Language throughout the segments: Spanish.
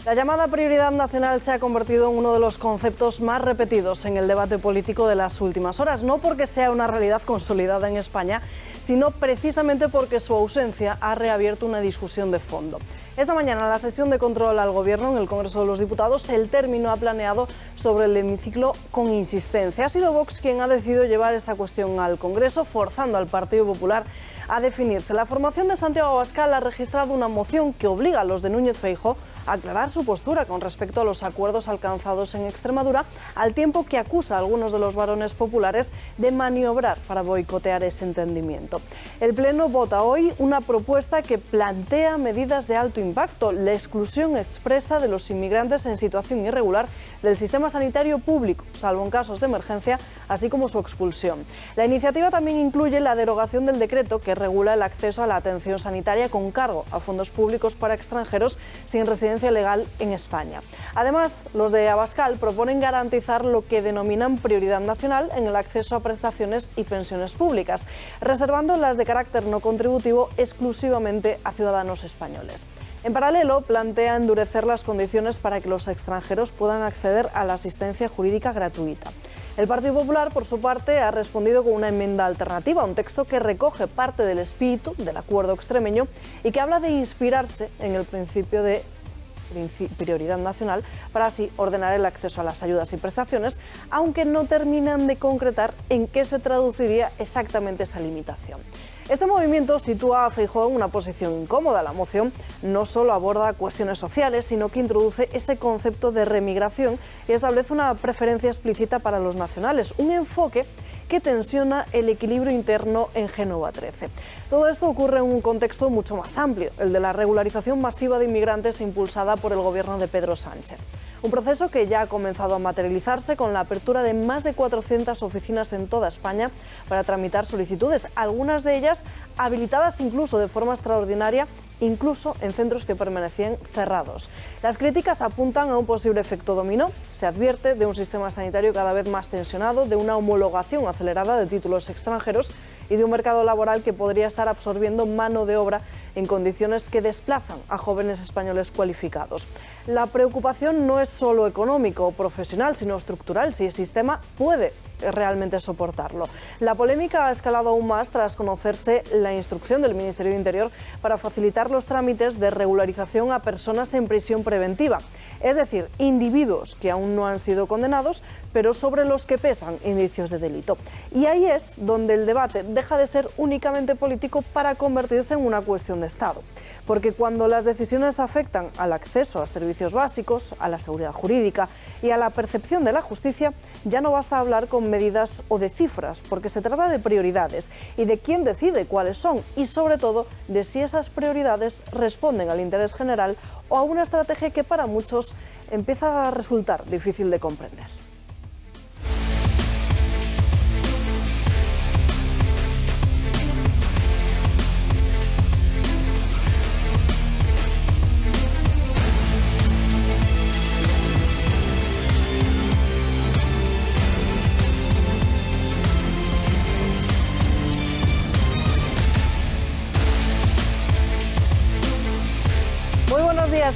La llamada prioridad nacional se ha convertido en uno de los conceptos más repetidos en el debate político de las últimas horas, no porque sea una realidad consolidada en España, sino precisamente porque su ausencia ha reabierto una discusión de fondo. Esta mañana, en la sesión de control al Gobierno en el Congreso de los Diputados, el término ha planeado sobre el hemiciclo con insistencia. Ha sido Vox quien ha decidido llevar esa cuestión al Congreso, forzando al Partido Popular a definirse. La formación de Santiago Abascal ha registrado una moción que obliga a los de Núñez Feijóo a aclarar su postura con respecto a los acuerdos alcanzados en Extremadura, al tiempo que acusa a algunos de los varones populares de maniobrar para boicotear ese entendimiento. El Pleno vota hoy una propuesta que plantea medidas de alto impacto, la exclusión expresa de los inmigrantes en situación irregular del sistema sanitario público, salvo en casos de emergencia, así como su expulsión. La iniciativa también incluye la derogación del decreto que regula el acceso a la atención sanitaria con cargo a fondos públicos para extranjeros sin residencia legal en España. Además, los de Abascal proponen garantizar lo que denominan prioridad nacional en el acceso a prestaciones y pensiones públicas, reservando las de carácter no contributivo exclusivamente a ciudadanos españoles. En paralelo, plantea endurecer las condiciones para que los extranjeros puedan acceder a la asistencia jurídica gratuita. El Partido Popular, por su parte, ha respondido con una enmienda alternativa, un texto que recoge parte del espíritu del acuerdo extremeño y que habla de inspirarse en el principio de prioridad nacional para así ordenar el acceso a las ayudas y prestaciones, aunque no terminan de concretar en qué se traduciría exactamente esta limitación. Este movimiento sitúa a Feijóo en una posición incómoda. La moción no solo aborda cuestiones sociales, sino que introduce ese concepto de remigración y establece una preferencia explícita para los nacionales, un enfoque que tensiona el equilibrio interno en Génova 13. Todo esto ocurre en un contexto mucho más amplio, el de la regularización masiva de inmigrantes impulsada por el gobierno de Pedro Sánchez. Un proceso que ya ha comenzado a materializarse con la apertura de más de 400 oficinas en toda España para tramitar solicitudes, algunas de ellas habilitadas incluso de forma extraordinaria, incluso en centros que permanecían cerrados. Las críticas apuntan a un posible efecto dominó. Se advierte de un sistema sanitario cada vez más tensionado, de una homologación acelerada de títulos extranjeros y de un mercado laboral que podría estar absorbiendo mano de obra en condiciones que desplazan a jóvenes españoles cualificados. La preocupación no es solo económico o profesional, sino estructural, si el sistema puede realmente soportarlo. La polémica ha escalado aún más tras conocerse la instrucción del Ministerio de Interior para facilitar los trámites de regularización a personas en prisión preventiva, es decir, individuos que aún no han sido condenados, pero sobre los que pesan indicios de delito. Y ahí es donde el debate deja de ser únicamente político para convertirse en una cuestión de Estado. Porque cuando las decisiones afectan al acceso a servicios básicos, a la seguridad jurídica y a la percepción de la justicia, ya no basta hablar con medidas o de cifras, porque se trata de prioridades y de quién decide cuáles son y, sobre todo, de si esas prioridades responden al interés general o a una estrategia que para muchos empieza a resultar difícil de comprender.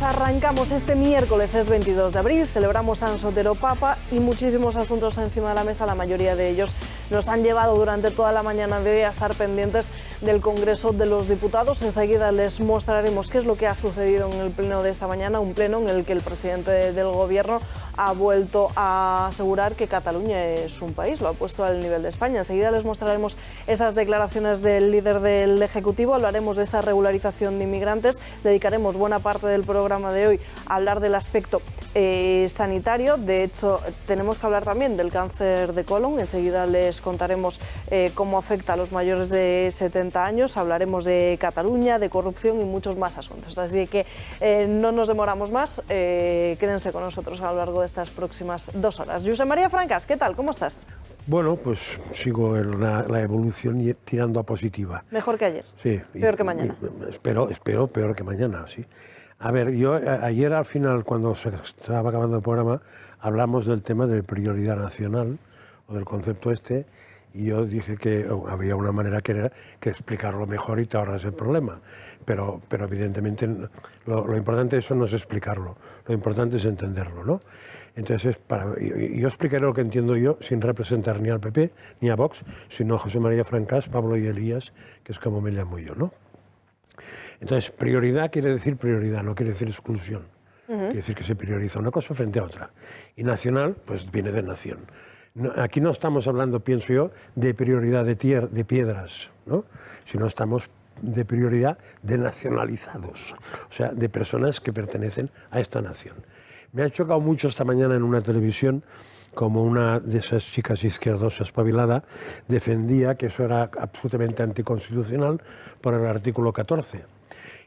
Arrancamos este miércoles, es 22 de abril, celebramos San Sotero Papa y muchísimos asuntos encima de la mesa. La mayoría de ellos nos han llevado durante toda la mañana de hoy a estar pendientes del Congreso de los Diputados. Enseguida les mostraremos qué es lo que ha sucedido en el pleno de esta mañana, un pleno en el que el presidente del Gobierno ha vuelto a asegurar que Cataluña es un país, lo ha puesto al nivel de España. Enseguida les mostraremos esas declaraciones del líder del Ejecutivo, hablaremos de esa regularización de inmigrantes, dedicaremos buena parte del programa de hoy a hablar del aspecto sanitario. De hecho, tenemos que hablar también del cáncer de colon. Enseguida les contaremos cómo afecta a los mayores de 70 años, hablaremos de Cataluña, de corrupción y muchos más asuntos. Así que no nos demoramos más, quédense con nosotros a lo largo de estas próximas 2 horas. Josep María Francas, ¿qué tal? ¿Cómo estás? Bueno, pues sigo en la evolución y tirando a positiva. Mejor que ayer. Sí. Peor que mañana. Espero peor que mañana, sí. A ver, yo ayer al final, cuando se estaba acabando el programa, hablamos del tema de prioridad nacional, o del concepto este, Y yo dije que había una manera que era que explicarlo mejor y te ahorras el problema. Pero evidentemente lo importante de eso no es explicarlo, lo importante es entenderlo, ¿no? Entonces, yo explicaré lo que entiendo yo sin representar ni al PP ni a Vox, sino a José María Francás, Pablo y Elías, que es como me llamo yo, ¿no? Entonces, prioridad quiere decir prioridad, no quiere decir exclusión. Quiere decir que se prioriza una cosa frente a otra. Y nacional, pues viene de nación. Aquí no estamos hablando, pienso yo, de prioridad de piedras, ¿no? Sino estamos de prioridad de nacionalizados, o sea, de personas que pertenecen a esta nación. Me ha chocado mucho esta mañana en una televisión como una de esas chicas izquierdosas espabilada defendía que eso era absolutamente anticonstitucional por el artículo 14.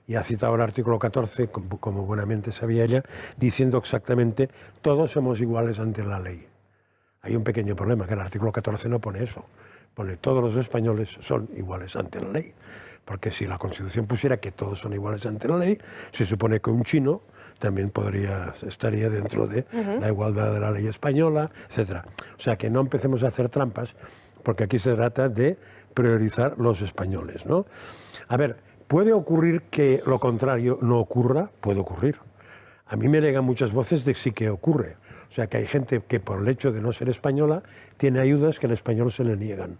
Y ha citado el artículo 14, como buenamente sabía ella, diciendo exactamente todos somos iguales ante la ley. Hay un pequeño problema, que el artículo 14 no pone eso. Pone todos los españoles son iguales ante la ley. Porque si la Constitución pusiera que todos son iguales ante la ley, se supone que un chino también estaría dentro de la igualdad de la ley española, etc. O sea, que no empecemos a hacer trampas, porque aquí se trata de priorizar los españoles, ¿no? A ver, ¿puede ocurrir que lo contrario no ocurra? Puede ocurrir. A mí me llegan muchas voces de sí que ocurre. O sea, que hay gente que por el hecho de no ser española tiene ayudas que al español se le niegan.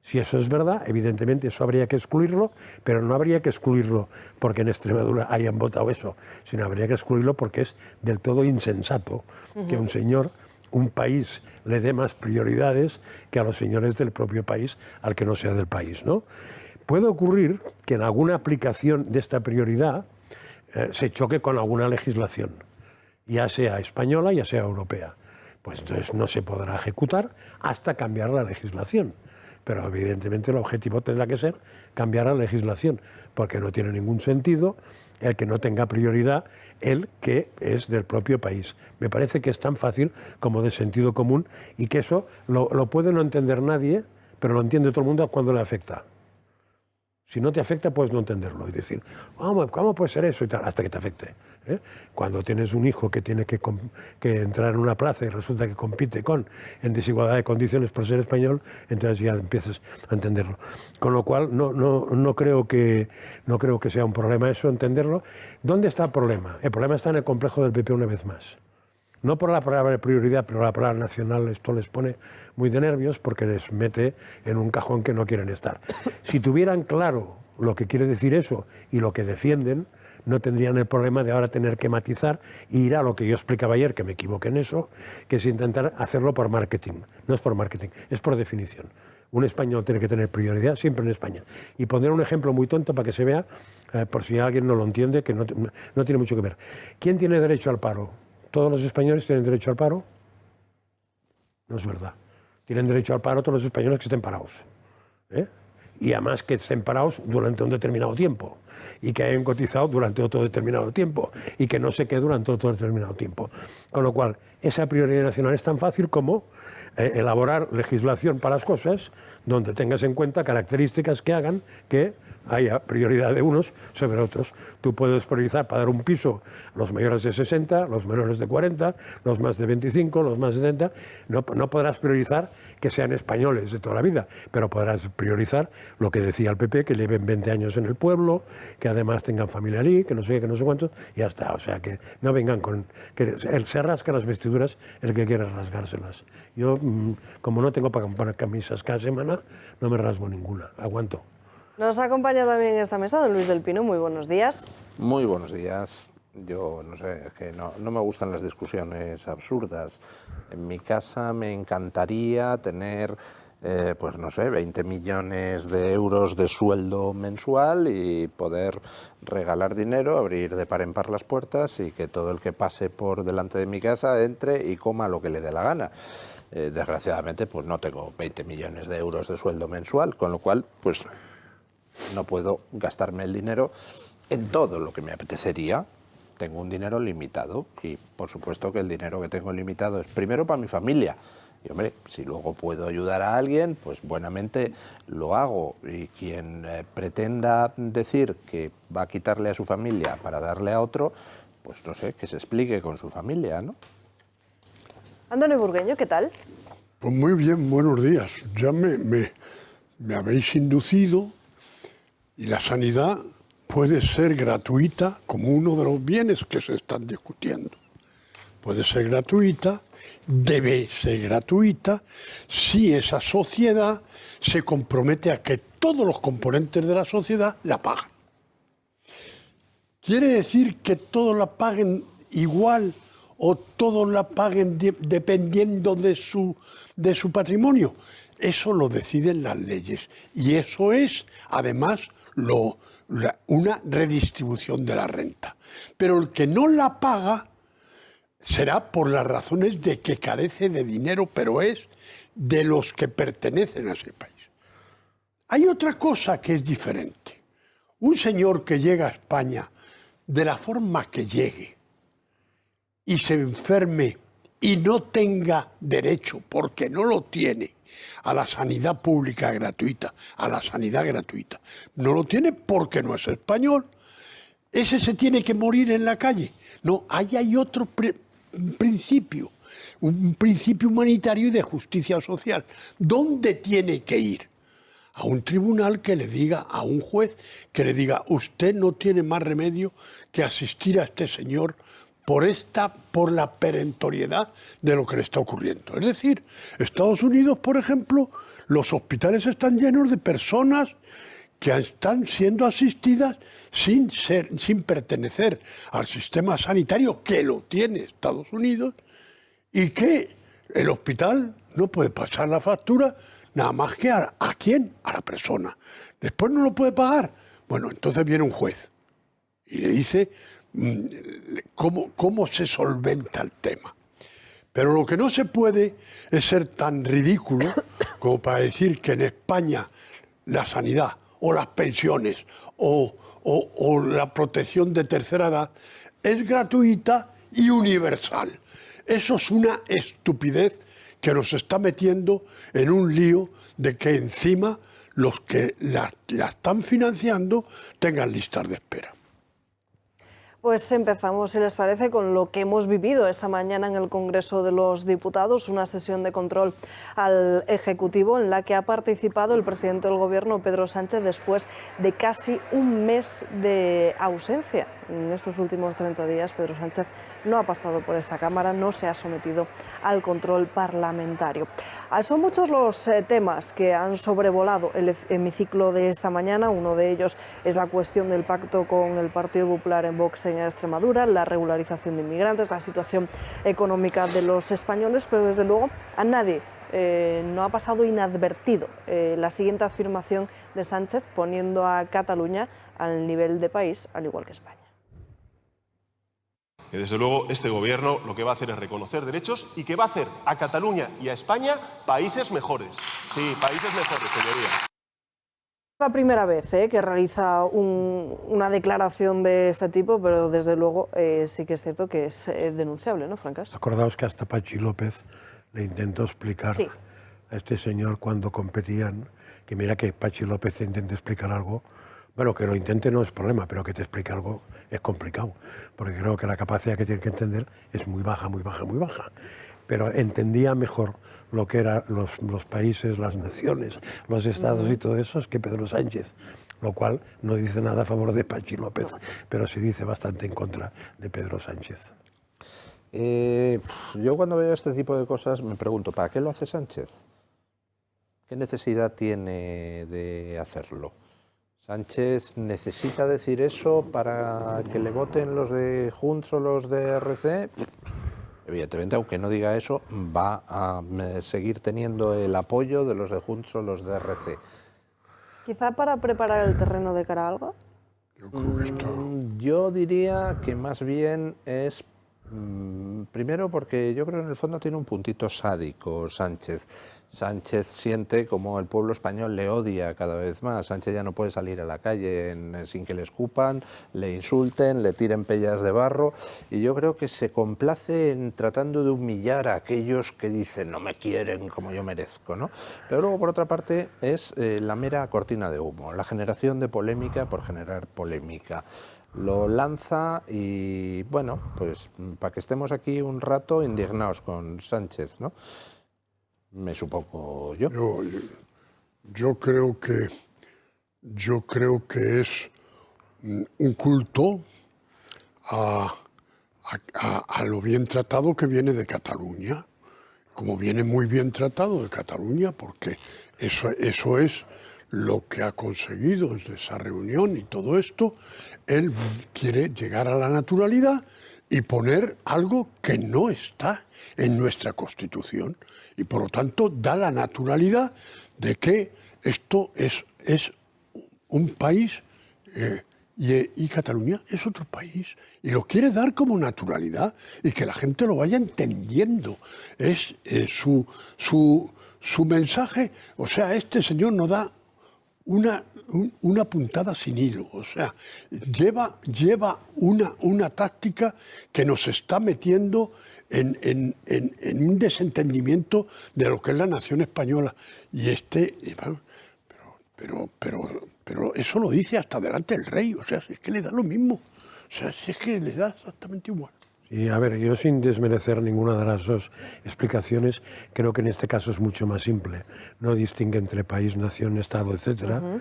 Si eso es verdad, evidentemente eso habría que excluirlo, pero no habría que excluirlo porque en Extremadura hayan votado eso, sino habría que excluirlo porque es del todo insensato que un país le dé más prioridades que a los señores del propio país al que no sea del país, ¿no? Puede ocurrir que en alguna aplicación de esta prioridad se choque con alguna legislación, ya sea española, ya sea europea. Pues entonces no se podrá ejecutar hasta cambiar la legislación. Pero evidentemente el objetivo tendrá que ser cambiar la legislación, porque no tiene ningún sentido el que no tenga prioridad el que es del propio país. Me parece que es tan fácil como de sentido común y que eso lo puede no entender nadie, pero lo entiende todo el mundo cuando le afecta. Si no te afecta, puedes no entenderlo y decir, ¿cómo puede ser eso? Y tal, hasta que te afecte. Cuando tienes un hijo que tiene que entrar en una plaza y resulta que compite en desigualdad de condiciones por ser español, entonces ya empiezas a entenderlo. Con lo cual, no creo que sea un problema eso, entenderlo. ¿Dónde está el problema? El problema está en el complejo del PP una vez más. No por la palabra de prioridad, pero la palabra nacional, esto les pone muy de nervios porque les mete en un cajón que no quieren estar. Si tuvieran claro lo que quiere decir eso y lo que defienden, no tendrían el problema de ahora tener que matizar e ir a lo que yo explicaba ayer, que me equivoqué en eso, que es intentar hacerlo por marketing. No es por marketing, es por definición. Un español tiene que tener prioridad siempre en España. Y poner un ejemplo muy tonto para que se vea, por si alguien no lo entiende, que no tiene mucho que ver. ¿Quién tiene derecho al paro? ¿Todos los españoles tienen derecho al paro? No es verdad. Tienen derecho al paro todos los españoles que estén parados. Y además que estén parados durante un determinado tiempo. Y que hayan cotizado durante otro determinado tiempo. Y que no se quede durante otro determinado tiempo. Con lo cual, esa prioridad nacional es tan fácil como elaborar legislación para las cosas donde tengas en cuenta características que hagan que haya prioridad de unos sobre otros. Tú puedes priorizar para dar un piso los mayores de 60, los menores de 40, los más de 25, los más de 70. No podrás priorizar que sean españoles de toda la vida, pero podrás priorizar lo que decía el PP, que lleven 20 años en el pueblo, que además tengan familia allí, que no sé qué, que no sé cuánto, y ya está. O sea, que no vengan con... que él se rasca las vestiduras el que quiere rasgárselas. Yo, como no tengo para comprar camisas cada semana, no me rasgo ninguna, aguanto. Nos acompaña también en esta mesa don Luis del Pino. Muy buenos días. Muy buenos días. Yo no sé, es que no me gustan las discusiones absurdas. En mi casa me encantaría tener, pues no sé, 20 millones de euros de sueldo mensual y poder regalar dinero, abrir de par en par las puertas y que todo el que pase por delante de mi casa entre y coma lo que le dé la gana. Desgraciadamente, pues no tengo 20 millones de euros de sueldo mensual, con lo cual, pues no puedo gastarme el dinero en todo lo que me apetecería. Tengo un dinero limitado y por supuesto que el dinero que tengo limitado es primero para mi familia. Y hombre, si luego puedo ayudar a alguien, pues buenamente lo hago. Y quien pretenda decir que va a quitarle a su familia para darle a otro, pues no sé, que se explique con su familia, ¿no? Antonio Burgueño, ¿qué tal? Pues muy bien, buenos días. Ya me me habéis inducido y la sanidad puede ser gratuita como uno de los bienes que se están discutiendo. Puede ser gratuita, debe ser gratuita, si esa sociedad se compromete a que todos los componentes de la sociedad la pagan. ¿Quiere decir que todos la paguen igual o todos la paguen dependiendo de su patrimonio? Eso lo deciden las leyes y eso es, además, una redistribución de la renta. Pero el que no la paga será por las razones de que carece de dinero, pero es de los que pertenecen a ese país. Hay otra cosa que es diferente. Un señor que llega a España de la forma que llegue y se enferme y no tenga derecho, porque no lo tiene, a la sanidad pública gratuita, a la sanidad gratuita, no lo tiene porque no es español, ese se tiene que morir en la calle. No, ahí hay otro principio, un principio humanitario y de justicia social. ¿Dónde tiene que ir? A un tribunal que le diga, a un juez que le diga, usted no tiene más remedio que asistir a este señor por la perentoriedad de lo que le está ocurriendo. Es decir, Estados Unidos, por ejemplo, los hospitales están llenos de personas que están siendo asistidas sin pertenecer al sistema sanitario que lo tiene Estados Unidos y que el hospital no puede pasar la factura nada más que ¿a quién? A la persona. Después no lo puede pagar. Bueno, entonces viene un juez y le dice cómo se solventa el tema. Pero lo que no se puede es ser tan ridículo como para decir que en España la sanidad o las pensiones o la protección de tercera edad es gratuita y universal. Eso es una estupidez que nos está metiendo en un lío de que encima los que la están financiando tengan listas de espera. Pues empezamos, si les parece, con lo que hemos vivido esta mañana en el Congreso de los Diputados, una sesión de control al Ejecutivo en la que ha participado el presidente del Gobierno, Pedro Sánchez, después de casi un mes de ausencia. En estos últimos 30 días, Pedro Sánchez no ha pasado por esta Cámara, no se ha sometido al control parlamentario. Son muchos los temas que han sobrevolado el hemiciclo de esta mañana. Uno de ellos es la cuestión del pacto con el Partido Popular en Vox en Extremadura, la regularización de inmigrantes, la situación económica de los españoles, pero desde luego a nadie no ha pasado inadvertido la siguiente afirmación de Sánchez, poniendo a Cataluña al nivel de país, al igual que España. Que desde luego este gobierno lo que va a hacer es reconocer derechos y que va a hacer a Cataluña y a España países mejores. Sí, países mejores, señoría. La primera vez que realiza una declaración de este tipo, pero desde luego sí que es cierto que es denunciable, ¿no, Francas? Acordaos que hasta Pachi López le intentó explicar a este señor cuando competían, que mira que Pachi López te intente explicar algo. Bueno, que lo intente no es problema, pero que te explique algo es complicado, porque creo que la capacidad que tiene que entender es muy baja, muy baja, muy baja. Pero entendía mejor lo que eran los países, las naciones, los estados y todo eso, es que Pedro Sánchez, lo cual no dice nada a favor de Pachi López, pero sí dice bastante en contra de Pedro Sánchez. Yo cuando veo este tipo de cosas me pregunto, ¿para qué lo hace Sánchez? ¿Qué necesidad tiene de hacerlo? ¿Sánchez necesita decir eso para que le voten los de Junts o los de RC? Evidentemente, aunque no diga eso, va a seguir teniendo el apoyo de los de Junts o los de RC. ¿Quizá para preparar el terreno de cara a algo? Yo diría que más bien es... primero porque yo creo que en el fondo tiene un puntito sádico Sánchez. Sánchez siente como el pueblo español le odia cada vez más. Sánchez ya no puede salir a la calle sin que le escupan, le insulten, le tiren pellas de barro. Y yo creo que se complace en tratando de humillar a aquellos que dicen no me quieren como yo merezco, ¿no? Pero luego, por otra parte, es la mera cortina de humo, la generación de polémica por generar polémica. Lo lanza y, bueno, pues para que estemos aquí un rato indignados con Sánchez, ¿no? Me supongo yo. Yo creo que es un culto a lo bien tratado que viene de Cataluña, como viene muy bien tratado de Cataluña, porque eso es lo que ha conseguido desde esa reunión y todo esto. Él quiere llegar a la naturalidad y poner algo que no está en nuestra Constitución, y por lo tanto da la naturalidad de que esto es un país y Cataluña es otro país, y lo quiere dar como naturalidad y que la gente lo vaya entendiendo. Es su mensaje. O sea, este señor no da una puntada sin hilo. O sea, lleva una táctica que nos está metiendo en un desentendimiento de lo que es la nación española. Y pero eso lo dice hasta delante del rey. O sea, es que le da lo mismo. O sea, es que le da exactamente igual. Y a ver, yo sin desmerecer ninguna de las dos explicaciones, creo que en este caso es mucho más simple. No distingue entre país, nación, Estado, etcétera. No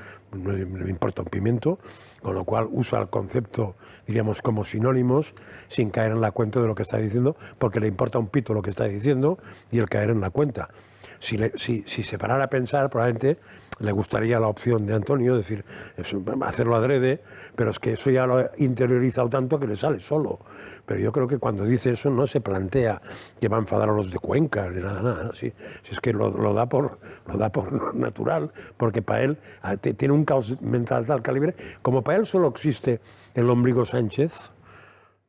me importa un pimiento, con lo cual usa el concepto, diríamos, como sinónimos, sin caer en la cuenta de lo que está diciendo, porque le importa un pito lo que está diciendo y el caer en la cuenta. Si se parara a pensar, probablemente le gustaría la opción de Antonio, decir, hacerlo adrede, pero es que eso ya lo ha interiorizado tanto que le sale solo. Pero yo creo que cuando dice eso no se plantea que va a enfadar a los de Cuenca, ni nada. Si es que lo da por natural, porque para él tiene un caos mental tal calibre, como para él solo existe el ombligo Sánchez,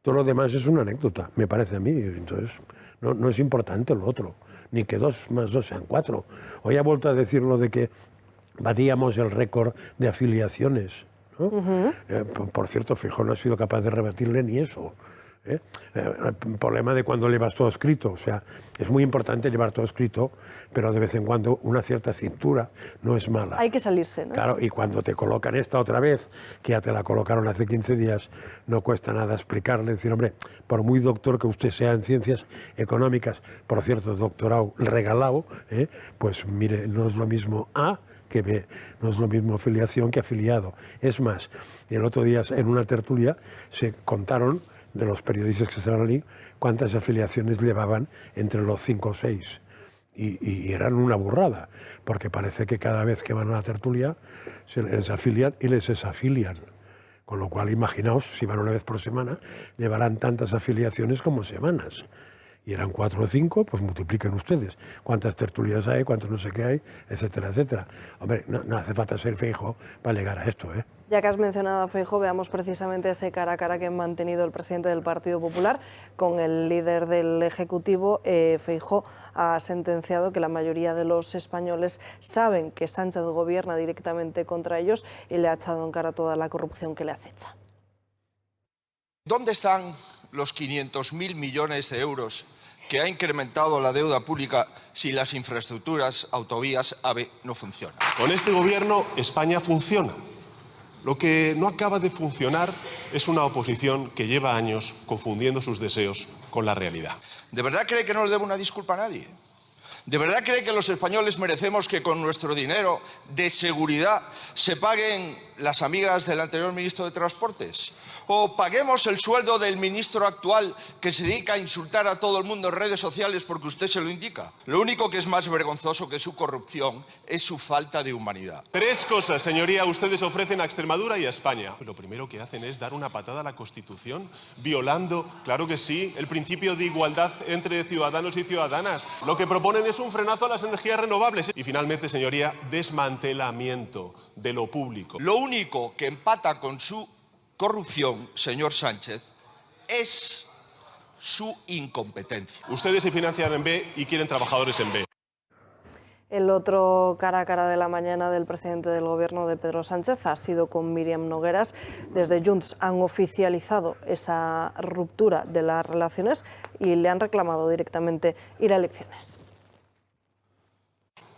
todo lo demás es una anécdota, me parece a mí. Entonces, no es importante lo otro, ni que 2 más 2 sean 4. Hoy ha vuelto a decir lo de que batíamos el récord de afiliaciones, ¿no? Por cierto, Feijóo no ha sido capaz de rebatirle ni eso. El problema de cuando llevas todo escrito, o sea, es muy importante llevar todo escrito, pero de vez en cuando una cierta cintura no es mala. Hay que salirse, ¿no? Claro, y cuando te colocan esta otra vez, que ya te la colocaron hace 15 días, no cuesta nada explicarle, decir, hombre, por muy doctor que usted sea en ciencias económicas, por cierto, doctorado regalado, pues mire, no es lo mismo A que B, no es lo mismo afiliación que afiliado. Es más, el otro día en una tertulia se contaron de los periodistas que estaban allí, cuántas afiliaciones llevaban entre los 5 o 6. Y eran una burrada, porque parece que cada vez que van a la tertulia se les afilian y les desafilian. Con lo cual, imaginaos, si van una vez por semana, llevarán tantas afiliaciones como semanas. Y eran 4 o 5, pues multipliquen ustedes. Cuántas tertulias hay, cuántos no sé qué hay, etcétera, etcétera. Hombre, no hace falta ser Feijóo para llegar a esto, ¿eh? Ya que has mencionado a Feijóo, veamos precisamente ese cara a cara que ha mantenido el presidente del Partido Popular con el líder del Ejecutivo. Feijóo ha sentenciado que la mayoría de los españoles saben que Sánchez gobierna directamente contra ellos y le ha echado en cara toda la corrupción que le acecha. ¿Dónde están los 500.000 millones de euros que ha incrementado la deuda pública si las infraestructuras, autovías, AVE no funcionan? Con este gobierno España funciona. Lo que no acaba de funcionar es una oposición que lleva años confundiendo sus deseos con la realidad. ¿De verdad cree que no le debo una disculpa a nadie? ¿De verdad cree que los españoles merecemos que con nuestro dinero de seguridad se paguen las amigas del anterior ministro de Transportes? ¿O paguemos el sueldo del ministro actual que se dedica a insultar a todo el mundo en redes sociales porque usted se lo indica? Lo único que es más vergonzoso que su corrupción es su falta de humanidad. 3 cosas, señoría, ustedes ofrecen a Extremadura y a España. Lo primero que hacen es dar una patada a la Constitución, violando, claro que sí, el principio de igualdad entre ciudadanos y ciudadanas. Lo que proponen es un frenazo a las energías renovables. Y finalmente, señoría, desmantelamiento de lo público. Lo único que empata con su corrupción, señor Sánchez, es su incompetencia. Ustedes se financian en B y quieren trabajadores en B. El otro cara a cara de la mañana del presidente del Gobierno de Pedro Sánchez ha sido con Míriam Nogueras. Desde Junts han oficializado esa ruptura de las relaciones y le han reclamado directamente ir a elecciones.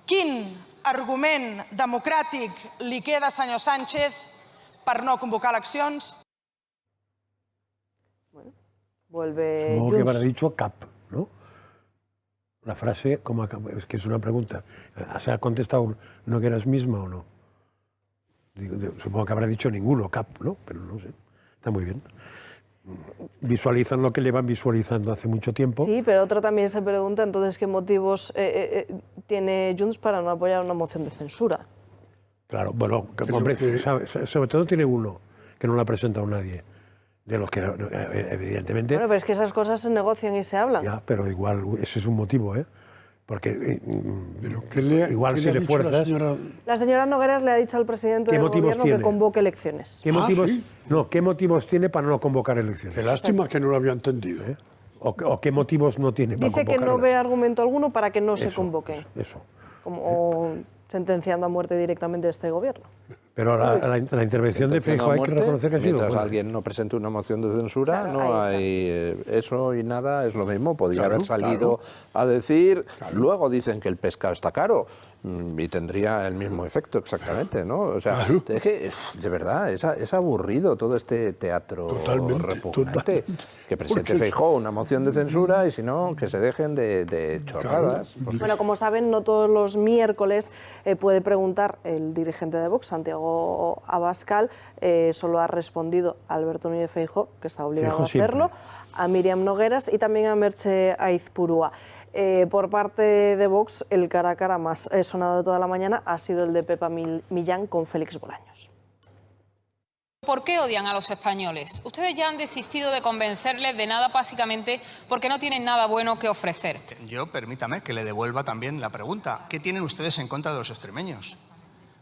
Quin argument democràtic li queda, senyor Sánchez, per no convocar eleccions? Vuelve Supongo Junts. que habrá dicho CAP, ¿no? La frase, es que es una pregunta. ¿Se ha contestado Nogueras misma o no? Supongo que habrá dicho ninguno, ¿no? Pero no sé. Está muy bien. Visualizan lo que llevan visualizando hace mucho tiempo. Sí, pero otro también se pregunta entonces qué motivos tiene Junts para no apoyar una moción de censura. Claro, bueno, hombre, sobre todo tiene uno, que no lo ha presentado nadie. De los que, evidentemente... Bueno, pero es que esas cosas se negocian y se hablan. Ya, pero igual, ese es un motivo, ¿eh? Porque igual ¿qué si le ha le dicho fuerzas... La señora Nogueras le ha dicho al presidente del gobierno que convoque elecciones. ¿Qué motivos, ¿sí? No, ¿qué motivos tiene para no convocar elecciones? Qué lástima que no lo había entendido. ¿O qué motivos no tiene para Dice que convocarlas? no ve argumento alguno para que no se convoque. Eso. Como sentenciando a muerte directamente este gobierno. Pero la intervención de Feijóo hay que reconocer que ha sido mientras buena. alguien no presente una moción de censura, Claro, no ahí hay eso y nada es lo mismo. Podría Claro, haber salido a decir, luego dicen que el pescado está caro y tendría el mismo efecto exactamente, ¿no? O sea, es que de verdad es aburrido todo este teatro repugnante. Que presente Feijóo una moción de censura y si no, que se dejen de chorradas. Claro. Bueno, como saben, no todos los miércoles puede preguntar el dirigente de Vox, Santiago Abascal, solo ha respondido a Alberto Núñez Feijóo, que está obligado a hacerlo, a Míriam Nogueras y también a Merche Aizpurúa. Por parte de Vox, el cara a cara más sonado de toda la mañana ha sido el de Pepa Millán con Félix Bolaños. ¿Por qué odian a los españoles? Ustedes ya han desistido de convencerles de nada, básicamente porque no tienen nada bueno que ofrecer. Yo, permítame que le devuelva también la pregunta. ¿Qué tienen ustedes en contra de los extremeños?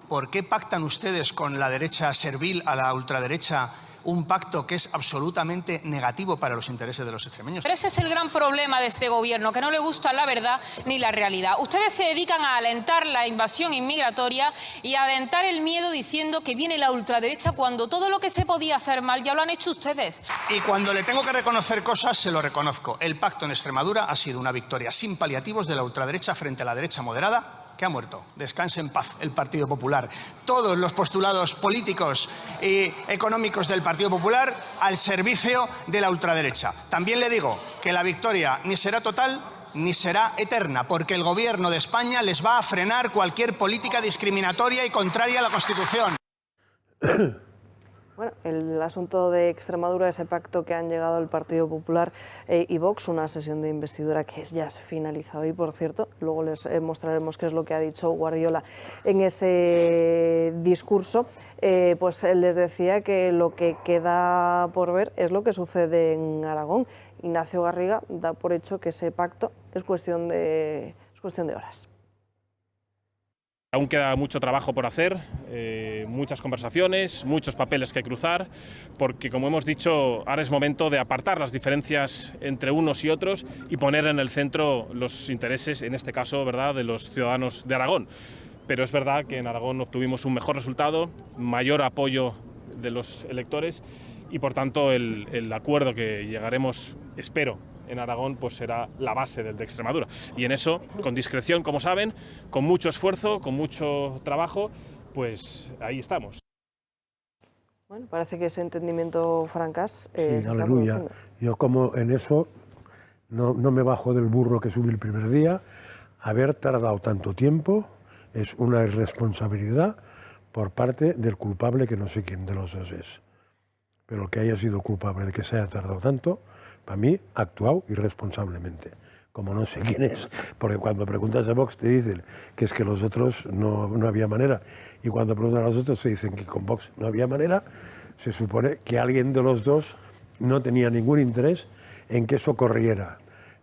¿Por qué pactan ustedes con la derecha servil a la ultraderecha un pacto que es absolutamente negativo para los intereses de los extremeños? Pero ese es el gran problema de este gobierno, que no le gusta la verdad ni la realidad. Ustedes se dedican a alentar la invasión inmigratoria y a alentar el miedo diciendo que viene la ultraderecha cuando todo lo que se podía hacer mal ya lo han hecho ustedes. Y cuando le tengo que reconocer cosas, se lo reconozco. El pacto en Extremadura ha sido una victoria sin paliativos de la ultraderecha frente a la derecha moderada, que ha muerto. Descanse en paz el Partido Popular. Todos los postulados políticos y económicos del Partido Popular al servicio de la ultraderecha. También le digo que la victoria ni será total ni será eterna, porque el Gobierno de España les va a frenar cualquier política discriminatoria y contraria a la Constitución. Bueno, el asunto de Extremadura, ese pacto que han llegado el Partido Popular y Vox, una sesión de investidura que ya se finaliza hoy, por cierto. Luego les mostraremos qué es lo que ha dicho Guardiola en ese discurso. Pues él les decía que lo que queda por ver es lo que sucede en Aragón. Ignacio Garriga da por hecho que ese pacto es cuestión de horas. Aún queda mucho trabajo por hacer, muchas conversaciones, muchos papeles que cruzar, porque como hemos dicho, ahora es momento de apartar las diferencias entre unos y otros y poner en el centro los intereses, en este caso, ¿verdad?, de los ciudadanos de Aragón. Pero es verdad que en Aragón obtuvimos un mejor resultado, mayor apoyo de los electores y por tanto el acuerdo que llegaremos, espero, en Aragón, pues será la base del de Extremadura. Y en eso, con discreción, como saben, con mucho esfuerzo, con mucho trabajo, pues ahí estamos. Bueno, parece que ese entendimiento francés sí, aleluya. Yo como en eso no me bajo del burro que subí el primer día. Haber tardado tanto tiempo es una irresponsabilidad por parte del culpable, que no sé quién de los dos es. Pero el que haya sido culpable de que se haya tardado tanto, para mí, ha actuado irresponsablemente, como no sé quién es, porque cuando preguntas a Vox te dicen que es que los otros no había manera, y cuando preguntan a los otros te dicen que con Vox no había manera. Se supone que alguien de los dos no tenía ningún interés en que eso ocurriera,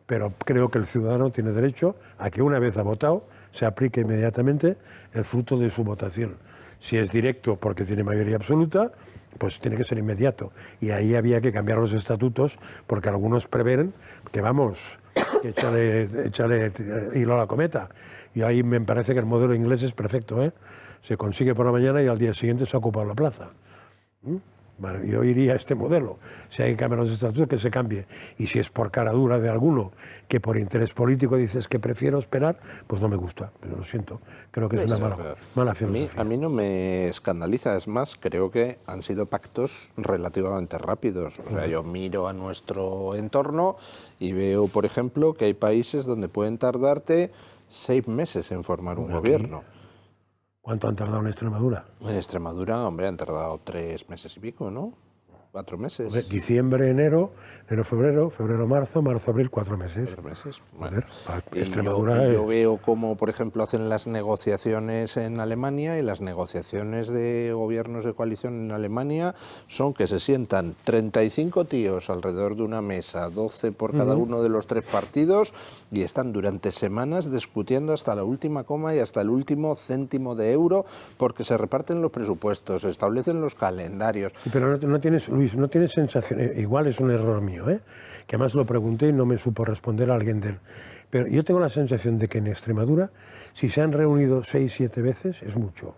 pero creo que el ciudadano tiene derecho a que una vez ha votado se aplique inmediatamente el fruto de su votación. Si es directo porque tiene mayoría absoluta, pues tiene que ser inmediato. Y ahí había que cambiar los estatutos, porque algunos prevén que vamos, que échale hilo a la cometa. Y ahí me parece que el modelo inglés es perfecto, ¿eh? Se consigue por la mañana y al día siguiente se ha ocupado la plaza. Vale, yo iría a este modelo. Si hay que cambiar los estatutos, que se cambie. Y si es por cara dura de alguno que por interés político dices que prefiero esperar, pues no me gusta. Pero lo siento. Creo que es una mala filosofía. A mí no me escandaliza. Es más, creo que han sido pactos relativamente rápidos. O sea, yo miro a nuestro entorno y veo, por ejemplo, que hay países donde pueden tardarte 6 meses en formar un gobierno. ¿Cuánto han tardado en Extremadura? En Extremadura, hombre, han tardado 3 meses y pico, ¿no? 4 meses. Hombre, diciembre, enero, febrero, marzo, abril, 4 meses. 4 meses. Bueno, Extremadura yo veo cómo, por ejemplo, hacen las negociaciones en Alemania, y las negociaciones de gobiernos de coalición en Alemania son que se sientan 35 tíos alrededor de una mesa, 12 por cada uno de los 3 partidos, y están durante semanas discutiendo hasta la última coma y hasta el último céntimo de euro, porque se reparten los presupuestos, se establecen los calendarios. Sí, pero no tienes, Luis, no tienes sensación, igual es un error mío, que además lo pregunté y no me supo responder a alguien de él. Pero yo tengo la sensación de que en Extremadura, si se han reunido 6, 7 veces, es mucho.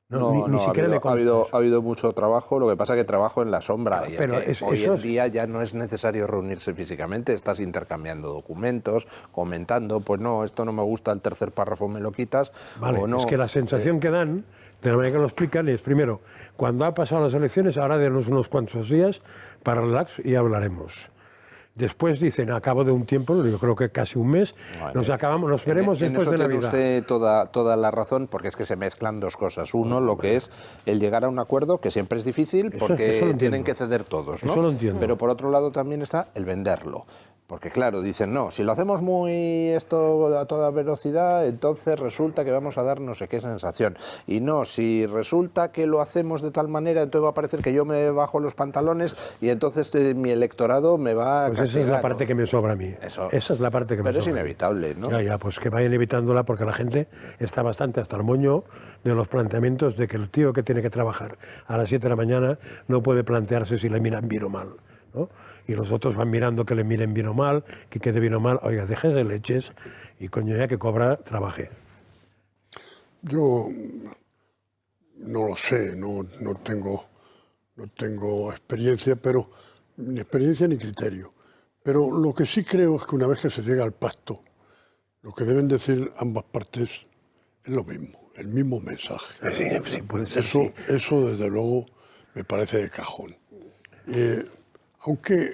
Ni siquiera me consta eso. Ha habido mucho trabajo, lo que pasa es que trabajo en la sombra. Claro, y pero hoy en día ya no es necesario reunirse físicamente, estás intercambiando documentos, comentando, pues no, esto no me gusta, el tercer párrafo me lo quitas. Vale, o no. Es que la sensación que dan, de la manera que lo explican, es primero, cuando ha pasado las elecciones, ahora denos unos cuantos días para relax y hablaremos. Después dicen, a cabo de un tiempo, yo creo que casi un mes, nos veremos después de Navidad. Tiene usted toda la razón, porque es que se mezclan dos cosas. Uno, lo que es el llegar a un acuerdo, que siempre es difícil, porque tienen que ceder todos, ¿no? Eso lo entiendo. Pero por otro lado también está el venderlo. Porque claro, dicen, no, si lo hacemos esto a toda velocidad, entonces resulta que vamos a dar no sé qué sensación. Y no, si resulta que lo hacemos de tal manera, entonces va a parecer que yo me bajo los pantalones y entonces mi electorado me va a castigar. Esa es la parte que me sobra a mí. Esa es la parte que me sobra. Pero es inevitable, ¿no? Ya, pues que vayan evitándola, porque la gente está bastante hasta el moño de los planteamientos de que el tío que tiene que trabajar a las 7 de la mañana no puede plantearse si le miran bien o mal, ¿no? Y los otros van mirando que le miren bien o mal, que quede bien o mal. Oiga, deje de leches y coño, ya que cobra, trabaje. Yo no lo sé, no tengo experiencia, pero ni experiencia ni criterio. Pero lo que sí creo es que una vez que se llega al pacto, lo que deben decir ambas partes es lo mismo, el mismo mensaje. Sí, puede ser. Eso desde luego me parece de cajón. Aunque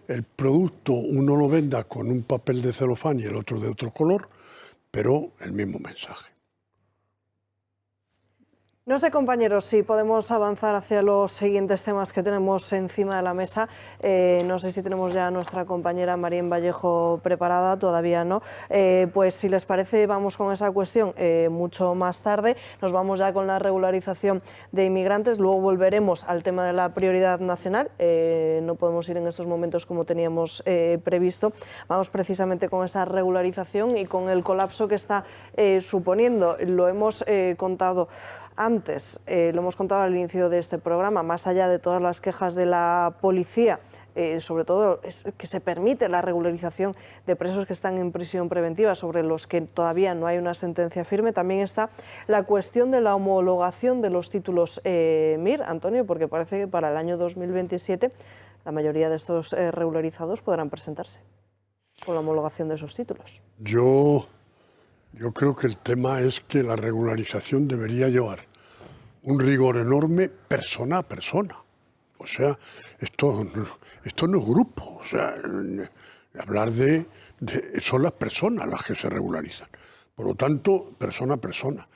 el producto uno lo venda con un papel de celofán y el otro de otro color, pero el mismo mensaje. No sé, compañeros, si podemos avanzar hacia los siguientes temas que tenemos encima de la mesa. No sé si tenemos ya a nuestra compañera Marien Vallejo preparada, todavía no. Pues si les parece, vamos con esa cuestión mucho más tarde. Nos vamos ya con la regularización de inmigrantes, luego volveremos al tema de la prioridad nacional. No podemos ir en estos momentos como teníamos previsto. Vamos precisamente con esa regularización y con el colapso que está suponiendo. Lo hemos contado antes, lo hemos contado al inicio de este programa, más allá de todas las quejas de la policía, sobre todo es que se permite la regularización de presos que están en prisión preventiva, sobre los que todavía no hay una sentencia firme. También está la cuestión de la homologación de los títulos MIR, Antonio, porque parece que para el año 2027 la mayoría de estos regularizados podrán presentarse con la homologación de esos títulos. Yo creo que el tema es que la regularización debería llevar un rigor enorme persona a persona. O sea, esto no es grupo. O sea, hablar son las personas las que se regularizan. Por lo tanto, persona a persona.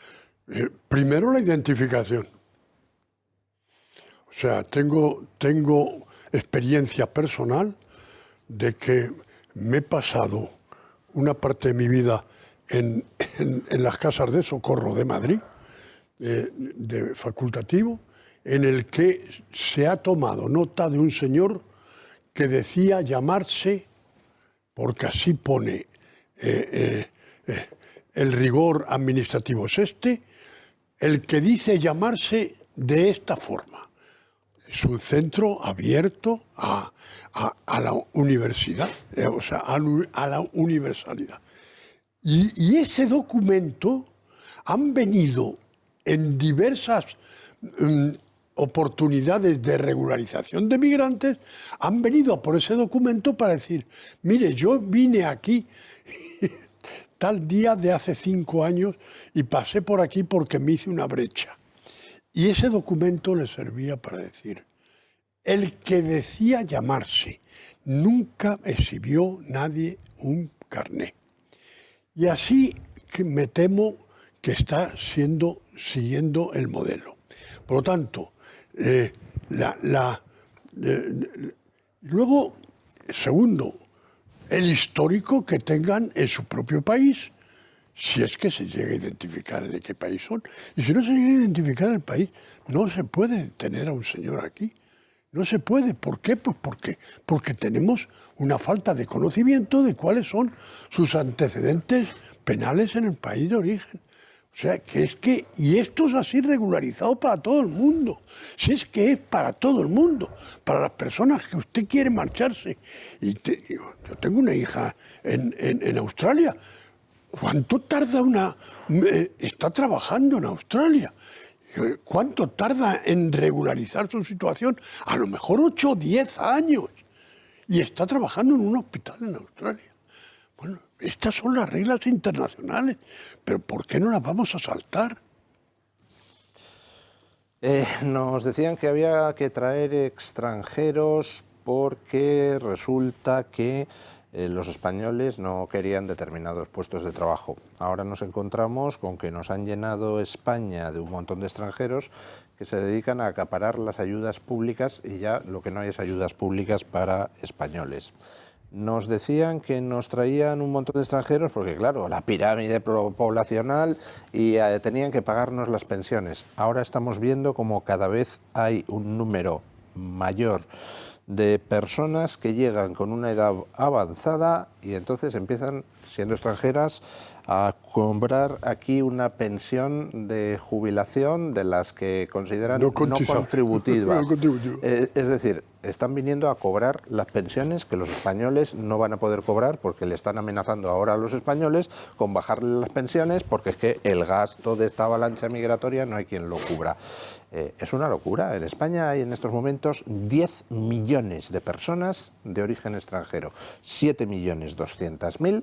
Primero la identificación. O sea, tengo experiencia personal de que me he pasado una parte de mi vida en las casas de socorro de Madrid, de facultativo, en el que se ha tomado nota de un señor que decía llamarse, porque así pone el rigor administrativo es el que dice llamarse de esta forma. Es un centro abierto a la universidad, o sea, a la universalidad. Y ese documento han venido en diversas oportunidades de regularización de migrantes, han venido a por ese documento para decir, mire, yo vine aquí tal día de hace 5 años y pasé por aquí porque me hice una brecha. Y ese documento le servía para decir, el que decía llamarse, nunca exhibió nadie un carné. Y así que me temo que está siguiendo el modelo. Por lo tanto, luego, segundo, el histórico que tengan en su propio país, si es que se llega a identificar de qué país son. Y si no se llega a identificar el país, no se puede tener a un señor aquí. No se puede. ¿Por qué? Pues porque tenemos una falta de conocimiento de cuáles son sus antecedentes penales en el país de origen. O sea, y esto es así regularizado para todo el mundo. Si es que es para todo el mundo, para las personas que usted quiere marcharse. Yo tengo una hija en Australia. ¿Cuánto tarda está trabajando en Australia? ¿Cuánto tarda en regularizar su situación? A lo mejor 8 o 10 años. Y está trabajando en un hospital en Australia. Bueno, estas son las reglas internacionales, pero ¿por qué no las vamos a saltar? Nos decían que había que traer extranjeros porque resulta que los españoles no querían determinados puestos de trabajo. Ahora nos encontramos con que nos han llenado España de un montón de extranjeros que se dedican a acaparar las ayudas públicas y ya lo que no hay es ayudas públicas para españoles. Nos decían que nos traían un montón de extranjeros porque, claro, la pirámide poblacional y tenían que pagarnos las pensiones. Ahora estamos viendo como cada vez hay un número mayor de personas que llegan con una edad avanzada y entonces empiezan, siendo extranjeras, a cobrar aquí una pensión de jubilación de las que consideran no contributivas. Es decir, están viniendo a cobrar las pensiones que los españoles no van a poder cobrar porque le están amenazando ahora a los españoles con bajarle las pensiones porque es que el gasto de esta avalancha migratoria no hay quien lo cubra. Es una locura. En España hay en estos momentos 10 millones de personas de origen extranjero, 7.200.000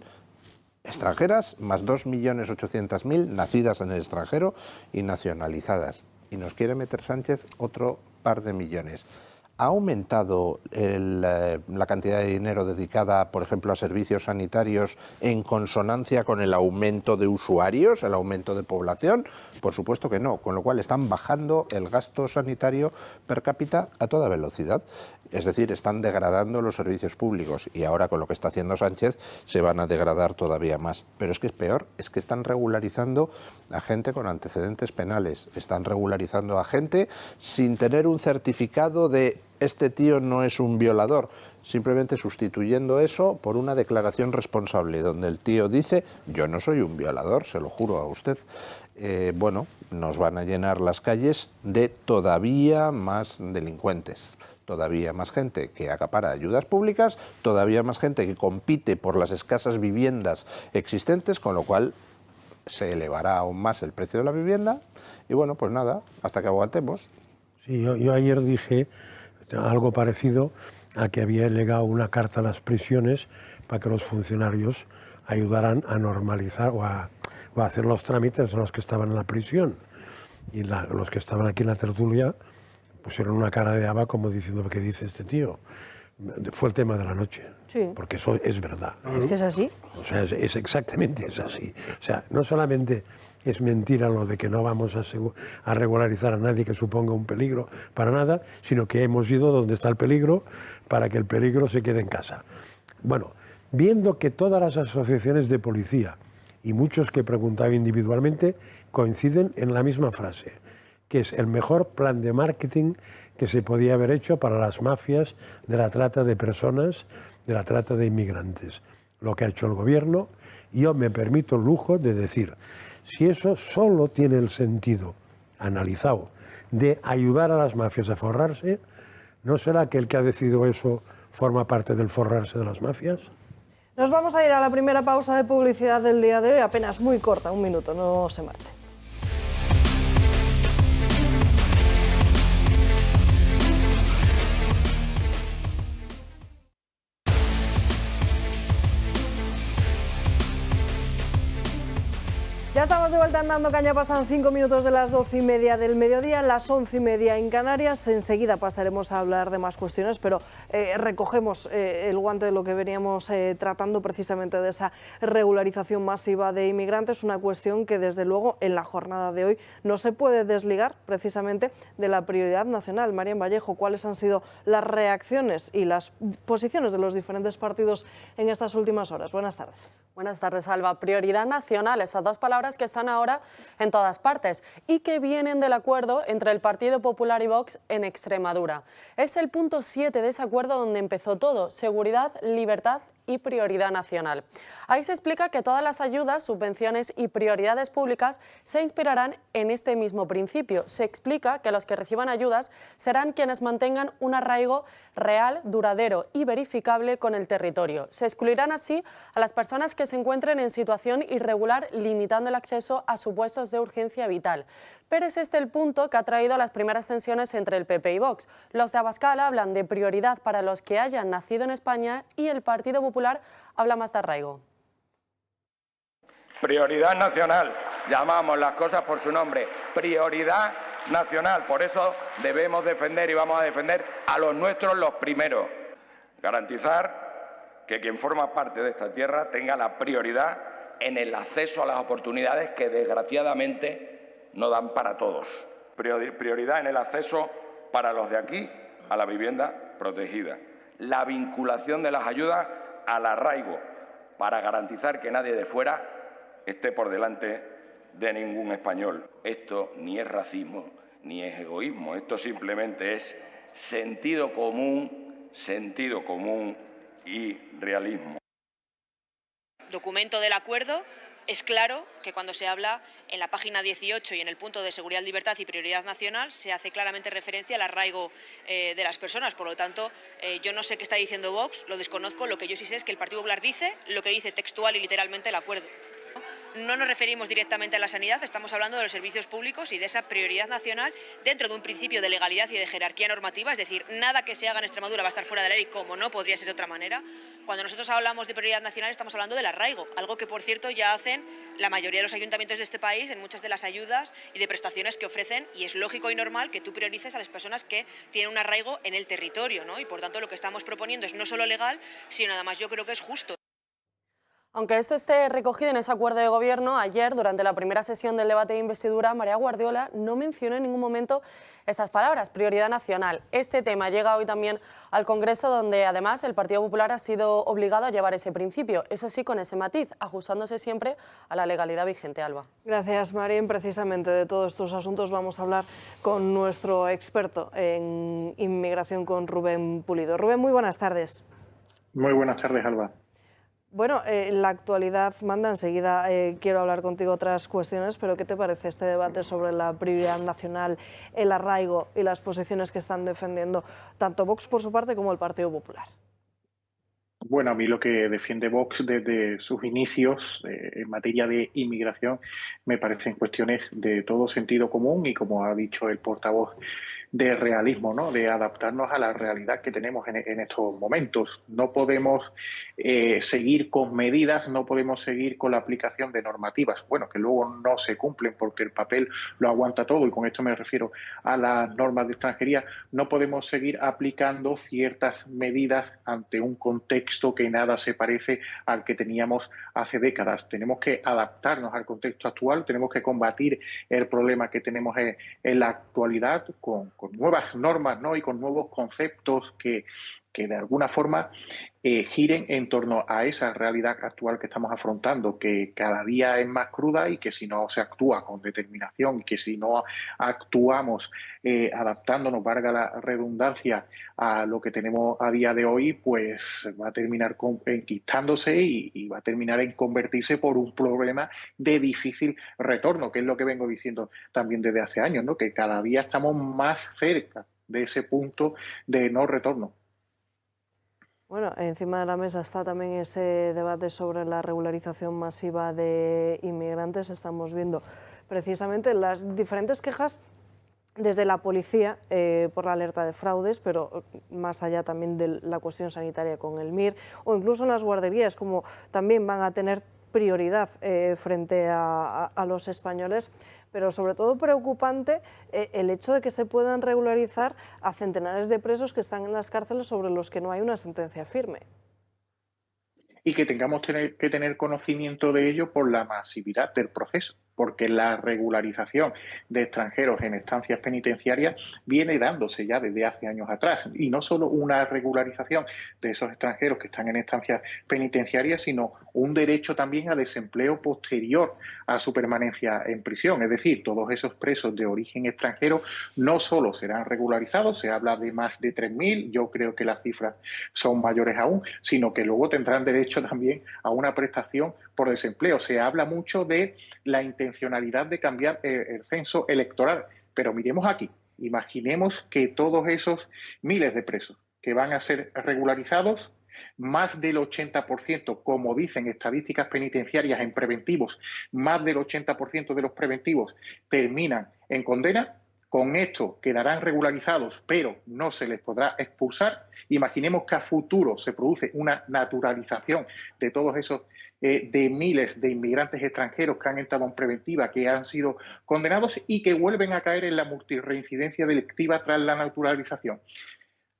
extranjeras, más 2.800.000 nacidas en el extranjero y nacionalizadas. Y nos quiere meter Sánchez otro par de millones. ¿Ha aumentado la cantidad de dinero dedicada, por ejemplo, a servicios sanitarios en consonancia con el aumento de usuarios, el aumento de población? Por supuesto que no, con lo cual están bajando el gasto sanitario per cápita a toda velocidad. Es decir, están degradando los servicios públicos y ahora con lo que está haciendo Sánchez se van a degradar todavía más. Pero es que es peor, es que están regularizando a gente con antecedentes penales, están regularizando a gente sin tener un certificado de este tío no es un violador, simplemente sustituyendo eso por una declaración responsable donde el tío dice yo no soy un violador, se lo juro a usted. Bueno, nos van a llenar las calles de todavía más delincuentes, todavía más gente que acapara ayudas públicas, todavía más gente que compite por las escasas viviendas existentes, con lo cual se elevará aún más el precio de la vivienda y bueno, pues nada, hasta que aguantemos. Sí, yo ayer dije algo parecido a que había llegado una carta a las prisiones para que los funcionarios ayudaran a normalizar o a hacer los trámites a los que estaban en la prisión. Y los que estaban aquí en la tertulia pusieron una cara de haba como diciendo ¿qué dice este tío? Fue el tema de la noche, sí. Porque eso es verdad. ¿Es que es así? O sea, es exactamente así. O sea, no solamente es mentira lo de que no vamos a regularizar a nadie que suponga un peligro para nada, sino que hemos ido donde está el peligro para que el peligro se quede en casa. Bueno, viendo que todas las asociaciones de policía y muchos que he preguntado individualmente coinciden en la misma frase, que es el mejor plan de marketing que se podía haber hecho para las mafias de la trata de personas, de la trata de inmigrantes. Lo que ha hecho el gobierno, yo me permito el lujo de decir, si eso solo tiene el sentido, analizado, de ayudar a las mafias a forrarse, ¿no será que el que ha decidido eso forma parte del forrarse de las mafias? Nos vamos a ir a la primera pausa de publicidad del día de hoy, apenas muy corta, 1 minuto, no se marche. Ya estamos de vuelta en Dando Caña, pasan 5 minutos de las 12:30 del mediodía, las 11:30 en Canarias. Enseguida pasaremos a hablar de más cuestiones, pero recogemos el guante de lo que veníamos tratando precisamente de esa regularización masiva de inmigrantes, una cuestión que desde luego en la jornada de hoy no se puede desligar precisamente de la prioridad nacional. Marian Vallejo, ¿cuáles han sido las reacciones y las posiciones de los diferentes partidos en estas últimas horas? Buenas tardes. Buenas tardes, Alba. Prioridad nacional, esas dos palabras que están ahora en todas partes y que vienen del acuerdo entre el Partido Popular y Vox en Extremadura. Es el punto 7 de ese acuerdo donde empezó todo: seguridad, libertad y prioridad nacional. Ahí se explica que todas las ayudas, subvenciones y prioridades públicas se inspirarán en este mismo principio. Se explica que los que reciban ayudas serán quienes mantengan un arraigo real, duradero y verificable con el territorio. Se excluirán así a las personas que se encuentren en situación irregular, limitando el acceso a supuestos de urgencia vital. Pero es este el punto que ha traído las primeras tensiones entre el PP y Vox. Los de Abascal hablan de prioridad para los que hayan nacido en España y el Partido Popular habla más de arraigo. Prioridad nacional, llamamos las cosas por su nombre, prioridad nacional, por eso debemos defender y vamos a defender a los nuestros los primeros. Garantizar que quien forma parte de esta tierra tenga la prioridad en el acceso a las oportunidades que desgraciadamente no dan para todos. Prioridad en el acceso para los de aquí a la vivienda protegida. La vinculación de las ayudas al arraigo para garantizar que nadie de fuera esté por delante de ningún español. Esto ni es racismo ni es egoísmo, esto simplemente es sentido común y realismo. Documento del acuerdo. Es claro que cuando se habla en la página 18 y en el punto de seguridad, libertad y prioridad nacional se hace claramente referencia al arraigo de las personas. Por lo tanto, yo no sé qué está diciendo Vox, lo desconozco. Lo que yo sí sé es que el Partido Popular dice lo que dice textual y literalmente el acuerdo. No nos referimos directamente a la sanidad, estamos hablando de los servicios públicos y de esa prioridad nacional dentro de un principio de legalidad y de jerarquía normativa, es decir, nada que se haga en Extremadura va a estar fuera de la ley, como no podría ser de otra manera. Cuando nosotros hablamos de prioridad nacional estamos hablando del arraigo, algo que por cierto ya hacen la mayoría de los ayuntamientos de este país en muchas de las ayudas y de prestaciones que ofrecen, y es lógico y normal que tú priorices a las personas que tienen un arraigo en el territorio, ¿no? Y por tanto lo que estamos proponiendo es no solo legal, sino además yo creo que es justo. Aunque esto esté recogido en ese acuerdo de gobierno, ayer, durante la primera sesión del debate de investidura, María Guardiola no mencionó en ningún momento estas palabras, prioridad nacional. Este tema llega hoy también al Congreso, donde además el Partido Popular ha sido obligado a llevar ese principio, eso sí, con ese matiz, ajustándose siempre a la legalidad vigente. Alba. Gracias, Marín. Precisamente de todos estos asuntos vamos a hablar con nuestro experto en inmigración, con Rubén Pulido. Rubén, muy buenas tardes. Muy buenas tardes, Alba. Bueno, la actualidad manda, enseguida quiero hablar contigo otras cuestiones, pero ¿qué te parece este debate sobre la prioridad nacional, el arraigo y las posiciones que están defendiendo tanto Vox por su parte como el Partido Popular? Bueno, a mí lo que defiende Vox desde sus inicios en materia de inmigración me parecen cuestiones de todo sentido común y, como ha dicho el portavoz, de realismo, ¿no? De adaptarnos a la realidad que tenemos en estos momentos. No podemos seguir con medidas, no podemos seguir con la aplicación de normativas, bueno, que luego no se cumplen porque el papel lo aguanta todo, y con esto me refiero a las normas de extranjería. No podemos seguir aplicando ciertas medidas ante un contexto que nada se parece al que teníamos hace décadas. Tenemos que adaptarnos al contexto actual, tenemos que combatir el problema que tenemos en la actualidad con nuevas normas, ¿no? Y con nuevos conceptos que de alguna forma giren en torno a esa realidad actual que estamos afrontando, que cada día es más cruda y que si no se actúa con determinación y que si no actuamos adaptándonos, valga la redundancia, a lo que tenemos a día de hoy, pues va a terminar enquistándose y va a terminar en convertirse por un problema de difícil retorno, que es lo que vengo diciendo también desde hace años, ¿no? Que cada día estamos más cerca de ese punto de no retorno. Bueno, encima de la mesa está también ese debate sobre la regularización masiva de inmigrantes. Estamos viendo precisamente las diferentes quejas desde la policía por la alerta de fraudes, pero más allá también de la cuestión sanitaria con el MIR, o incluso en las guarderías, como también van a tener prioridad frente a los españoles, pero sobre todo preocupante el hecho de que se puedan regularizar a centenares de presos que están en las cárceles sobre los que no hay una sentencia firme. Y que tengamos que tener conocimiento de ello por la masividad del proceso, porque la regularización de extranjeros en estancias penitenciarias viene dándose ya desde hace años atrás, y no solo una regularización de esos extranjeros que están en estancias penitenciarias, sino un derecho también a desempleo posterior a su permanencia en prisión. Es decir, todos esos presos de origen extranjero no solo serán regularizados, se habla de más de 3.000, yo creo que las cifras son mayores aún, sino que luego tendrán derecho también a una prestación por desempleo. Se habla mucho de la intencionalidad de cambiar el censo electoral, pero miremos aquí, imaginemos que todos esos miles de presos que van a ser regularizados, más del 80%, como dicen estadísticas penitenciarias en preventivos, más del 80% de los preventivos terminan en condena. Con esto quedarán regularizados, pero no se les podrá expulsar. Imaginemos que a futuro se produce una naturalización de todos esos de miles de inmigrantes extranjeros que han estado en preventiva, que han sido condenados y que vuelven a caer en la multirreincidencia delictiva tras la naturalización.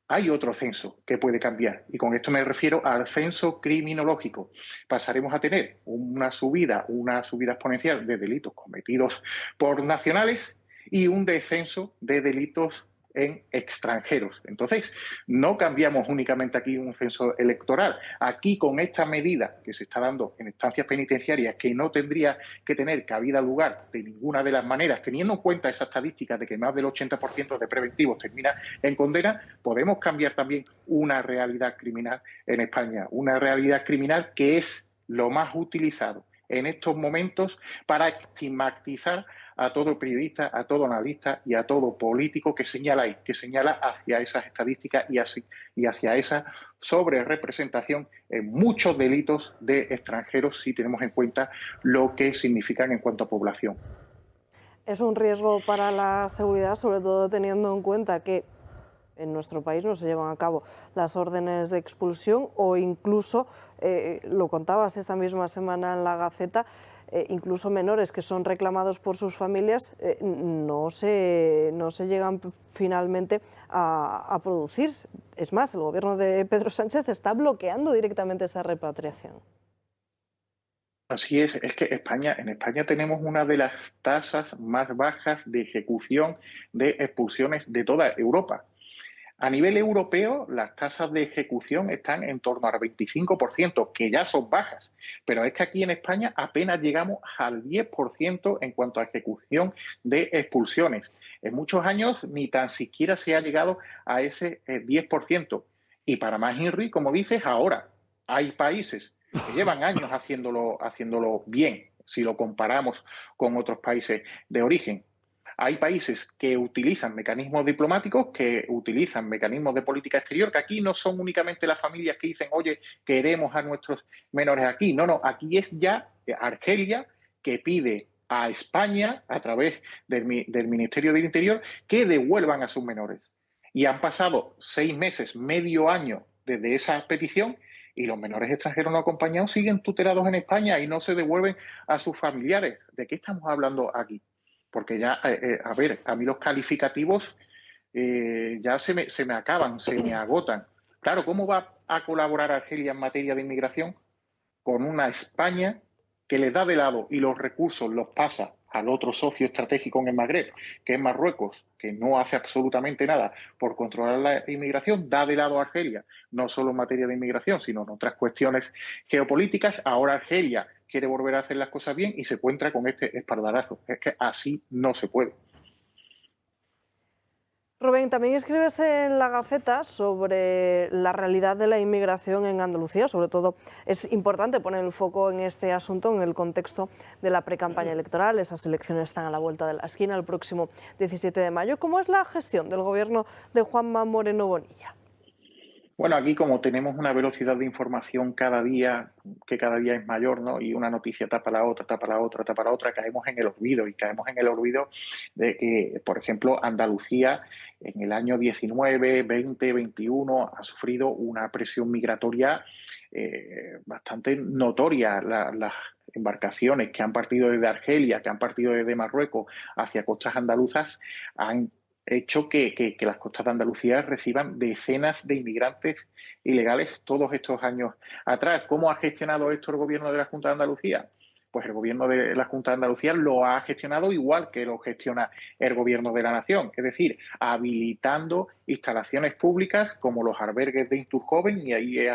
Hay otro censo que puede cambiar, y con esto me refiero al censo criminológico. Pasaremos a tener una subida exponencial de delitos cometidos por nacionales y un descenso de delitos en extranjeros. Entonces, no cambiamos únicamente aquí un censo electoral. Aquí, con esta medida que se está dando en estancias penitenciarias, que no tendría que tener cabida lugar de ninguna de las maneras, teniendo en cuenta esa estadística de que más del 80% de preventivos termina en condena, podemos cambiar también una realidad criminal en España. Una realidad criminal que es lo más utilizado en estos momentos para estigmatizar a todo periodista, a todo analista y a todo político que señala hacia esas estadísticas y hacia esa sobrerepresentación en muchos delitos de extranjeros, si tenemos en cuenta lo que significan en cuanto a población. Es un riesgo para la seguridad, sobre todo teniendo en cuenta que en nuestro país no se llevan a cabo las órdenes de expulsión, o incluso, lo contabas esta misma semana en La Gaceta, incluso menores que son reclamados por sus familias no se llegan finalmente a producir. Es más, el gobierno de Pedro Sánchez está bloqueando directamente esa repatriación. Así es que en España tenemos una de las tasas más bajas de ejecución de expulsiones de toda Europa. A nivel europeo, las tasas de ejecución están en torno al 25%, que ya son bajas, pero es que aquí en España apenas llegamos al 10% en cuanto a ejecución de expulsiones. En muchos años ni tan siquiera se ha llegado a ese 10%. Y para más Henry, como dices, ahora hay países que llevan años haciéndolo bien, si lo comparamos con otros países de origen. Hay países que utilizan mecanismos diplomáticos, que utilizan mecanismos de política exterior, que aquí no son únicamente las familias que dicen, oye, queremos a nuestros menores aquí. No, aquí es ya Argelia que pide a España, a través del Ministerio del Interior, que devuelvan a sus menores. Y han pasado 6 meses, medio año desde esa petición, y los menores extranjeros no acompañados siguen tutelados en España y no se devuelven a sus familiares. ¿De qué estamos hablando aquí? Porque ya, a mí los calificativos ya se me acaban, se me agotan. Claro, ¿cómo va a colaborar Argelia en materia de inmigración? Con una España que les da de lado y los recursos los pasa al otro socio estratégico en el Magreb, que es Marruecos, que no hace absolutamente nada por controlar la inmigración, da de lado a Argelia, no solo en materia de inmigración, sino en otras cuestiones geopolíticas. Ahora Argelia quiere volver a hacer las cosas bien y se encuentra con este espaldarazo. Es que así no se puede. Rubén, también escribes en La Gaceta sobre la realidad de la inmigración en Andalucía. Sobre todo es importante poner el foco en este asunto en el contexto de la precampaña electoral. Esas elecciones están a la vuelta de la esquina el próximo 17 de mayo. ¿Cómo es la gestión del gobierno de Juanma Moreno Bonilla? Bueno, aquí como tenemos una velocidad de información cada día es mayor, ¿no? Y una noticia tapa la otra, caemos en el olvido. Y caemos en el olvido de que, por ejemplo, Andalucía en el año 19, 20, 21 ha sufrido una presión migratoria bastante notoria. Las embarcaciones que han partido desde Argelia, que han partido desde Marruecos hacia costas andaluzas, han hecho que las costas de Andalucía reciban decenas de inmigrantes ilegales todos estos años atrás. ¿Cómo ha gestionado esto el gobierno de la Junta de Andalucía? Pues el gobierno de la Junta de Andalucía lo ha gestionado igual que lo gestiona el gobierno de la Nación, es decir, habilitando instalaciones públicas como los albergues de Inturjoven, y ahí es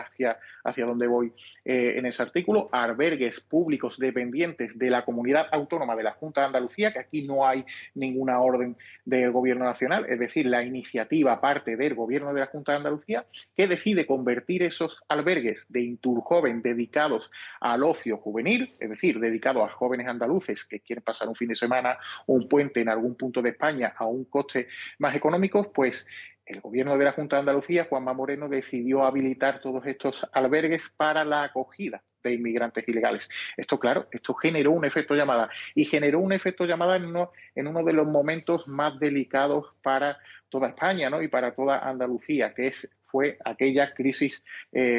hacia donde voy en ese artículo, albergues públicos dependientes de la comunidad autónoma de la Junta de Andalucía, que aquí no hay ninguna orden del gobierno nacional, es decir, la iniciativa parte del gobierno de la Junta de Andalucía, que decide convertir esos albergues de Inturjoven dedicados al ocio juvenil, es decir, dedicados a jóvenes andaluces que quieren pasar un fin de semana o un puente en algún punto de España a un coste más económico, pues el gobierno de la Junta de Andalucía, Juanma Moreno, decidió habilitar todos estos albergues para la acogida de inmigrantes ilegales. Esto, claro, esto generó un efecto llamada, y generó un efecto llamada en uno de los momentos más delicados para toda España, ¿no? Y para toda Andalucía, que fue aquella crisis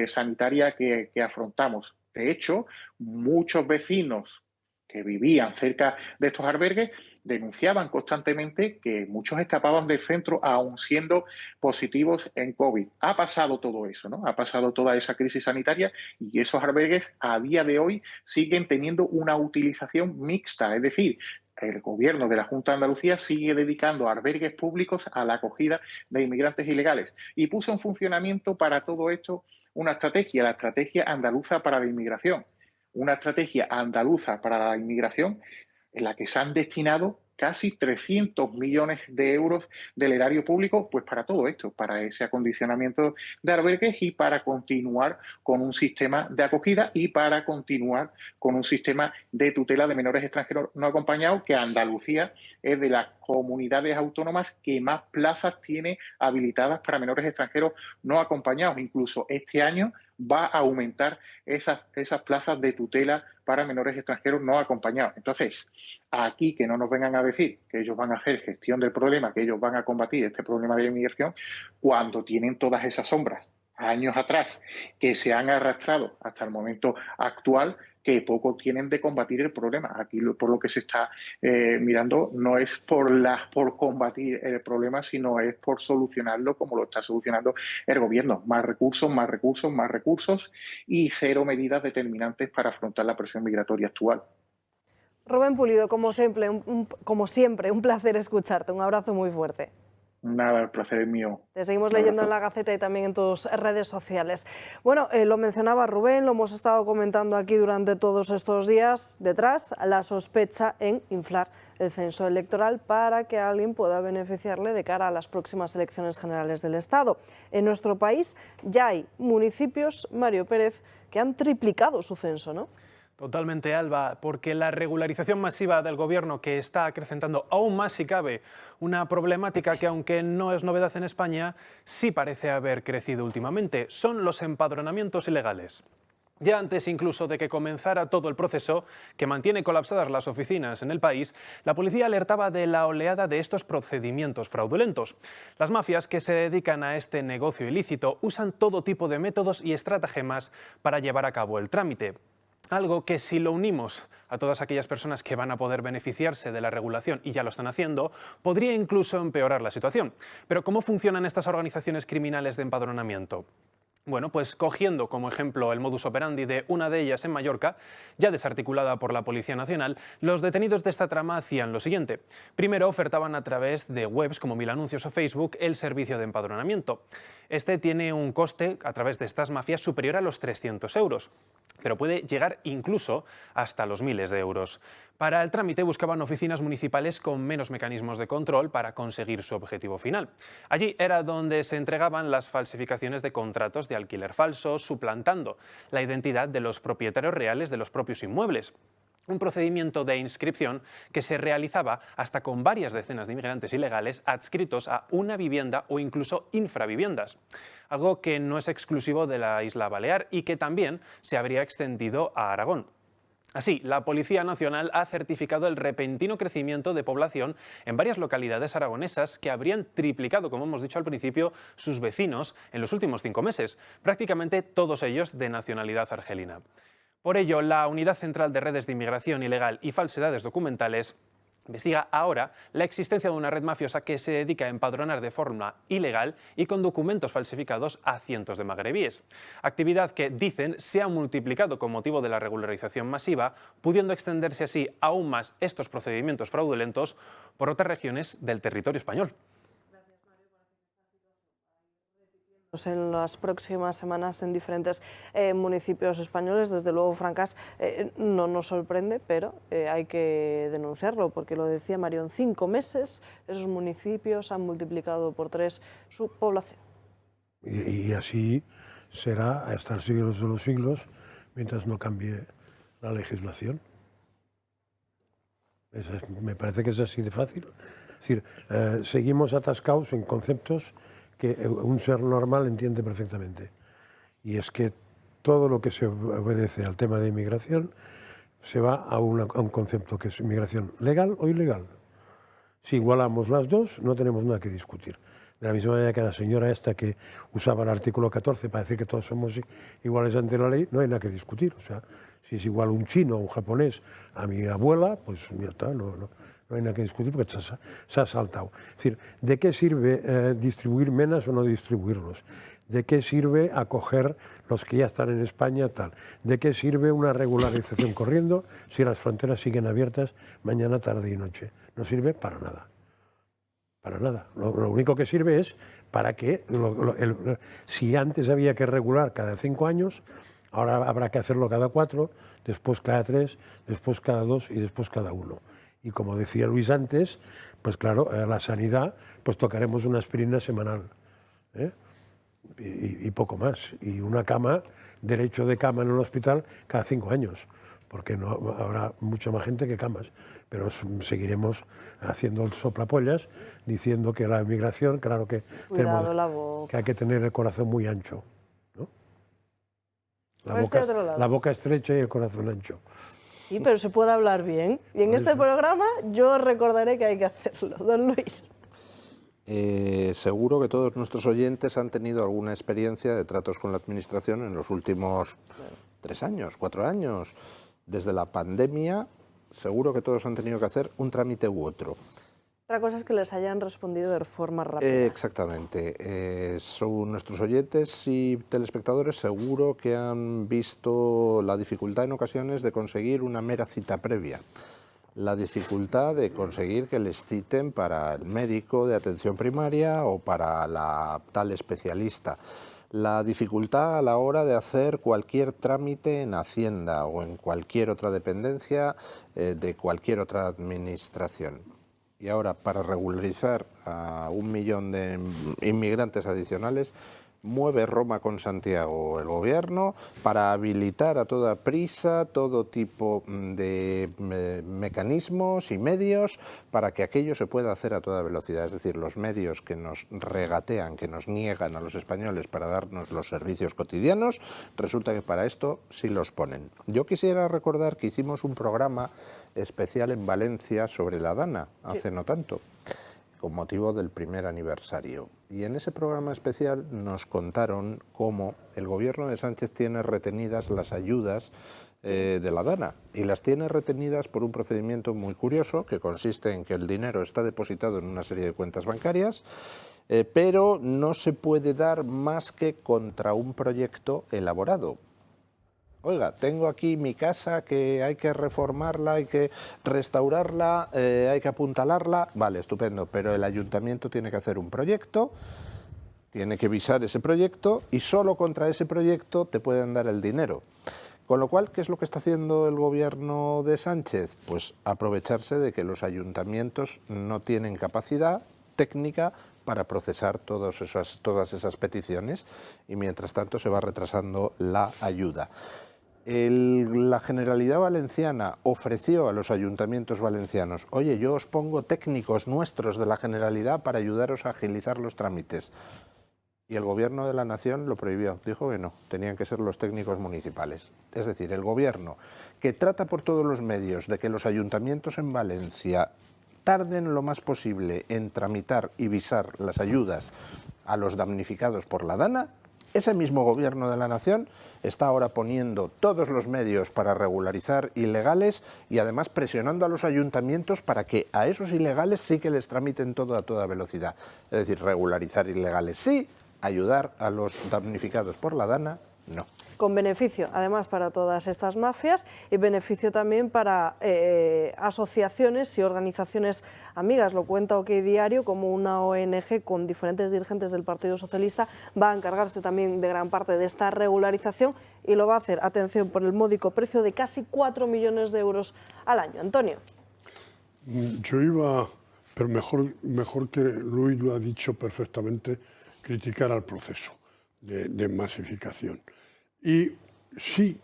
sanitaria que afrontamos. De hecho, muchos vecinos que vivían cerca de estos albergues denunciaban constantemente que muchos escapaban del centro aún siendo positivos en COVID. Ha pasado todo eso, ¿no? Ha pasado toda esa crisis sanitaria, y esos albergues a día de hoy siguen teniendo una utilización mixta, es decir, el gobierno de la Junta de Andalucía sigue dedicando albergues públicos a la acogida de inmigrantes ilegales, y puso en funcionamiento para todo esto una estrategia, la estrategia andaluza para la inmigración. Una estrategia andaluza para la inmigración en la que se han destinado casi 300 millones de euros del erario público, pues para todo esto, para ese acondicionamiento de albergues y para continuar con un sistema de acogida y para continuar con un sistema de tutela de menores extranjeros no acompañados, que Andalucía es de las comunidades autónomas que más plazas tiene habilitadas para menores extranjeros no acompañados. Incluso este año va a aumentar esas plazas de tutela para menores extranjeros no acompañados. Entonces, aquí que no nos vengan a decir que ellos van a hacer gestión del problema, que ellos van a combatir este problema de inmigración, cuando tienen todas esas sombras años atrás que se han arrastrado hasta el momento actual, que poco tienen de combatir el problema. Aquí por lo que se está mirando no es por combatir el problema, sino es por solucionarlo como lo está solucionando el gobierno. Más recursos, más recursos, más recursos, y cero medidas determinantes para afrontar la presión migratoria actual. Rubén Pulido, como siempre, un placer escucharte. Un abrazo muy fuerte. Nada, el placer es mío. Te seguimos leyendo en La Gaceta y también en tus redes sociales. Bueno, lo mencionaba Rubén, lo hemos estado comentando aquí durante todos estos días. Detrás, la sospecha en inflar el censo electoral para que alguien pueda beneficiarle de cara a las próximas elecciones generales del Estado. En nuestro país ya hay municipios, Mario Pérez, que han triplicado su censo, ¿no? Totalmente, Alba, porque la regularización masiva del Gobierno, que está acrecentando aún más, si cabe, una problemática que, aunque no es novedad en España, sí parece haber crecido últimamente, son los empadronamientos ilegales. Ya antes incluso de que comenzara todo el proceso, que mantiene colapsadas las oficinas en el país, la policía alertaba de la oleada de estos procedimientos fraudulentos. Las mafias que se dedican a este negocio ilícito usan todo tipo de métodos y estratagemas para llevar a cabo el trámite. Algo que, si lo unimos a todas aquellas personas que van a poder beneficiarse de la regulación, y ya lo están haciendo, podría incluso empeorar la situación. Pero ¿cómo funcionan estas organizaciones criminales de empadronamiento? Bueno, pues cogiendo como ejemplo el modus operandi de una de ellas en Mallorca, ya desarticulada por la Policía Nacional, los detenidos de esta trama hacían lo siguiente. Primero ofertaban a través de webs como Mil Anuncios o Facebook el servicio de empadronamiento. Este tiene un coste a través de estas mafias superior a los 300 euros, pero puede llegar incluso hasta los miles de euros. Para el trámite buscaban oficinas municipales con menos mecanismos de control para conseguir su objetivo final. Allí era donde se entregaban las falsificaciones de contratos de alquiler falsos, suplantando la identidad de los propietarios reales de los propios inmuebles. Un procedimiento de inscripción que se realizaba hasta con varias decenas de inmigrantes ilegales adscritos a una vivienda o incluso infraviviendas. Algo que no es exclusivo de la isla Balear y que también se habría extendido a Aragón. Así, la Policía Nacional ha certificado el repentino crecimiento de población en varias localidades aragonesas que habrían triplicado, como hemos dicho al principio, sus vecinos en los últimos 5 meses, prácticamente todos ellos de nacionalidad argelina. Por ello, la Unidad Central de Redes de Inmigración Ilegal y Falsedades Documentales investiga ahora la existencia de una red mafiosa que se dedica a empadronar de forma ilegal y con documentos falsificados a cientos de magrebíes. Actividad que, dicen, se ha multiplicado con motivo de la regularización masiva, pudiendo extenderse así aún más estos procedimientos fraudulentos por otras regiones del territorio español. En las próximas semanas en diferentes municipios españoles. Desde luego, Francas, no nos sorprende, pero hay que denunciarlo, porque lo decía Mario, en 5 meses esos municipios han multiplicado por 3 su población. Y así será hasta el siglo de los siglos, mientras no cambie la legislación. Me parece que es así de fácil. Es decir, seguimos atascados en conceptos que un ser normal entiende perfectamente. Y es que todo lo que se obedece al tema de inmigración se va a un concepto que es inmigración legal o ilegal. Si igualamos las dos, no tenemos nada que discutir. De la misma manera que la señora esta que usaba el artículo 14 para decir que todos somos iguales ante la ley, no hay nada que discutir. O sea, si es igual un chino o un japonés a mi abuela, pues ya está, no hay nada que discutir porque se ha saltado. Es decir, ¿de qué sirve distribuir menas o no distribuirlos? ¿De qué sirve acoger los que ya están en España? Tal. ¿De qué sirve una regularización corriendo si las fronteras siguen abiertas mañana, tarde y noche? No sirve para nada. Para nada. Lo único que sirve es para que, si antes había que regular cada 5 años, ahora habrá que hacerlo cada 4, después cada 3, después cada 2 y después cada 1. Y como decía Luis antes, pues claro, la sanidad, pues tocaremos una aspirina semanal, ¿eh? Y poco más. Y una cama, derecho de cama en el hospital cada 5 años, porque no habrá mucha más gente que camas. Pero seguiremos haciendo el soplapollas, diciendo que la inmigración, claro que, que hay que tener el corazón muy ancho, ¿no? La boca estrecha y el corazón ancho. Sí, pero se puede hablar bien. Y en este programa yo recordaré que hay que hacerlo. Don Luis. Seguro que todos nuestros oyentes han tenido alguna experiencia de tratos con la Administración en los últimos 3 años, 4 años. Desde la pandemia, seguro que todos han tenido que hacer un trámite u otro. Otra cosa es que les hayan respondido de forma rápida. Exactamente. Son nuestros oyentes y telespectadores seguro que han visto la dificultad en ocasiones de conseguir una mera cita previa. La dificultad de conseguir que les citen para el médico de atención primaria o para la tal especialista. La dificultad a la hora de hacer cualquier trámite en Hacienda o en cualquier otra dependencia de cualquier otra administración. Y ahora, para regularizar a 1 millón de inmigrantes adicionales, mueve Roma con Santiago el gobierno para habilitar a toda prisa todo tipo de mecanismos y medios para que aquello se pueda hacer a toda velocidad. Es decir, los medios que nos regatean, que nos niegan a los españoles para darnos los servicios cotidianos, resulta que para esto sí los ponen. Yo quisiera recordar que hicimos un programa especial en Valencia sobre la DANA, hace no tanto, con motivo del primer aniversario. Y en ese programa especial nos contaron cómo el gobierno de Sánchez tiene retenidas las ayudas de la DANA, y las tiene retenidas por un procedimiento muy curioso que consiste en que el dinero está depositado en una serie de cuentas bancarias, pero no se puede dar más que contra un proyecto elaborado. Oiga, tengo aquí mi casa que hay que reformarla, hay que restaurarla, hay que apuntalarla. Vale, estupendo, pero el ayuntamiento tiene que hacer un proyecto, tiene que visar ese proyecto y solo contra ese proyecto te pueden dar el dinero. Con lo cual, ¿qué es lo que está haciendo el gobierno de Sánchez? Pues aprovecharse de que los ayuntamientos no tienen capacidad técnica para procesar todas esas peticiones y mientras tanto se va retrasando la ayuda. La Generalidad Valenciana ofreció a los ayuntamientos valencianos: oye, yo os pongo técnicos nuestros de la Generalidad para ayudaros a agilizar los trámites. Y el Gobierno de la Nación lo prohibió, dijo que no, tenían que ser los técnicos municipales. Es decir, el Gobierno, que trata por todos los medios de que los ayuntamientos en Valencia tarden lo más posible en tramitar y visar las ayudas a los damnificados por la DANA, ese mismo Gobierno de la Nación está ahora poniendo todos los medios para regularizar ilegales y además presionando a los ayuntamientos para que a esos ilegales sí que les tramiten todo a toda velocidad. Es decir, regularizar ilegales sí, ayudar a los damnificados por la DANA no. Con beneficio, además, para todas estas mafias y beneficio también para asociaciones y organizaciones amigas. Lo cuenta OK Diario, como una ONG con diferentes dirigentes del Partido Socialista va a encargarse también de gran parte de esta regularización y lo va a hacer, atención, por el módico precio de casi 4 millones de euros al año. Antonio. Yo iba, pero mejor que Luis lo ha dicho perfectamente, criticar al proceso de masificación. Y sí,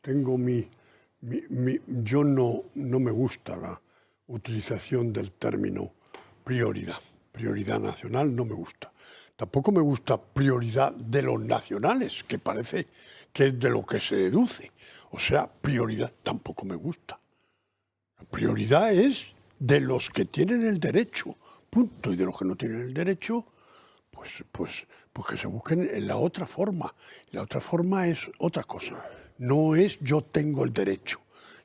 tengo yo no me gusta la utilización del término prioridad nacional, no me gusta. Tampoco me gusta prioridad de los nacionales, que parece que es de lo que se deduce. O sea, prioridad tampoco me gusta. La prioridad es de los que tienen el derecho, punto, y de los que no tienen el derecho, pues que se busquen en la otra forma. La otra forma es otra cosa. No es yo tengo el derecho.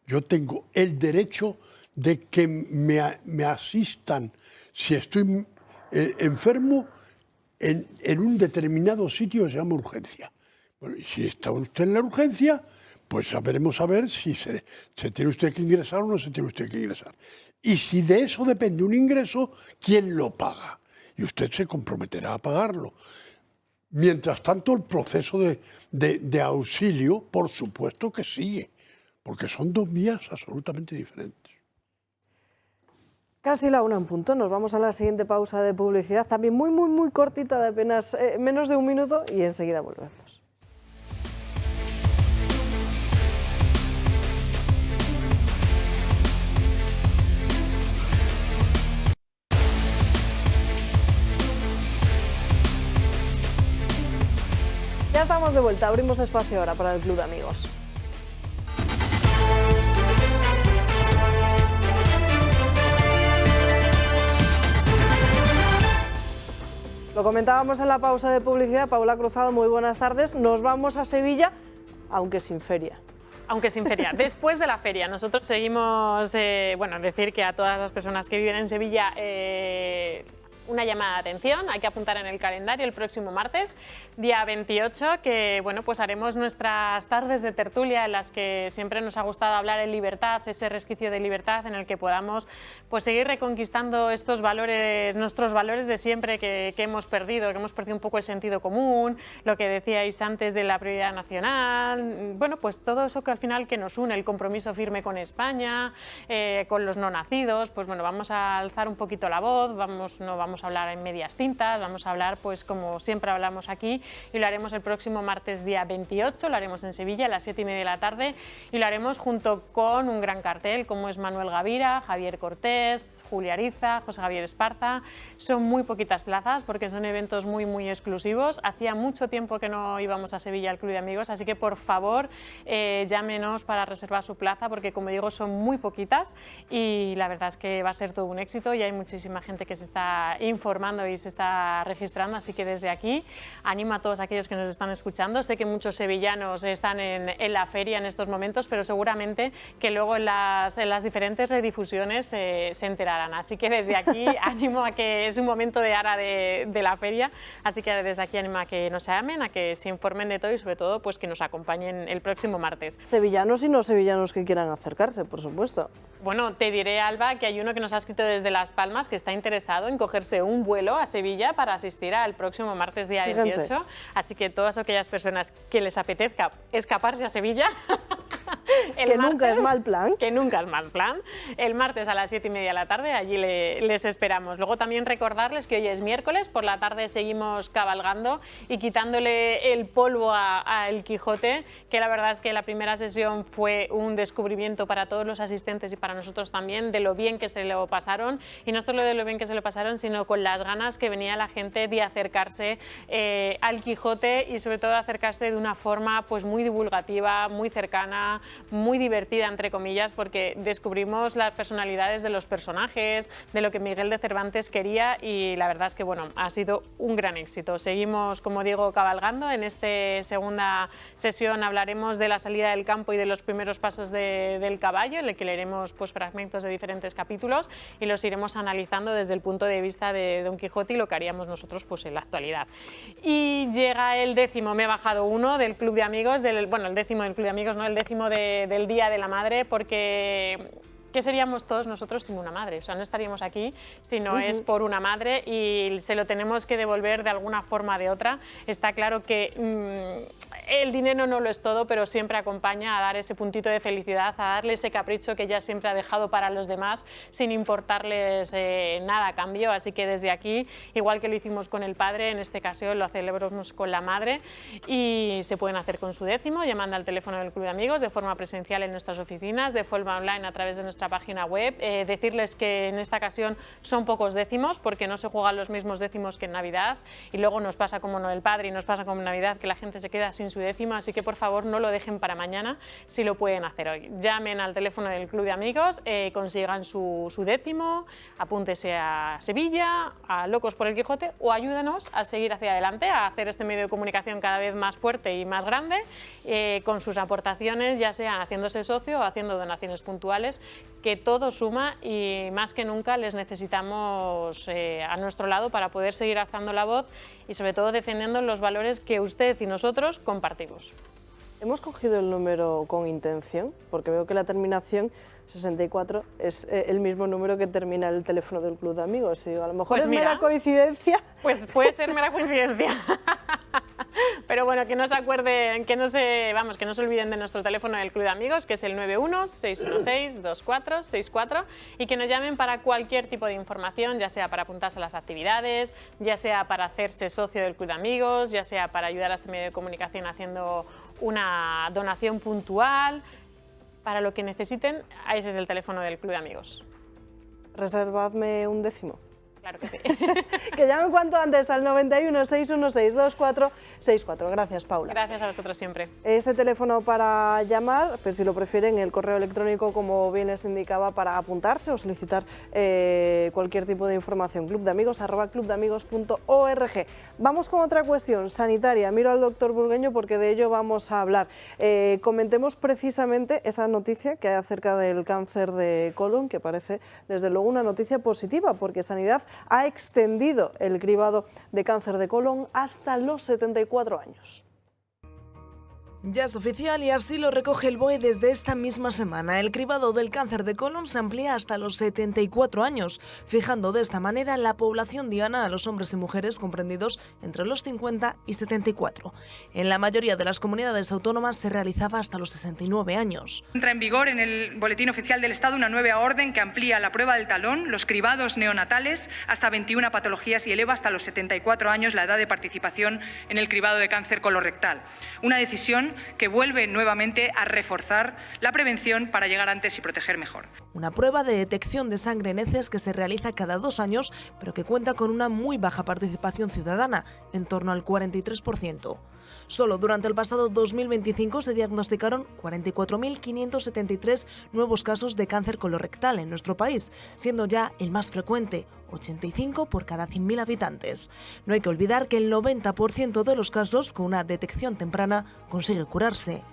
Yo tengo el derecho de que me asistan si estoy enfermo en un determinado sitio que se llama urgencia. Bueno, y si está usted en la urgencia, pues sabremos a ver si se tiene usted que ingresar o no se tiene usted que ingresar. Y si de eso depende un ingreso, ¿quién lo paga? Y usted se comprometerá a pagarlo. Mientras tanto, el proceso de auxilio, por supuesto que sigue, porque son dos vías absolutamente diferentes. Casi la 1 en punto, nos vamos a la siguiente pausa de publicidad, también muy cortita, de apenas menos de un minuto, y enseguida volvemos. Ya estamos de vuelta, abrimos espacio ahora para el Club de Amigos. Lo comentábamos en la pausa de publicidad. Paula Cruzado, muy buenas tardes. Nos vamos a Sevilla, aunque sin feria. Aunque sin feria. Después de la feria, nosotros seguimos, decir que a todas las personas que viven en Sevilla, una llamada de atención, hay que apuntar en el calendario el próximo martes, día 28, que pues haremos nuestras tardes de tertulia en las que siempre nos ha gustado hablar en libertad, ese resquicio de libertad en el que podamos seguir reconquistando estos valores, nuestros valores de siempre que hemos perdido un poco el sentido común, lo que decíais antes de la prioridad nacional, todo eso que al final que nos une, el compromiso firme con España, con los no nacidos, vamos a alzar un poquito la voz, no vamos a hablar en medias tintas, vamos a hablar como siempre hablamos aquí, y lo haremos el próximo martes día 28, lo haremos en Sevilla a las 7:30 de la tarde y lo haremos junto con un gran cartel como es Manuel Gavira, Javier Cortés, Julia Ariza, José Javier Esparza. Son muy poquitas plazas porque son eventos muy exclusivos. Hacía mucho tiempo que no íbamos a Sevilla al Club de Amigos, así que por favor llámenos para reservar su plaza porque, como digo, son muy poquitas y la verdad es que va a ser todo un éxito y hay muchísima gente que se está informando y se está registrando, así que desde aquí animo a todos aquellos que nos están escuchando. Sé que muchos sevillanos están en la feria en estos momentos, pero seguramente que luego en las diferentes redifusiones se enterarán. Así que desde aquí animo a que es un momento de ara de la feria, así que desde aquí animo a que nos llamen, a que se informen de todo y sobre todo que nos acompañen el próximo martes. Sevillanos y no sevillanos que quieran acercarse, por supuesto. Bueno, te diré, Alba, que hay uno que nos ha escrito desde Las Palmas que está interesado en cogerse un vuelo a Sevilla para asistir al próximo martes día 28, así que todas aquellas personas que les apetezca escaparse a Sevilla Que nunca es mal plan. Que nunca es mal plan. El martes a las 7:30 de la tarde, allí les esperamos. Luego también recordarles que hoy es miércoles, por la tarde seguimos cabalgando y quitándole el polvo a El Quijote, que la verdad es que la primera sesión fue un descubrimiento para todos los asistentes y para nosotros también, de lo bien que se lo pasaron, y no solo de lo bien que se lo pasaron, sino con las ganas que venía la gente de acercarse al Quijote y sobre todo acercarse de una forma pues muy divulgativa, muy cercana, muy divertida entre comillas, porque descubrimos las personalidades de los personajes, de lo que Miguel de Cervantes quería, y la verdad es que bueno, ha sido un gran éxito. Seguimos, como digo, cabalgando. En esta segunda sesión hablaremos de la salida del campo y de los primeros pasos del caballo, en el que leeremos pues fragmentos de diferentes capítulos y los iremos analizando desde el punto de vista de Don Quijote y lo que haríamos nosotros pues en la actualidad. Y llega el 10º, me he bajado uno, del Club de Amigos, el 10º del Club de Amigos, no, el 10º del Día de la Madre, porque ¿qué seríamos todos nosotros sin una madre? O sea, no estaríamos aquí si no es por una madre, y se lo tenemos que devolver de alguna forma o de otra. Está claro que el dinero no lo es todo, pero siempre acompaña a dar ese puntito de felicidad, a darle ese capricho que ella siempre ha dejado para los demás, sin importarles nada a cambio. Así que desde aquí, igual que lo hicimos con el padre, en este caso lo celebramos con la madre, y se pueden hacer con su 10º llamando al teléfono del Club de Amigos, de forma presencial en nuestras oficinas, de forma online a través de nuestra página web. Decirles que en esta ocasión son pocos décimos, porque no se juegan los mismos décimos que en Navidad, y luego nos pasa como no el padre y nos pasa como en Navidad, que la gente se queda sin su 10º, así que por favor no lo dejen para mañana si lo pueden hacer hoy. Llamen al teléfono del Club de Amigos, consigan su 10º, apúntese a Sevilla, a Locos por el Quijote, o ayúdenos a seguir hacia adelante, a hacer este medio de comunicación cada vez más fuerte y más grande, con sus aportaciones, ya sea haciéndose socio o haciendo donaciones puntuales, que todo suma, y más que nunca les necesitamos a nuestro lado para poder seguir alzando la voz y sobre todo defendiendo los valores que usted y nosotros compartimos. Hemos cogido el número con intención, porque veo que la terminación 64 es el mismo número que termina el teléfono del Club de Amigos. Y digo, a lo mejor pues es mira, mera coincidencia. Pues puede ser mera coincidencia. Pero bueno, que no se acuerden, que no se olviden de nuestro teléfono del Club de Amigos, que es el 91-616-2464, y que nos llamen para cualquier tipo de información, ya sea para apuntarse a las actividades, ya sea para hacerse socio del Club de Amigos, ya sea para ayudar a este medio de comunicación haciendo una donación puntual. Para lo que necesiten, ese es el teléfono del Club de Amigos. Reservadme un 10º. Claro que sí. Que llamen cuanto antes al 91-616-2464. Gracias, Paula. Gracias a vosotros siempre. Ese teléfono para llamar, pero si lo prefieren, el correo electrónico, como bien les indicaba, para apuntarse o solicitar cualquier tipo de información. clubdeamigos@clubdeamigos.org. Vamos con otra cuestión sanitaria. Miro al doctor Burgueño porque de ello vamos a hablar. Comentemos precisamente esa noticia que hay acerca del cáncer de colon, que parece desde luego una noticia positiva, porque Sanidad ha extendido el cribado de cáncer de colon hasta los 74 años. Ya es oficial y así lo recoge el BOE desde esta misma semana. El cribado del cáncer de colon se amplía hasta los 74 años, fijando de esta manera la población diana a los hombres y mujeres comprendidos entre los 50 y 74. En la mayoría de las comunidades autónomas se realizaba hasta los 69 años. Entra en vigor en el Boletín Oficial del Estado una nueva orden que amplía la prueba del talón, los cribados neonatales, hasta 21 patologías y eleva hasta los 74 años la edad de participación en el cribado de cáncer colorectal. Una decisión que vuelve nuevamente a reforzar la prevención para llegar antes y proteger mejor. Una prueba de detección de sangre en heces que se realiza cada 2 años, pero que cuenta con una muy baja participación ciudadana, en torno al 43%. Solo durante el pasado 2025 se diagnosticaron 44.573 nuevos casos de cáncer colorectal en nuestro país, siendo ya el más frecuente, 85 por cada 100.000 habitantes. No hay que olvidar que el 90% de los casos con una detección temprana consigue curarse.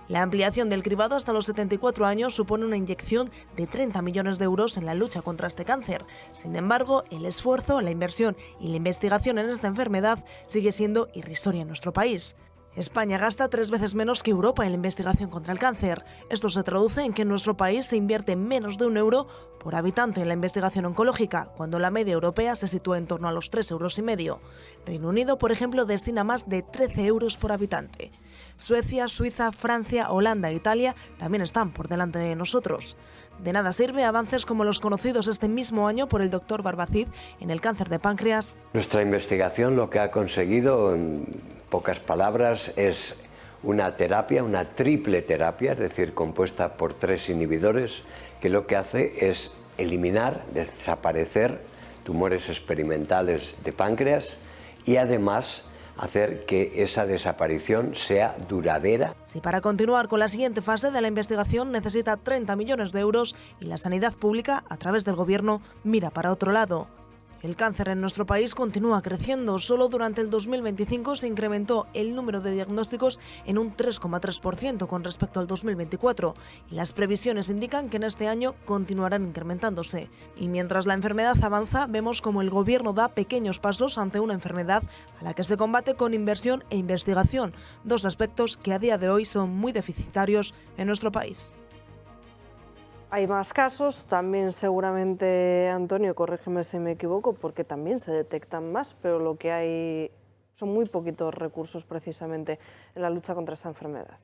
La ampliación del cribado hasta los 74 años supone una inyección de 30 millones de euros en la lucha contra este cáncer. Sin embargo, el esfuerzo, la inversión y la investigación en esta enfermedad sigue siendo irrisoria en nuestro país. España gasta 3 veces menos que Europa en la investigación contra el cáncer. Esto se traduce en que en nuestro país se invierte menos de €1 por habitante en la investigación oncológica, cuando la media europea se sitúa en torno a los 3,5 €. Reino Unido, por ejemplo, destina más de 13 € por habitante. Suecia, Suiza, Francia, Holanda e Italia también están por delante de nosotros. De nada sirve avances como los conocidos este mismo año por el doctor Barbacid en el cáncer de páncreas. Nuestra investigación lo que ha conseguido, en pocas palabras, es una terapia, una triple terapia, es decir, compuesta por 3 inhibidores, que lo que hace es eliminar, desaparecer tumores experimentales de páncreas y además hacer que esa desaparición sea duradera. Si para continuar con la siguiente fase de la investigación necesita 30 millones de euros y la sanidad pública, a través del gobierno, mira para otro lado. El cáncer en nuestro país continúa creciendo. Solo durante el 2025 se incrementó el número de diagnósticos en un 3,3% con respecto al 2024 y las previsiones indican que en este año continuarán incrementándose. Y mientras la enfermedad avanza, vemos como el gobierno da pequeños pasos ante una enfermedad a la que se combate con inversión e investigación, 2 aspectos que a día de hoy son muy deficitarios en nuestro país. Hay más casos, también seguramente, Antonio, corrígeme si me equivoco, porque también se detectan más, pero lo que hay son muy poquitos recursos precisamente en la lucha contra esta enfermedad.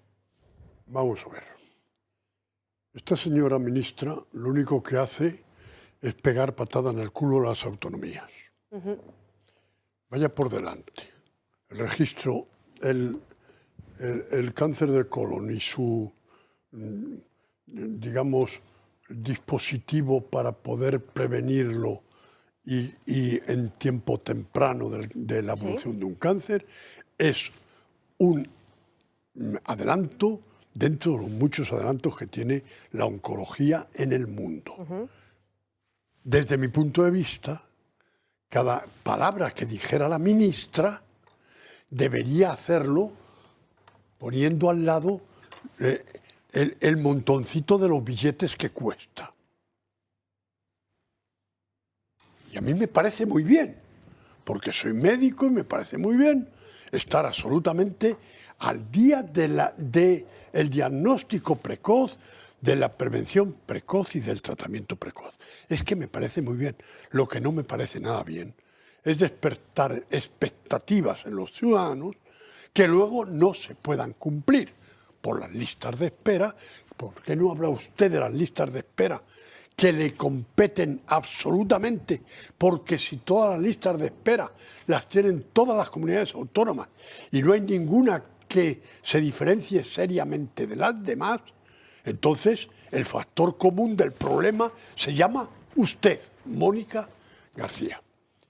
Vamos a ver. Esta señora ministra lo único que hace es pegar patada en el culo a las autonomías. Vaya por delante. El registro, el cáncer de colon y su, digamos, dispositivo para poder prevenirlo y en tiempo temprano de la evolución de un cáncer es un adelanto dentro de los muchos adelantos que tiene la oncología en el mundo. Desde mi punto de vista, cada palabra que dijera la ministra debería hacerlo poniendo al lado el montoncito de los billetes que cuesta. Y a mí me parece muy bien, porque soy médico y me parece muy bien estar absolutamente al día del diagnóstico precoz, de la prevención precoz y del tratamiento precoz. Es que me parece muy bien. Lo que no me parece nada bien es despertar expectativas en los ciudadanos que luego no se puedan cumplir por las listas de espera. ¿Por qué no habla usted de las listas de espera que le competen absolutamente? Porque si todas las listas de espera las tienen todas las comunidades autónomas y no hay ninguna que se diferencie seriamente de las demás, entonces el factor común del problema se llama usted, Mónica García.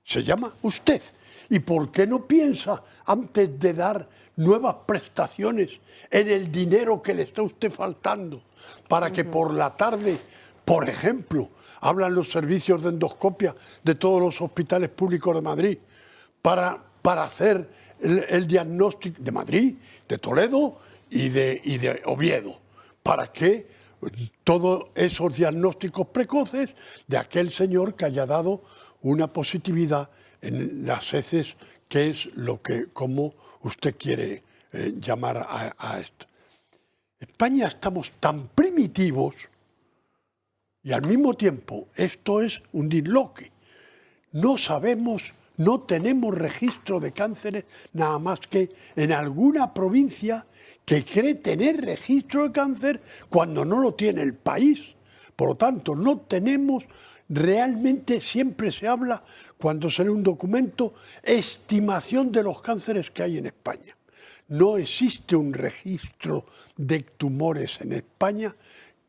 Se llama usted. ¿Y por qué no piensa, antes de dar nuevas prestaciones, en el dinero que le está a usted faltando, para que por la tarde, por ejemplo, hablan los servicios de endoscopia de todos los hospitales públicos de Madrid, para hacer el diagnóstico de Madrid, de Toledo y de Oviedo, para que todos esos diagnósticos precoces de aquel señor que haya dado una positividad en las heces, que es lo que, como usted quiere llamar a esto. España estamos tan primitivos y al mismo tiempo esto es un disloque. No sabemos, no tenemos registro de cánceres nada más que en alguna provincia que cree tener registro de cáncer cuando no lo tiene el país. Por lo tanto, no tenemos realmente, siempre se habla, cuando se lee un documento, estimación de los cánceres que hay en España. No existe un registro de tumores en España.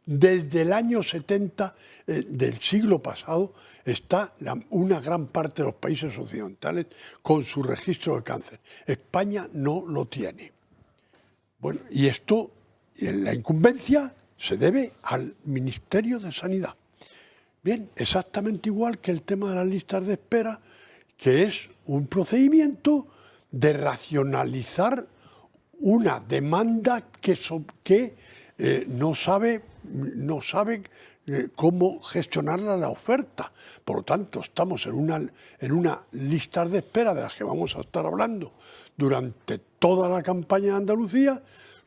Desde el año 70 del siglo pasado está una gran parte de los países occidentales con su registro de cáncer. España no lo tiene. Bueno, y esto, la incumbencia, se debe al Ministerio de Sanidad. Bien, exactamente igual que el tema de las listas de espera, que es un procedimiento de racionalizar una demanda que no sabe cómo gestionar la oferta. Por lo tanto, estamos en una lista de espera de las que vamos a estar hablando durante toda la campaña de Andalucía.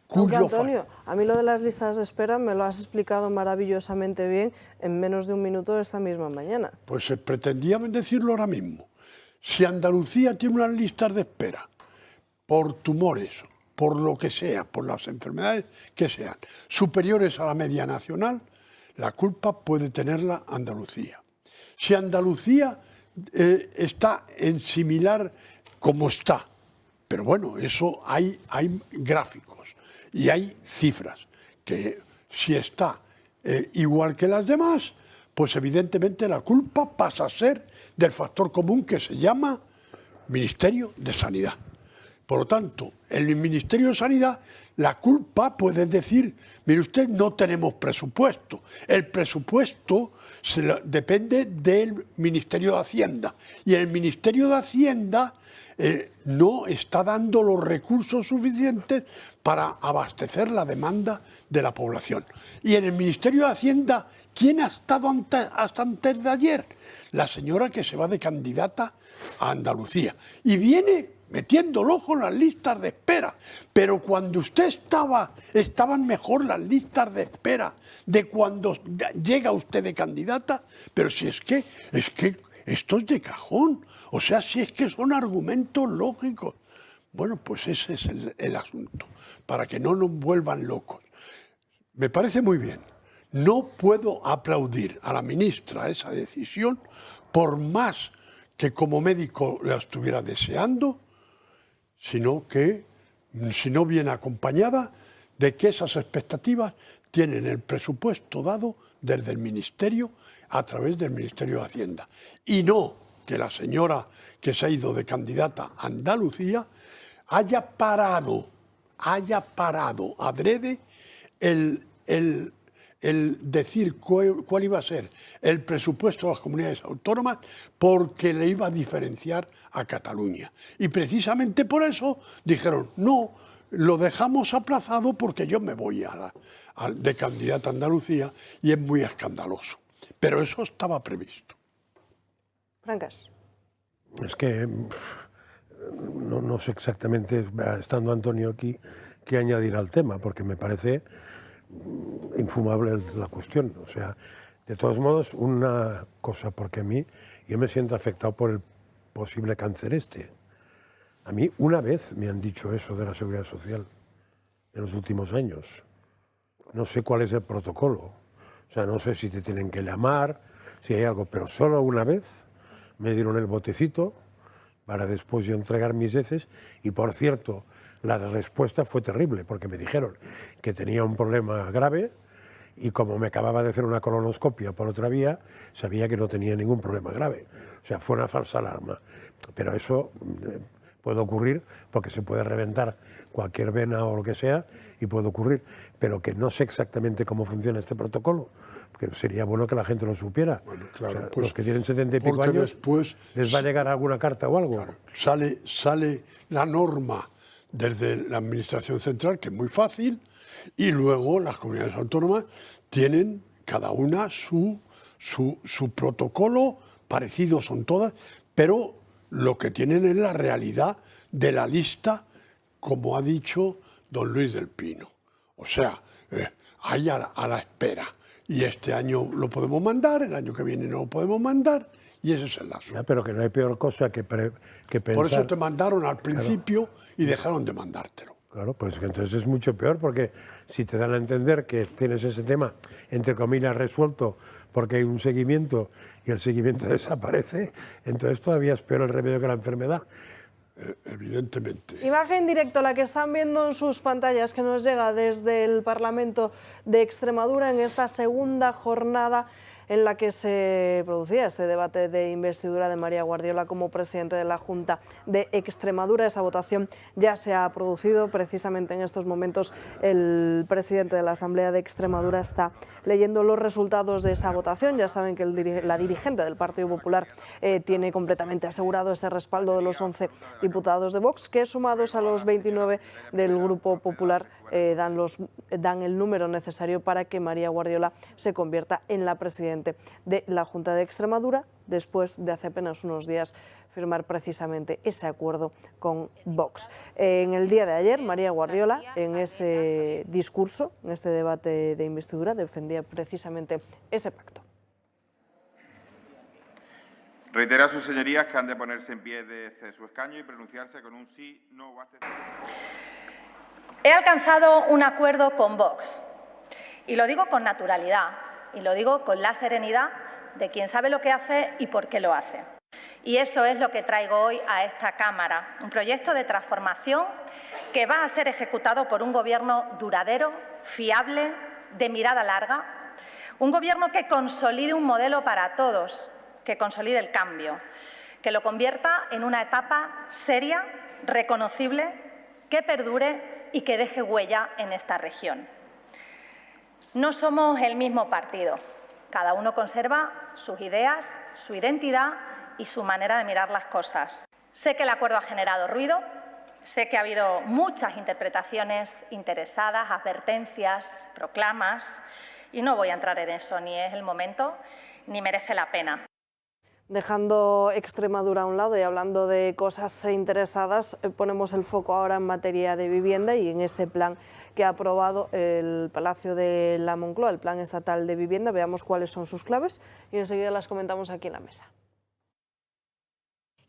Aunque, Antonio, a mí lo de las listas de espera me lo has explicado maravillosamente bien en menos de un minuto esta misma mañana. Pues se pretendía decirlo ahora mismo. Si Andalucía tiene unas listas de espera por tumores, por lo que sea, por las enfermedades que sean, superiores a la media nacional, la culpa puede tenerla Andalucía. Si Andalucía está en similar como está, pero bueno, eso hay gráficos y hay cifras, que si está igual que las demás, pues evidentemente la culpa pasa a ser del factor común que se llama Ministerio de Sanidad. Por lo tanto, el Ministerio de Sanidad, la culpa puede decir, mire usted, no tenemos presupuesto. El presupuesto depende del Ministerio de Hacienda. Y el Ministerio de Hacienda no está dando los recursos suficientes para abastecer la demanda de la población. Y en el Ministerio de Hacienda, ¿quién ha estado hasta antes de ayer? La señora que se va de candidata a Andalucía. Y viene metiendo el ojo en las listas de espera. Pero cuando usted estaban mejor las listas de espera de cuando llega usted de candidata. Pero si es que esto es de cajón. O sea, si es que son argumentos lógicos. Bueno, pues ese es el asunto, para que no nos vuelvan locos. Me parece muy bien. No puedo aplaudir a la ministra esa decisión, por más que como médico la estuviera deseando, sino que, si no viene acompañada de que esas expectativas tienen el presupuesto dado desde el Ministerio a través del Ministerio de Hacienda. Y no que la señora que se ha ido de candidata a Andalucía haya parado adrede el decir cuál iba a ser el presupuesto de las comunidades autónomas, porque le iba a diferenciar a Cataluña. Y precisamente por eso dijeron, no, lo dejamos aplazado porque yo me voy de candidata a Andalucía y es muy escandaloso. Pero eso estaba previsto. Francas. Es que no sé exactamente, estando Antonio aquí, qué añadir al tema, porque me parece infumable la cuestión. O sea, de todos modos, una cosa, porque a mí, yo me siento afectado por el posible cáncer este. A mí una vez me han dicho eso de la Seguridad Social, en los últimos años. No sé cuál es el protocolo. O sea, no sé si te tienen que llamar, si hay algo, pero solo una vez me dieron el botecito para después yo entregar mis heces, y por cierto, la respuesta fue terrible, porque me dijeron que tenía un problema grave y como me acababa de hacer una colonoscopia por otra vía, sabía que no tenía ningún problema grave. O sea, fue una falsa alarma. Pero eso puede ocurrir porque se puede reventar cualquier vena o lo que sea y puede ocurrir. Pero que no sé exactamente cómo funciona este protocolo, porque sería bueno que la gente lo supiera. Bueno, claro, o sea, pues, los que tienen 70 y pico años, después ¿les va a llegar alguna carta o algo? Claro, sale la norma desde la Administración Central, que es muy fácil, y luego las comunidades autónomas tienen cada una su protocolo, parecidos son todas, pero lo que tienen es la realidad de la lista, como ha dicho don Luis del Pino. O sea, hay a la espera. Y este año lo podemos mandar, el año que viene no lo podemos mandar, y ese es el asunto. Ya, pero que no hay peor cosa que pensar... Por eso te mandaron al principio, claro, y dejaron de mandártelo. Claro, pues que entonces es mucho peor, porque si te dan a entender que tienes ese tema, entre comillas, resuelto, porque hay un seguimiento y el seguimiento desaparece, entonces todavía es peor el remedio que la enfermedad. Evidentemente. Imagen directa, la que están viendo en sus pantallas, que nos llega desde el Parlamento de Extremadura en esta segunda jornada en la que se producía este debate de investidura de María Guardiola como presidente de la Junta de Extremadura. Esa votación ya se ha producido. Precisamente en estos momentos el presidente de la Asamblea de Extremadura está leyendo los resultados de esa votación. Ya saben que la dirigente del Partido Popular tiene completamente asegurado este respaldo de los 11 diputados de Vox, que sumados a los 29 del Grupo Popular dan el número necesario para que María Guardiola se convierta en la presidente de la Junta de Extremadura, después de hace apenas unos días firmar precisamente ese acuerdo con Vox. En el día de ayer, María Guardiola, en ese discurso, en este debate de investidura, defendía precisamente ese pacto. Reitero a sus señorías que han de ponerse en pie desde su escaño y pronunciarse con un sí, no o abstención. He alcanzado un acuerdo con Vox y lo digo con naturalidad y lo digo con la serenidad de quien sabe lo que hace y por qué lo hace. Y eso es lo que traigo hoy a esta Cámara, un proyecto de transformación que va a ser ejecutado por un Gobierno duradero, fiable, de mirada larga, un Gobierno que consolide un modelo para todos, que consolide el cambio, que lo convierta en una etapa seria, reconocible, que perdure y que deje huella en esta región. No somos el mismo partido, cada uno conserva sus ideas, su identidad y su manera de mirar las cosas. Sé que el acuerdo ha generado ruido, sé que ha habido muchas interpretaciones interesadas, advertencias, proclamas, y no voy a entrar en eso, ni es el momento, ni merece la pena. Dejando Extremadura a un lado y hablando de cosas interesadas, ponemos el foco ahora en materia de vivienda y en ese plan que ha aprobado el Palacio de la Moncloa, el Plan Estatal de Vivienda. Veamos cuáles son sus claves y enseguida las comentamos aquí en la mesa.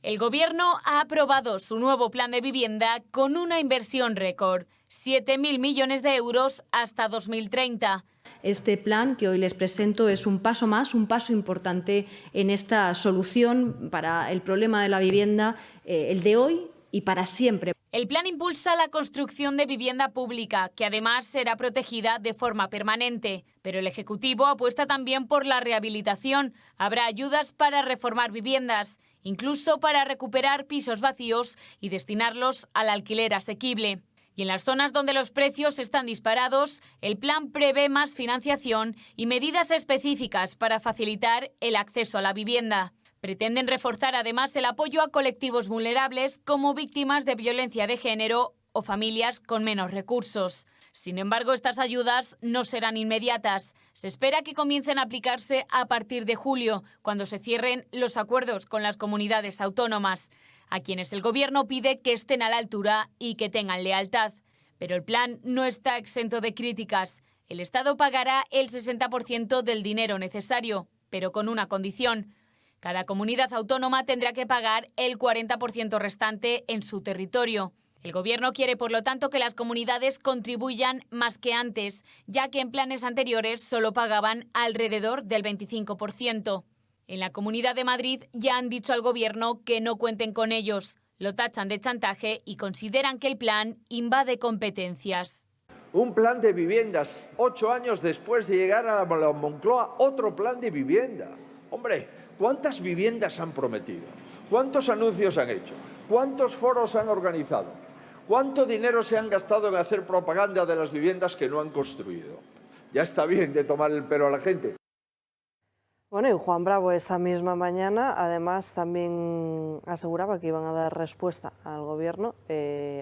El Gobierno ha aprobado su nuevo plan de vivienda con una inversión récord, 7.000 millones de euros hasta 2030. Este plan que hoy les presento es un paso más, un paso importante en esta solución para el problema de la vivienda, el de hoy y para siempre. El plan impulsa la construcción de vivienda pública, que además será protegida de forma permanente. Pero el Ejecutivo apuesta también por la rehabilitación. Habrá ayudas para reformar viviendas, incluso para recuperar pisos vacíos y destinarlos al alquiler asequible. Y en las zonas donde los precios están disparados, el plan prevé más financiación y medidas específicas para facilitar el acceso a la vivienda. Pretenden reforzar además el apoyo a colectivos vulnerables como víctimas de violencia de género o familias con menos recursos. Sin embargo, estas ayudas no serán inmediatas. Se espera que comiencen a aplicarse a partir de julio, cuando se cierren los acuerdos con las comunidades autónomas, a quienes el Gobierno pide que estén a la altura y que tengan lealtad. Pero el plan no está exento de críticas. El Estado pagará el 60% del dinero necesario, pero con una condición. Cada comunidad autónoma tendrá que pagar el 40% restante en su territorio. El Gobierno quiere, por lo tanto, que las comunidades contribuyan más que antes, ya que en planes anteriores solo pagaban alrededor del 25%. En la Comunidad de Madrid ya han dicho al Gobierno que no cuenten con ellos. Lo tachan de chantaje y consideran que el plan invade competencias. Un plan de viviendas, 8 años después de llegar a la Moncloa, otro plan de vivienda. Hombre, ¿cuántas viviendas han prometido? ¿Cuántos anuncios han hecho? ¿Cuántos foros han organizado? ¿Cuánto dinero se han gastado en hacer propaganda de las viviendas que no han construido? Ya está bien de tomar el pelo a la gente. Bueno, y Juan Bravo esta misma mañana además también aseguraba que iban a dar respuesta al Gobierno,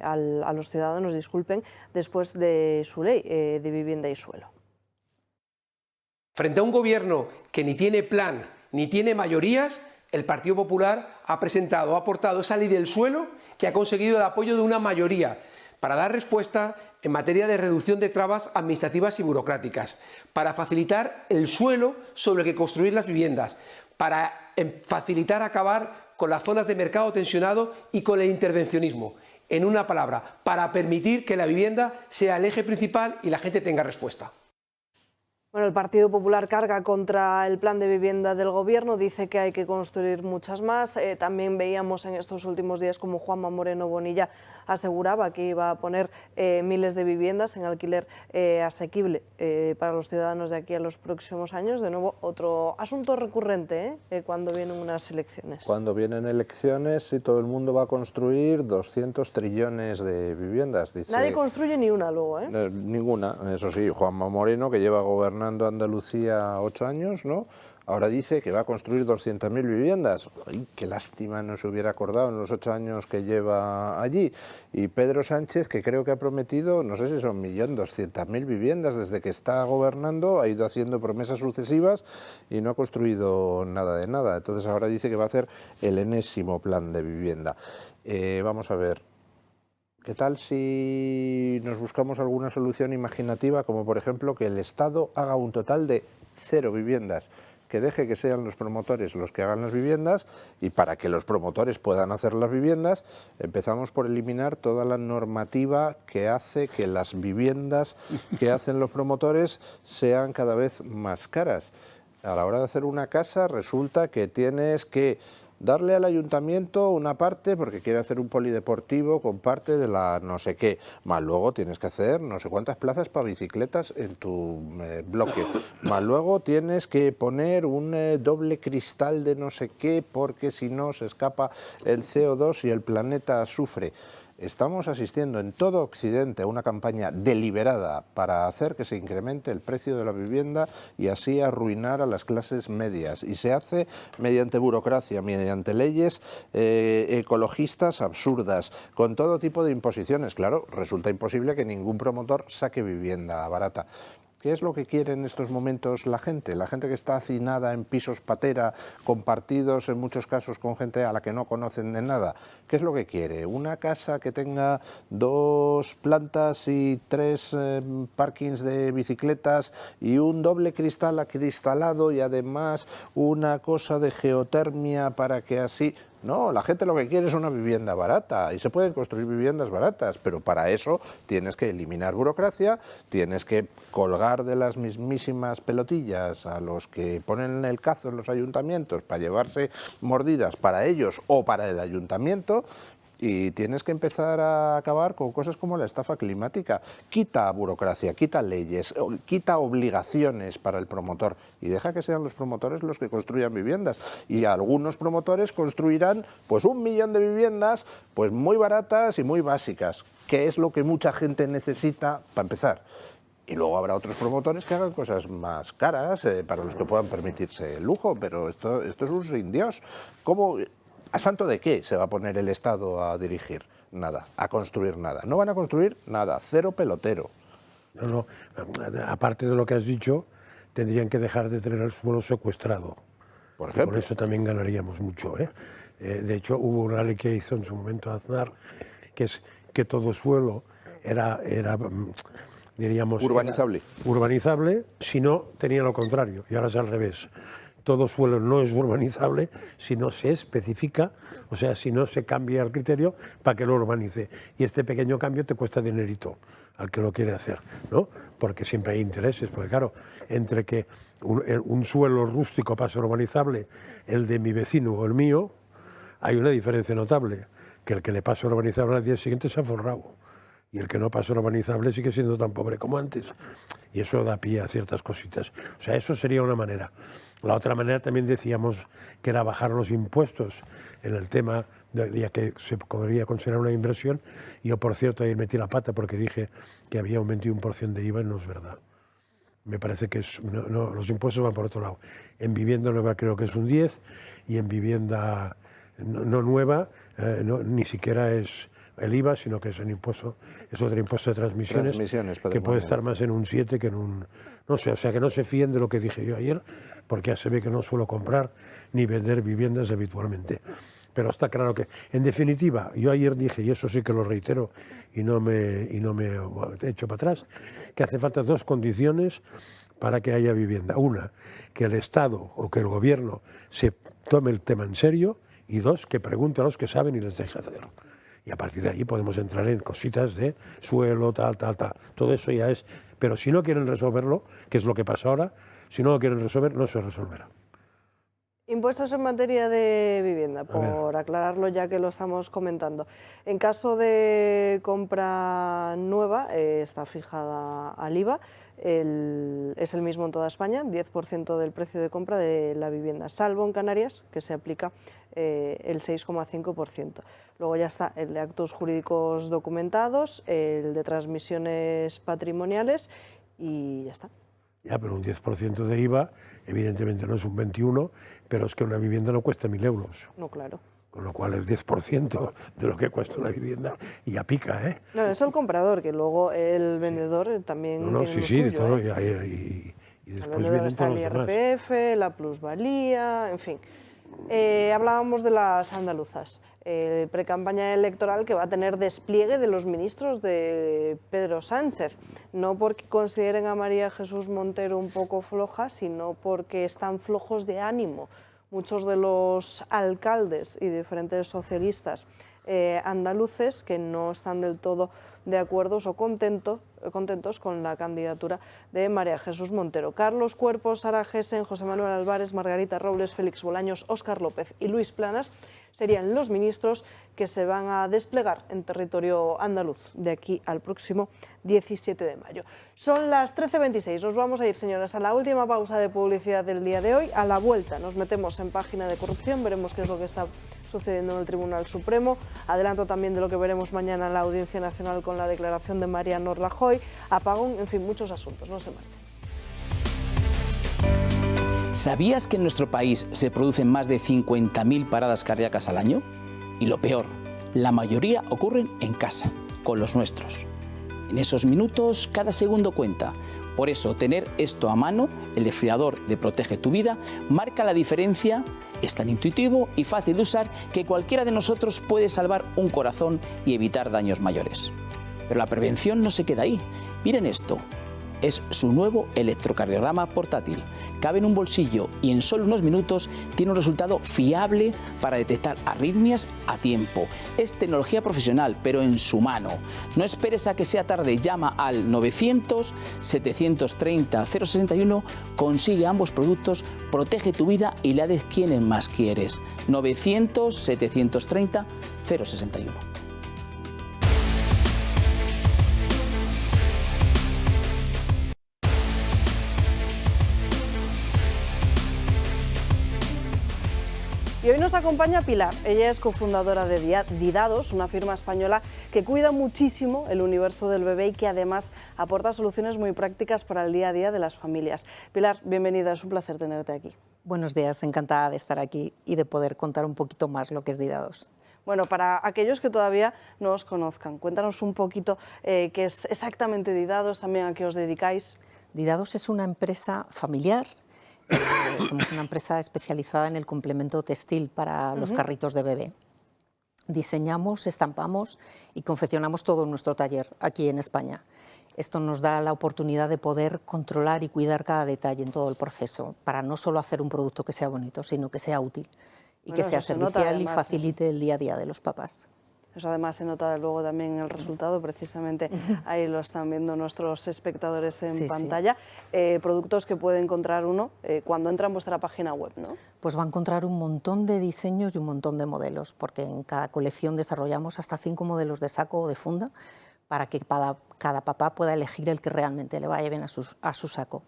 a los ciudadanos, disculpen, después de su ley de vivienda y suelo. Frente a un Gobierno que ni tiene plan ni tiene mayorías, el Partido Popular ha presentado, ha aportado esa ley del suelo que ha conseguido el apoyo de una mayoría para dar respuesta en materia de reducción de trabas administrativas y burocráticas, para facilitar el suelo sobre el que construir las viviendas, para facilitar acabar con las zonas de mercado tensionado y con el intervencionismo. En una palabra, para permitir que la vivienda sea el eje principal y la gente tenga respuesta. Bueno, el Partido Popular carga contra el plan de vivienda del Gobierno, dice que hay que construir muchas más. También veíamos en estos últimos días como Juanma Moreno Bonilla aseguraba que iba a poner miles de viviendas en alquiler asequible para los ciudadanos de aquí a los próximos años. De nuevo, otro asunto recurrente cuando vienen unas elecciones. Cuando vienen elecciones, sí, todo el mundo va a construir 200 trillones de viviendas. Dice, nadie construye ni una luego, ninguna, eso sí. Juanma Moreno, que lleva gobernando Andalucía 8 años, ¿no?, ahora dice que va a construir 200.000 viviendas. Ay, qué lástima no se hubiera acordado en los 8 años que lleva allí. Y Pedro Sánchez, que creo que ha prometido, no sé si son 1.200.000 viviendas desde que está gobernando, ha ido haciendo promesas sucesivas y no ha construido nada de nada. Entonces ahora dice que va a hacer el enésimo plan de vivienda. Vamos a ver. ¿Qué tal si nos buscamos alguna solución imaginativa, como por ejemplo que el Estado haga un total de 0 viviendas? Que deje que sean los promotores los que hagan las viviendas, y para que los promotores puedan hacer las viviendas, empezamos por eliminar toda la normativa que hace que las viviendas que hacen los promotores sean cada vez más caras. A la hora de hacer una casa resulta que tienes que darle al ayuntamiento una parte porque quiere hacer un polideportivo con parte de la no sé qué, más luego tienes que hacer no sé cuántas plazas para bicicletas en tu bloque, más luego tienes que poner un doble cristal de no sé qué porque si no se escapa el CO2 y el planeta sufre. Estamos asistiendo en todo Occidente a una campaña deliberada para hacer que se incremente el precio de la vivienda y así arruinar a las clases medias. Y se hace mediante burocracia, mediante leyes ecologistas absurdas, con todo tipo de imposiciones. Claro, resulta imposible que ningún promotor saque vivienda barata. ¿Qué es lo que quiere en estos momentos la gente? La gente que está hacinada en pisos patera, compartidos en muchos casos con gente a la que no conocen de nada. ¿Qué es lo que quiere? ¿Una casa que tenga 2 plantas y 3 parkings de bicicletas y un doble cristal acristalado y además una cosa de geotermia para que así... No, la gente lo que quiere es una vivienda barata y se pueden construir viviendas baratas, pero para eso tienes que eliminar burocracia, tienes que colgar de las mismísimas pelotillas a los que ponen el cazo en los ayuntamientos para llevarse mordidas para ellos o para el ayuntamiento. Y tienes que empezar a acabar con cosas como la estafa climática. Quita burocracia, quita leyes, quita obligaciones para el promotor y deja que sean los promotores los que construyan viviendas. Y algunos promotores construirán pues 1 millón de viviendas pues muy baratas y muy básicas, que es lo que mucha gente necesita para empezar. Y luego habrá otros promotores que hagan cosas más caras para los que puedan permitirse el lujo, pero esto es un sin Dios. ¿Cómo? ¿A santo de qué se va a poner el Estado a dirigir? Nada, a construir nada. No van a construir nada, 0 pelotero. No, aparte de lo que has dicho, tendrían que dejar de tener el suelo secuestrado. Por ejemplo. Con eso también ganaríamos mucho. De hecho, hubo una ley que hizo en su momento Aznar, que es que todo suelo era diríamos... urbanizable. Urbanizable, si no, tenía lo contrario, y ahora es al revés. Todo suelo no es urbanizable si no se especifica, o sea, si no se cambia el criterio para que lo urbanice. Y este pequeño cambio te cuesta dinerito al que lo quiere hacer, ¿no? Porque siempre hay intereses, porque claro, entre que un suelo rústico pase urbanizable, el de mi vecino o el mío, hay una diferencia notable, que el que le pasa urbanizable al día siguiente se ha forrado. Y el que no pasa urbanizable sigue siendo tan pobre como antes. Y eso da pie a ciertas cositas. O sea, eso sería una manera. La otra manera también decíamos que era bajar los impuestos en el tema, ya que se podría considerar una inversión. Yo, por cierto, ahí metí la pata porque dije que había un 21% de IVA y no es verdad. Me parece que los impuestos van por otro lado. En vivienda nueva creo que es un 10% y en vivienda no nueva ni siquiera es el IVA, sino que es un impuesto, es otro impuesto de transmisiones que puede estar más en un 7 que en un... No sé, o sea que no se fíen de lo que dije yo ayer, porque ya se ve que no suelo comprar ni vender viviendas habitualmente. Pero está claro que, en definitiva, yo ayer dije, y eso sí que lo reitero y no me echo para atrás, que hace falta 2 condiciones para que haya vivienda. Una, que el Estado o que el Gobierno se tome el tema en serio, y 2, que pregunte a los que saben y les deje hacer. Y a partir de ahí podemos entrar en cositas de suelo, tal. Todo eso ya es... Pero si no quieren resolverlo, que es lo que pasa ahora, si no lo quieren resolver, no se resolverá. Impuestos en materia de vivienda, por aclararlo ya que lo estamos comentando. En caso de compra nueva, está fijada al IVA, es el mismo en toda España, 10% del precio de compra de la vivienda, salvo en Canarias, que se aplica el 6,5%. Luego ya está el de actos jurídicos documentados, el de transmisiones patrimoniales y ya está. Ya, pero un 10% de IVA, evidentemente no es un 21%, pero es que una vivienda no cuesta 1.000 euros. No, claro. Con lo cual el 10% de lo que cuesta una vivienda y ya pica, ¿eh? No, eso el comprador, que luego el vendedor también No, tiene sí, lo de suyo, todo, ¿eh? y El después vendedor vienen está todos el los demás. IRPF, la plusvalía, en fin. Hablábamos de las andaluzas. Precampaña electoral que va a tener despliegue de los ministros de Pedro Sánchez, no porque consideren a María Jesús Montero un poco floja, sino porque están flojos de ánimo. Muchos de los alcaldes y diferentes socialistas andaluces que no están del todo de acuerdo o contentos con la candidatura de María Jesús Montero. Carlos Cuerpos, Sara Gessen, José Manuel Álvarez, Margarita Robles, Félix Bolaños, Óscar López y Luis Planas serían los ministros que se van a desplegar en territorio andaluz de aquí al próximo 17 de mayo. Son las 13:26, nos vamos a ir, señoras, a la última pausa de publicidad del día de hoy. A la vuelta nos metemos en página de corrupción, veremos qué es lo que está sucediendo en el Tribunal Supremo. Adelanto también de lo que veremos mañana en la Audiencia Nacional con la declaración de Mariano Rajoy, apagón, en fin, muchos asuntos, no se marchen. ¿Sabías que en nuestro país se producen más de 50.000 paradas cardíacas al año? Y lo peor, la mayoría ocurren en casa, con los nuestros. En esos minutos, cada segundo cuenta. Por eso, tener esto a mano, el desfibrilador de Protege tu Vida, marca la diferencia, es tan intuitivo y fácil de usar que cualquiera de nosotros puede salvar un corazón y evitar daños mayores. Pero la prevención no se queda ahí. Miren esto. Es su nuevo electrocardiograma portátil. Cabe en un bolsillo y en solo unos minutos tiene un resultado fiable para detectar arritmias a tiempo. Es tecnología profesional, pero en su mano. No esperes a que sea tarde, llama al 900-730-061, consigue ambos productos, protege tu vida y la de quienes más quieres. 900-730-061. Y hoy nos acompaña Pilar. Ella es cofundadora de Didados, una firma española que cuida muchísimo el universo del bebé y que además aporta soluciones muy prácticas para el día a día de las familias. Pilar, bienvenida, es un placer tenerte aquí. Buenos días, encantada de estar aquí y de poder contar un poquito más lo que es Didados. Bueno, para aquellos que todavía no os conozcan, cuéntanos un poquito qué es exactamente Didados, también a qué os dedicáis. Didados es una empresa familiar. Somos una empresa especializada en el complemento textil para los carritos de bebé. Diseñamos, estampamos y confeccionamos todo en nuestro taller aquí en España. Esto nos da la oportunidad de poder controlar y cuidar cada detalle en todo el proceso, para no solo hacer un producto que sea bonito, sino que sea útil y que sea servicial y facilite el día a día de los papás. Eso además se nota luego también en el resultado, precisamente ahí lo están viendo nuestros espectadores en pantalla. Productos que puede encontrar uno cuando entra en vuestra página web, ¿no? Pues va a encontrar un montón de diseños y un montón de modelos, porque en cada colección desarrollamos hasta 5 modelos de saco o de funda para que cada papá pueda elegir el que realmente le vaya bien a su saco.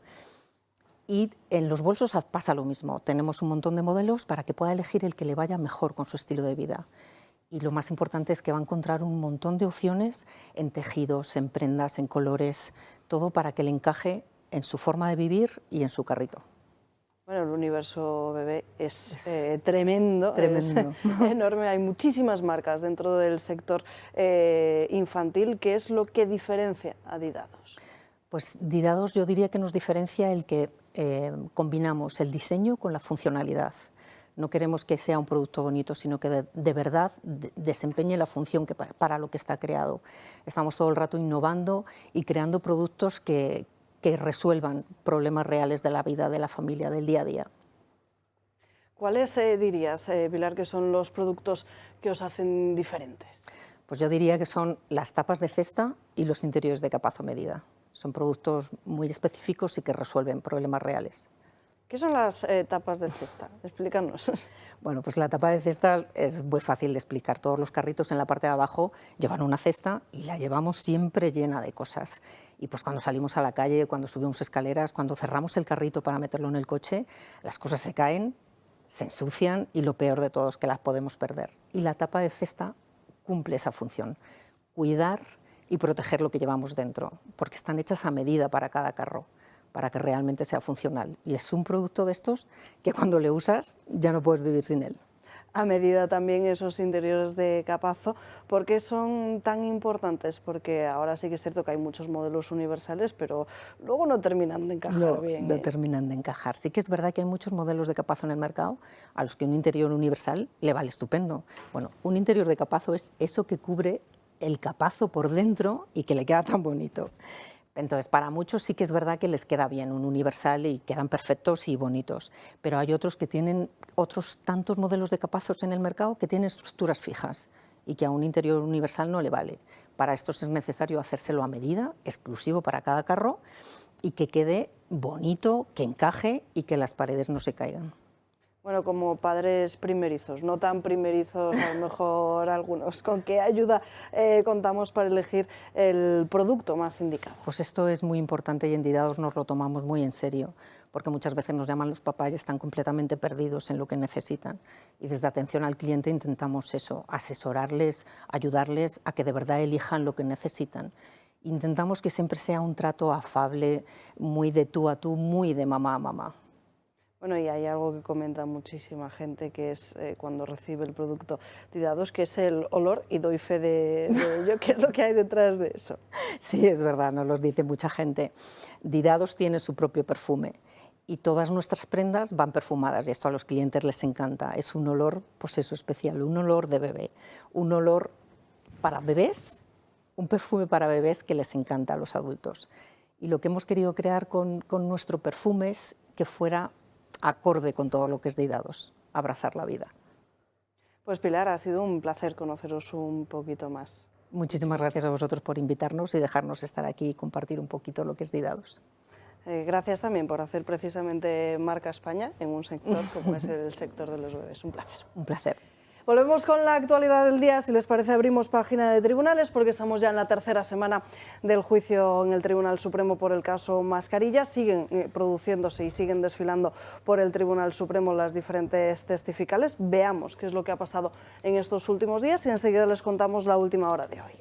Y en los bolsos pasa lo mismo, tenemos un montón de modelos para que pueda elegir el que le vaya mejor con su estilo de vida. Y lo más importante es que va a encontrar un montón de opciones en tejidos, en prendas, en colores, todo para que le encaje en su forma de vivir y en su carrito. Bueno, el universo bebé es tremendo, tremendo. Es enorme. Hay muchísimas marcas dentro del sector infantil. ¿Qué es lo que diferencia a Didados? Pues Didados yo diría que nos diferencia el que combinamos el diseño con la funcionalidad. No queremos que sea un producto bonito, sino que de verdad desempeñe la función para lo que está creado. Estamos todo el rato innovando y creando productos que resuelvan problemas reales de la vida, de la familia, del día a día. ¿Cuáles dirías, Pilar, que son los productos que os hacen diferentes? Pues yo diría que son las tapas de cesta y los interiores de capazo medida. Son productos muy específicos y que resuelven problemas reales. ¿Qué son las tapas de cesta? Explícanos. Bueno, pues la tapa de cesta es muy fácil de explicar. Todos los carritos en la parte de abajo llevan una cesta y la llevamos siempre llena de cosas. Y pues cuando salimos a la calle, cuando subimos escaleras, cuando cerramos el carrito para meterlo en el coche, las cosas se caen, se ensucian y lo peor de todo es que las podemos perder. Y la tapa de cesta cumple esa función, cuidar y proteger lo que llevamos dentro, porque están hechas a medida para cada carro, para que realmente sea funcional. Y es un producto de estos que cuando le usas ya no puedes vivir sin él. A medida también esos interiores de capazo, ¿por qué son tan importantes? Porque ahora sí que es cierto que hay muchos modelos universales, pero luego no terminan de encajar bien. No terminan de encajar. Sí que es verdad que hay muchos modelos de capazo en el mercado a los que un interior universal le vale estupendo. Bueno, un interior de capazo es eso que cubre el capazo por dentro y que le queda tan bonito. Entonces, para muchos sí que es verdad que les queda bien un universal y quedan perfectos y bonitos, pero hay otros que tienen otros tantos modelos de capazos en el mercado que tienen estructuras fijas y que a un interior universal no le vale. Para estos es necesario hacérselo a medida, exclusivo para cada carro, y que quede bonito, que encaje y que las paredes no se caigan. Bueno, como padres primerizos, no tan primerizos a lo mejor algunos, ¿con qué ayuda contamos para elegir el producto más indicado? Pues esto es muy importante y en Didados nos lo tomamos muy en serio, porque muchas veces nos llaman los papás y están completamente perdidos en lo que necesitan. Y desde atención al cliente intentamos eso, asesorarles, ayudarles a que de verdad elijan lo que necesitan. Intentamos que siempre sea un trato afable, muy de tú a tú, muy de mamá a mamá. Bueno, y hay algo que comenta muchísima gente, que es cuando recibe el producto Didados, que es el olor, y doy fe de ello. ¿Qué es lo que hay detrás de eso? Sí, es verdad, nos lo dice mucha gente. Didados tiene su propio perfume y todas nuestras prendas van perfumadas y esto a los clientes les encanta. Es un olor, pues eso, especial, un olor de bebé, un olor para bebés, un perfume para bebés que les encanta a los adultos. Y lo que hemos querido crear con nuestro perfume es que fuera acorde con todo lo que es Didados, abrazar la vida. Pues Pilar, ha sido un placer conoceros un poquito más. Muchísimas gracias a vosotros por invitarnos y dejarnos estar aquí y compartir un poquito lo que es Didados. Gracias también por hacer precisamente marca España en un sector como es el sector de los bebés. Un placer. Un placer. Volvemos con la actualidad del día. Si les parece, abrimos página de tribunales porque estamos ya en la tercera semana del juicio en el Tribunal Supremo por el caso Mascarillas. Siguen produciéndose y siguen desfilando por el Tribunal Supremo las diferentes testificales. Veamos qué es lo que ha pasado en estos últimos días y enseguida les contamos la última hora de hoy.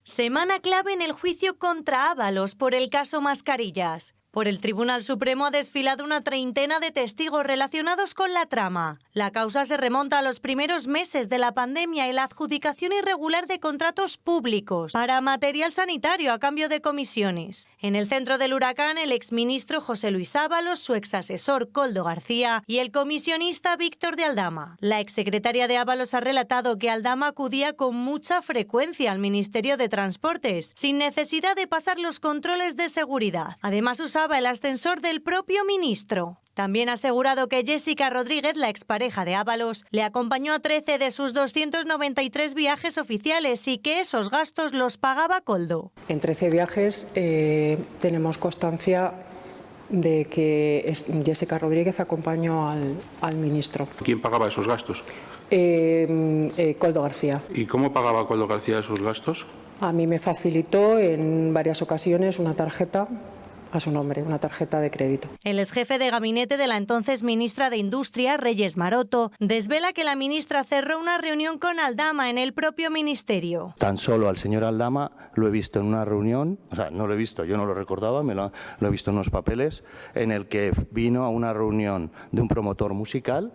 Semana clave en el juicio contra Ábalos por el caso Mascarillas. Por el Tribunal Supremo ha desfilado una treintena de testigos relacionados con la trama. La causa se remonta a los primeros meses de la pandemia y la adjudicación irregular de contratos públicos para material sanitario a cambio de comisiones. En el centro del huracán, el exministro José Luis Ábalos, su exasesor Koldo García y el comisionista Víctor de Aldama. La exsecretaria de Ábalos ha relatado que Aldama acudía con mucha frecuencia al Ministerio de Transportes, sin necesidad de pasar los controles de seguridad. Además, usaba el ascensor del propio ministro. También ha asegurado que Jessica Rodríguez, la expareja de Ábalos, le acompañó a 13 de sus 293 viajes oficiales y que esos gastos los pagaba Koldo. En 13 viajes tenemos constancia de que Jessica Rodríguez acompañó al ministro. ¿Quién pagaba esos gastos? Koldo García. ¿Y cómo pagaba Koldo García esos gastos? A mí me facilitó en varias ocasiones una tarjeta a su nombre, una tarjeta de crédito. El exjefe de gabinete de la entonces ministra de Industria, Reyes Maroto, desvela que la ministra cerró una reunión con Aldama en el propio ministerio. Tan solo al señor Aldama lo he visto en una reunión, o sea, no lo he visto, yo no lo recordaba, lo he visto en unos papeles, en el que vino a una reunión de un promotor musical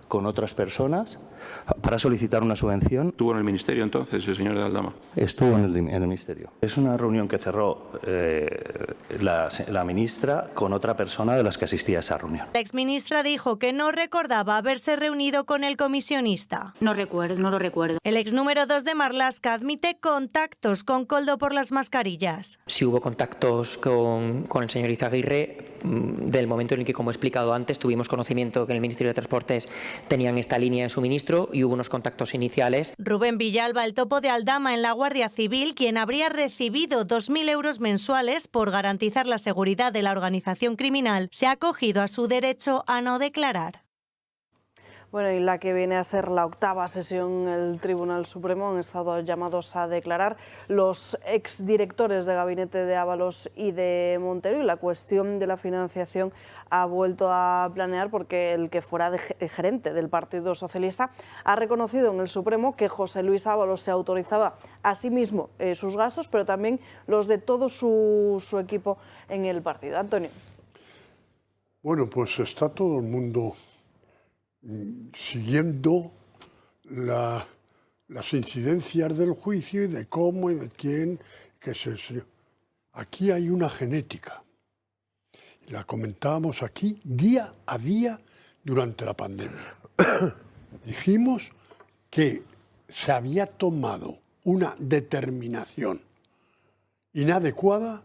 con otras personas para solicitar una subvención. ¿Estuvo en el ministerio entonces el señor de Aldama? Estuvo en el ministerio. Es una reunión que cerró la ministra con otra persona de las que asistía a esa reunión. La exministra dijo que no recordaba haberse reunido con el comisionista. No lo recuerdo. El ex número 2 de Marlaska admite contactos con Koldo por las mascarillas. Sí hubo contactos con el señor Izaguirre del momento en el que, como he explicado antes, tuvimos conocimiento que en el Ministerio de Transportes tenían esta línea en suministro y hubo unos contactos iniciales. Rubén Villalba, el topo de Aldama en la Guardia Civil, quien habría recibido 2.000 euros mensuales por garantizar la seguridad de la organización criminal, se ha acogido a su derecho a no declarar. Bueno, y la que viene a ser la octava sesión del Tribunal Supremo han estado llamados a declarar los exdirectores de gabinete de Ábalos y de Montero, y la cuestión de la financiación ha vuelto a planear porque el que fuera gerente del Partido Socialista ha reconocido en el Supremo que José Luis Ábalos se autorizaba a sí mismo sus gastos, pero también los de todo su equipo en el partido. Antonio. Bueno, pues está todo el mundo siguiendo las incidencias del juicio y de cómo y de quién, qué sé yo. Aquí hay una genética. La comentábamos aquí día a día durante la pandemia. Dijimos que se había tomado una determinación inadecuada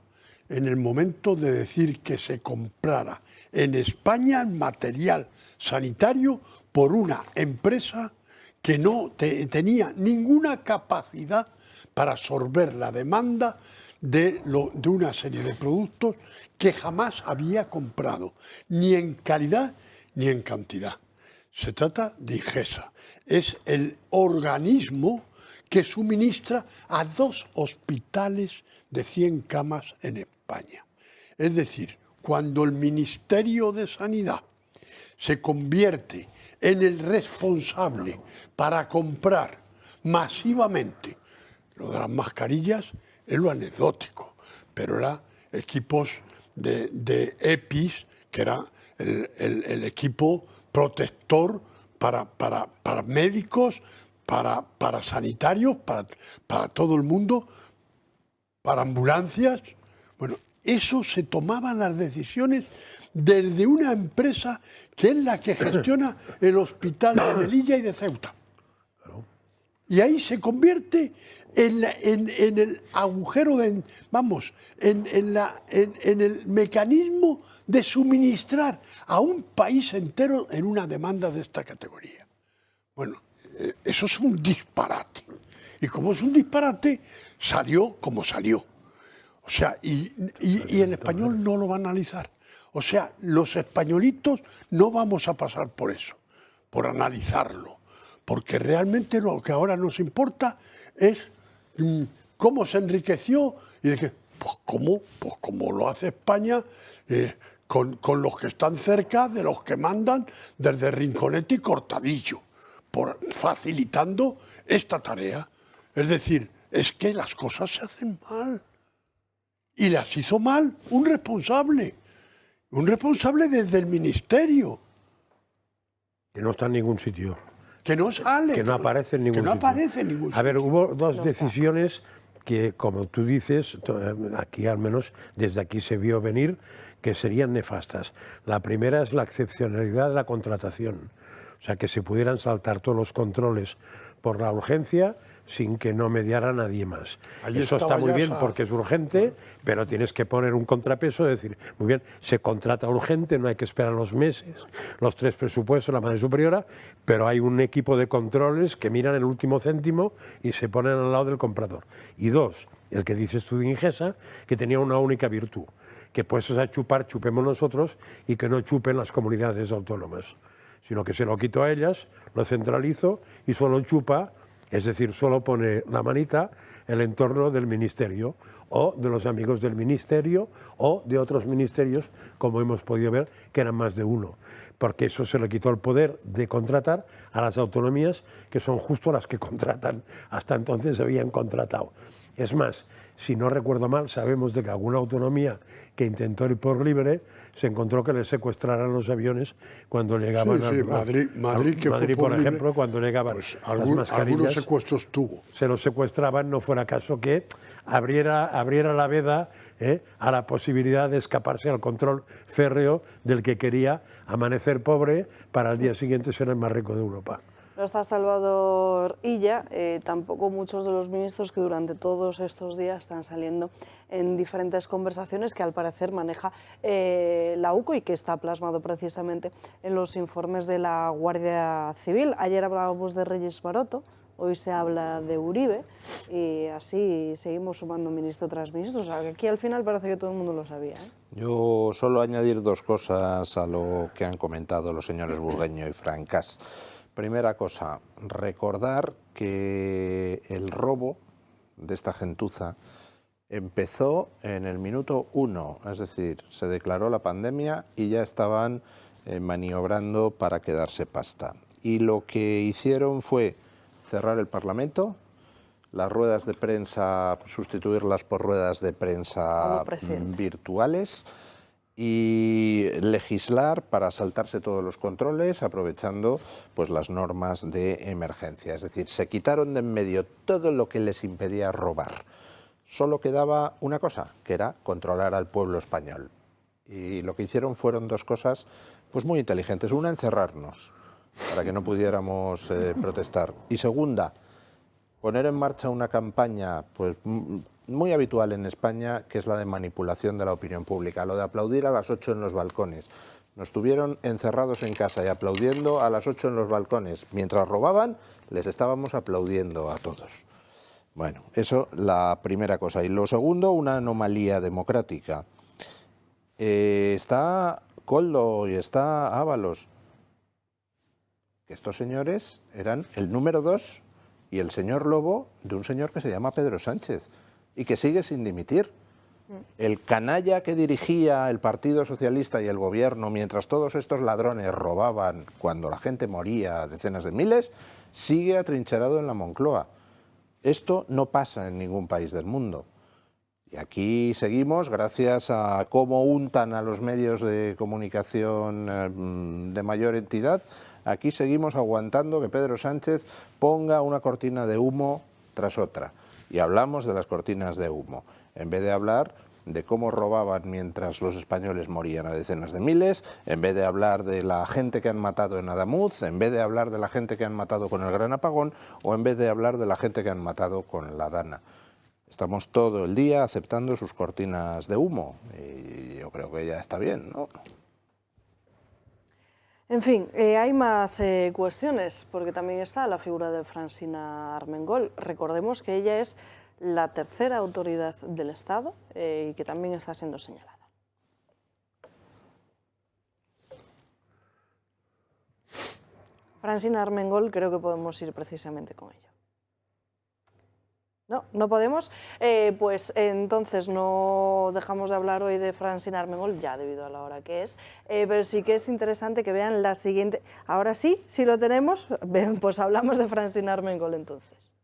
en el momento de decir que se comprara en España material sanitario por una empresa que no tenía ninguna capacidad para absorber la demanda de una serie de productos que jamás había comprado, ni en calidad ni en cantidad. Se trata de Ingesa. Es el organismo que suministra a 2 hospitales de 100 camas en España. Es decir, cuando el Ministerio de Sanidad se convierte en el responsable para comprar masivamente lo de las mascarillas, es lo anecdótico, pero era equipos de EPIs, que era el equipo protector para médicos, para sanitarios, para todo el mundo, para ambulancias. Bueno, eso se tomaban las decisiones desde una empresa que es la que gestiona el hospital de Melilla y de Ceuta. Y ahí se convierte en el agujero, en el mecanismo de suministrar a un país entero en una demanda de esta categoría. Bueno, eso es un disparate. Y como es un disparate, salió como salió. O sea, y el español no lo va a analizar. O sea, los españolitos no vamos a pasar por eso, por analizarlo. Porque realmente lo que ahora nos importa es cómo se enriqueció y de que, pues como lo hace España con los que están cerca de los que mandan desde Rinconete y Cortadillo, facilitando esta tarea. Es decir, es que las cosas se hacen mal. Y las hizo mal un responsable desde el ministerio. Que no está en ningún sitio. Que no sale. Que no aparece en ningún sitio. A ver, hubo dos decisiones que, como tú dices, aquí al menos desde aquí se vio venir, que serían nefastas. La primera es la excepcionalidad de la contratación. O sea, que se pudieran saltar todos los controles por la urgencia sin que no mediara nadie más. Eso está muy bien porque es urgente, pero tienes que poner un contrapeso, decir, muy bien, se contrata urgente, no hay que esperar los meses, los 3 presupuestos, la madre superiora, pero hay un equipo de controles que miran el último céntimo y se ponen al lado del comprador. Y 2, el que dices tú de Ingesa, que tenía una única virtud, que puestos a chupar, chupemos nosotros y que no chupen las comunidades autónomas, sino que se lo quito a ellas, lo centralizo y solo chupa. Es decir, solo pone la manita el entorno del ministerio o de los amigos del ministerio o de otros ministerios, como hemos podido ver, que eran más de uno. Porque eso se le quitó el poder de contratar a las autonomías, que son justo las que contratan. Hasta entonces habían contratado. Es más, si no recuerdo mal, sabemos de que alguna autonomía que intentó ir por libre se encontró que le secuestraran los aviones cuando llegaban a Madrid, por ejemplo, cuando llegaban las mascarillas. Algunos secuestros tuvo. Se los secuestraban, no fuera caso que abriera la veda a la posibilidad de escaparse al control férreo del que quería amanecer pobre para el día siguiente ser el más rico de Europa. No está Salvador Illa, tampoco muchos de los ministros que durante todos estos días están saliendo en diferentes conversaciones que al parecer maneja la UCO y que está plasmado precisamente en los informes de la Guardia Civil. Ayer hablábamos de Reyes Maroto, hoy se habla de Uribe y así seguimos sumando ministro tras ministro. O sea, que aquí al final parece que todo el mundo lo sabía. Yo solo añadir 2 cosas a lo que han comentado los señores Burgueño y Francas. Primera cosa, recordar que el robo de esta gentuza empezó en el minuto 1, es decir, se declaró la pandemia y ya estaban maniobrando para quedarse pasta. Y lo que hicieron fue cerrar el Parlamento, las ruedas de prensa, sustituirlas por ruedas de prensa virtuales y legislar para saltarse todos los controles aprovechando pues las normas de emergencia. Es decir, se quitaron de en medio todo lo que les impedía robar. Solo quedaba una cosa, que era controlar al pueblo español. Y lo que hicieron fueron dos cosas pues muy inteligentes. Una, encerrarnos para que no pudiéramos protestar. Y segunda, poner en marcha una campaña pues muy habitual en España, que es la de manipulación de la opinión pública, lo de aplaudir a las 8 en los balcones. Nos tuvieron encerrados en casa y aplaudiendo a las 8 en los balcones. Mientras robaban, les estábamos aplaudiendo a todos. Bueno, eso la primera cosa. Y lo segundo, una anomalía democrática. Está Koldo y está Ábalos. Que estos señores eran el número 2 y el señor Lobo de un señor que se llama Pedro Sánchez y que sigue sin dimitir. El canalla que dirigía el Partido Socialista y el gobierno mientras todos estos ladrones robaban cuando la gente moría, decenas de miles, sigue atrincherado en la Moncloa. Esto no pasa en ningún país del mundo. Y aquí seguimos, gracias a cómo untan a los medios de comunicación de mayor entidad, aquí seguimos aguantando que Pedro Sánchez ponga una cortina de humo tras otra. Y hablamos de las cortinas de humo, en vez de hablar de cómo robaban mientras los españoles morían a decenas de miles, en vez de hablar de la gente que han matado en Adamuz, en vez de hablar de la gente que han matado con el Gran Apagón, o en vez de hablar de la gente que han matado con la Dana. Estamos todo el día aceptando sus cortinas de humo y yo creo que ya está bien, ¿no? En fin, hay más cuestiones, porque también está la figura de Francina Armengol. Recordemos que ella es la tercera autoridad del Estado y que también está siendo señalada. Francina Armengol, creo que podemos ir precisamente con ello. No, no podemos. Pues entonces no dejamos de hablar hoy de Francina Armengol, ya debido a la hora que es, pero sí que es interesante que vean la siguiente. Ahora sí, si lo tenemos, pues hablamos de Francina Armengol entonces.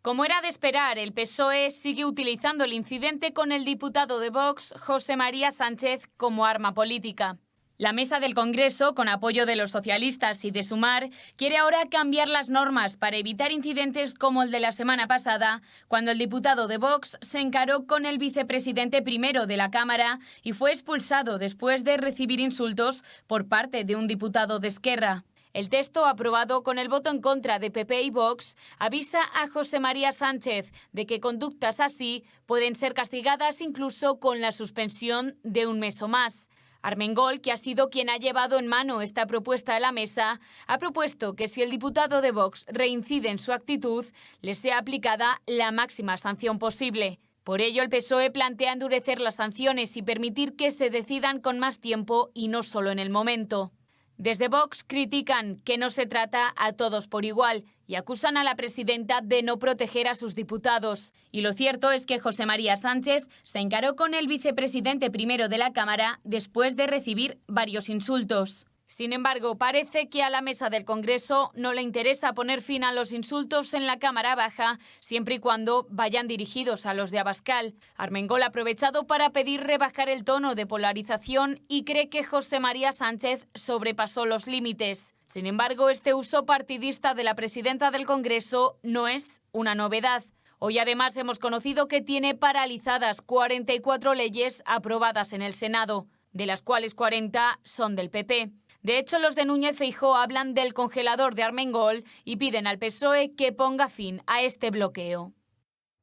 Como era de esperar, el PSOE sigue utilizando el incidente con el diputado de Vox, José María Sánchez, como arma política. La mesa del Congreso, con apoyo de los socialistas y de Sumar, quiere ahora cambiar las normas para evitar incidentes como el de la semana pasada, cuando el diputado de Vox se encaró con el vicepresidente primero de la Cámara y fue expulsado después de recibir insultos por parte de un diputado de Esquerra. El texto, aprobado con el voto en contra de PP y Vox, avisa a José María Sánchez de que conductas así pueden ser castigadas incluso con la suspensión de un mes o más. Armengol, que ha sido quien ha llevado en mano esta propuesta a la mesa, ha propuesto que si el diputado de Vox reincide en su actitud, le sea aplicada la máxima sanción posible. Por ello, el PSOE plantea endurecer las sanciones y permitir que se decidan con más tiempo y no solo en el momento. Desde Vox critican que no se trata a todos por igual y acusan a la presidenta de no proteger a sus diputados. Y lo cierto es que José María Sánchez se encaró con el vicepresidente primero de la Cámara después de recibir varios insultos. Sin embargo, parece que a la mesa del Congreso no le interesa poner fin a los insultos en la Cámara Baja, siempre y cuando vayan dirigidos a los de Abascal. Armengol ha aprovechado para pedir rebajar el tono de polarización y cree que José María Sánchez sobrepasó los límites. Sin embargo, este uso partidista de la presidenta del Congreso no es una novedad. Hoy además hemos conocido que tiene paralizadas 44 leyes aprobadas en el Senado, de las cuales 40 son del PP. De hecho, los de Núñez Feijóo hablan del congelador de Armengol y piden al PSOE que ponga fin a este bloqueo.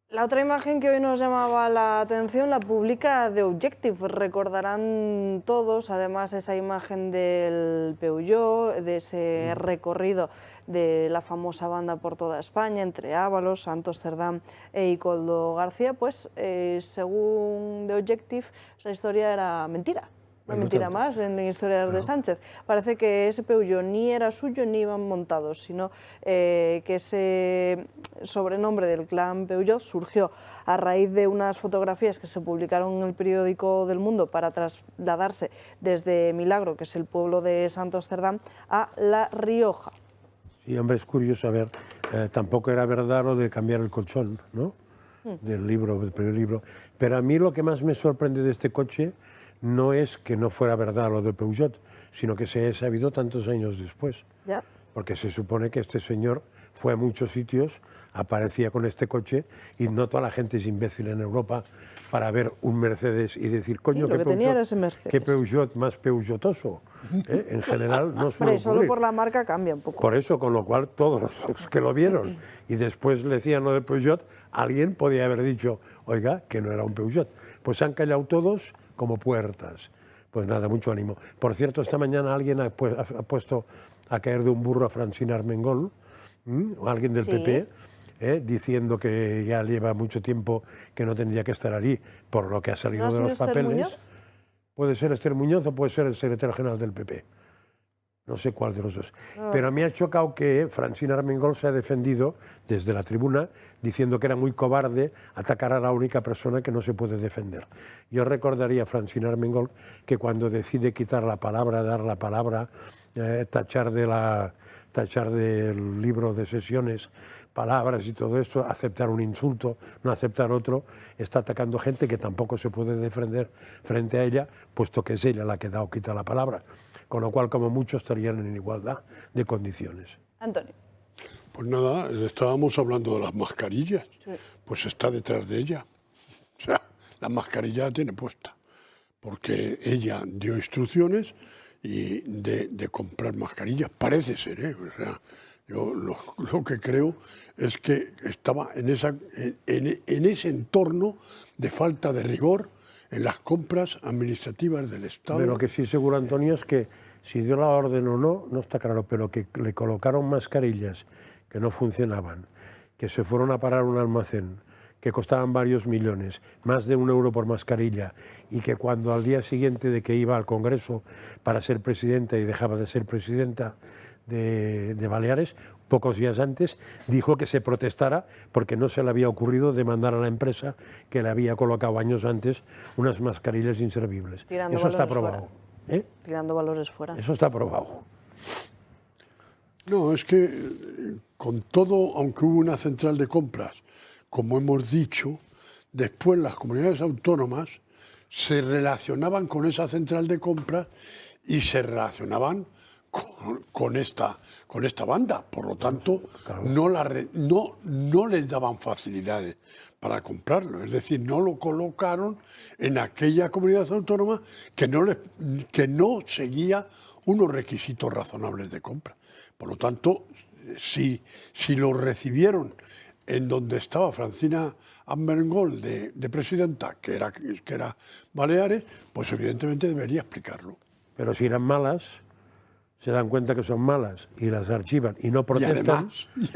La otra imagen que hoy nos llamaba la atención la publica The Objective. Recordarán todos, además, esa imagen del Peugeot, de ese recorrido de la famosa banda por toda España, entre Ábalos, Santos Cerdán y Koldo García. Pues, según The Objective, esa historia era mentira. Una mentira más en la historia de Sánchez. Parece que ese Peugeot ni era suyo ni iban montados, sino que ese sobrenombre del clan Peugeot surgió a raíz de unas fotografías que se publicaron en el periódico del Mundo para trasladarse desde Milagro, que es el pueblo de Santos Cerdán, a La Rioja. Y hombre, es curioso, a ver, tampoco era verdad lo de cambiar el colchón, ¿no? Del primer libro. Pero a mí lo que más me sorprende de este coche no es que no fuera verdad lo de Peugeot, sino que se haya sabido tantos años después. Ya. Porque se supone que este señor fue a muchos sitios, aparecía con este coche, y no toda la gente es imbécil en Europa para ver un Mercedes y decir, coño, sí, qué Peugeot más peugeotoso. En general no suele ocurrir. Solo por la marca cambia un poco. Por eso, con lo cual todos los que lo vieron y después le decían lo de Peugeot, alguien podía haber dicho, oiga, que no era un Peugeot. Pues se han callado todos como puertas. Pues nada, mucho ánimo. Por cierto, esta mañana alguien ha puesto a caer de un burro a Francina Armengol, o alguien del PP, diciendo que ya lleva mucho tiempo que no tendría que estar allí por lo que ha salido de los papeles. Puede ser Esther Muñoz o puede ser el secretario general del PP. No sé cuál de los dos. Pero me ha chocado que Francina Armengol se ha defendido desde la tribuna diciendo que era muy cobarde atacar a la única persona que no se puede defender. Yo recordaría a Francina Armengol que cuando decide quitar la palabra, dar la palabra, tachar del libro de sesiones palabras y todo eso, aceptar un insulto, no aceptar otro, está atacando gente que tampoco se puede defender frente a ella, puesto que es ella la que da o quita la palabra. Con lo cual, como muchos, estarían en igualdad de condiciones. Antonio. Pues nada, estábamos hablando de las mascarillas. Sí. Pues está detrás de ella. O sea, la mascarilla la tiene puesta. Porque ella dio instrucciones de comprar mascarillas. Parece ser, ¿eh? O sea, yo lo que creo es que estaba en ese entorno de falta de rigor en las compras administrativas del Estado. Pero lo que sí seguro, Antonio, es que si dio la orden o no, no está claro, pero que le colocaron mascarillas que no funcionaban, que se fueron a parar a un almacén, que costaban varios millones, más de €1 por mascarilla, y que cuando al día siguiente de que iba al Congreso para ser presidenta y dejaba de ser presidenta de Baleares, pocos días antes, dijo que se protestara porque no se le había ocurrido demandar a la empresa que le había colocado años antes unas mascarillas inservibles. Eso está aprobado. Tirando valores fuera. Eso está aprobado. No, es que con todo, aunque hubo una central de compras, como hemos dicho, después las comunidades autónomas se relacionaban con esa central de compras y se relacionaban con esta banda. Por lo tanto, no les daban facilidades para comprarlo. Es decir, no lo colocaron en aquella comunidad autónoma que no seguía unos requisitos razonables de compra. Por lo tanto, si lo recibieron en donde estaba Francina Armengol de presidenta, que era Baleares, pues evidentemente debería explicarlo. Pero si eran malas, se dan cuenta que son malas y las archivan y no protestan,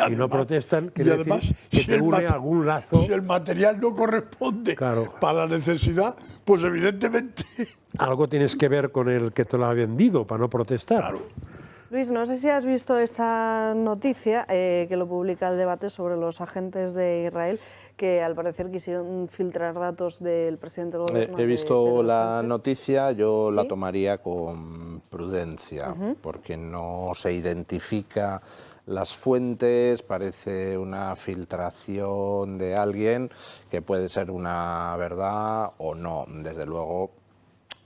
y no protestan, quiere decir que te une algún lazo. Si el material no corresponde para la necesidad, pues evidentemente algo tienes que ver con el que te lo ha vendido para no protestar. Claro. Luis, no sé si has visto esta noticia que lo publica El Debate sobre los agentes de Israel que al parecer quisieron filtrar datos del presidente del gobierno. He visto Pedro la Sánchez. noticia, yo ¿Sí? la tomaría con prudencia, porque no se identifica las fuentes, parece una filtración de alguien que puede ser una verdad o no. Desde luego,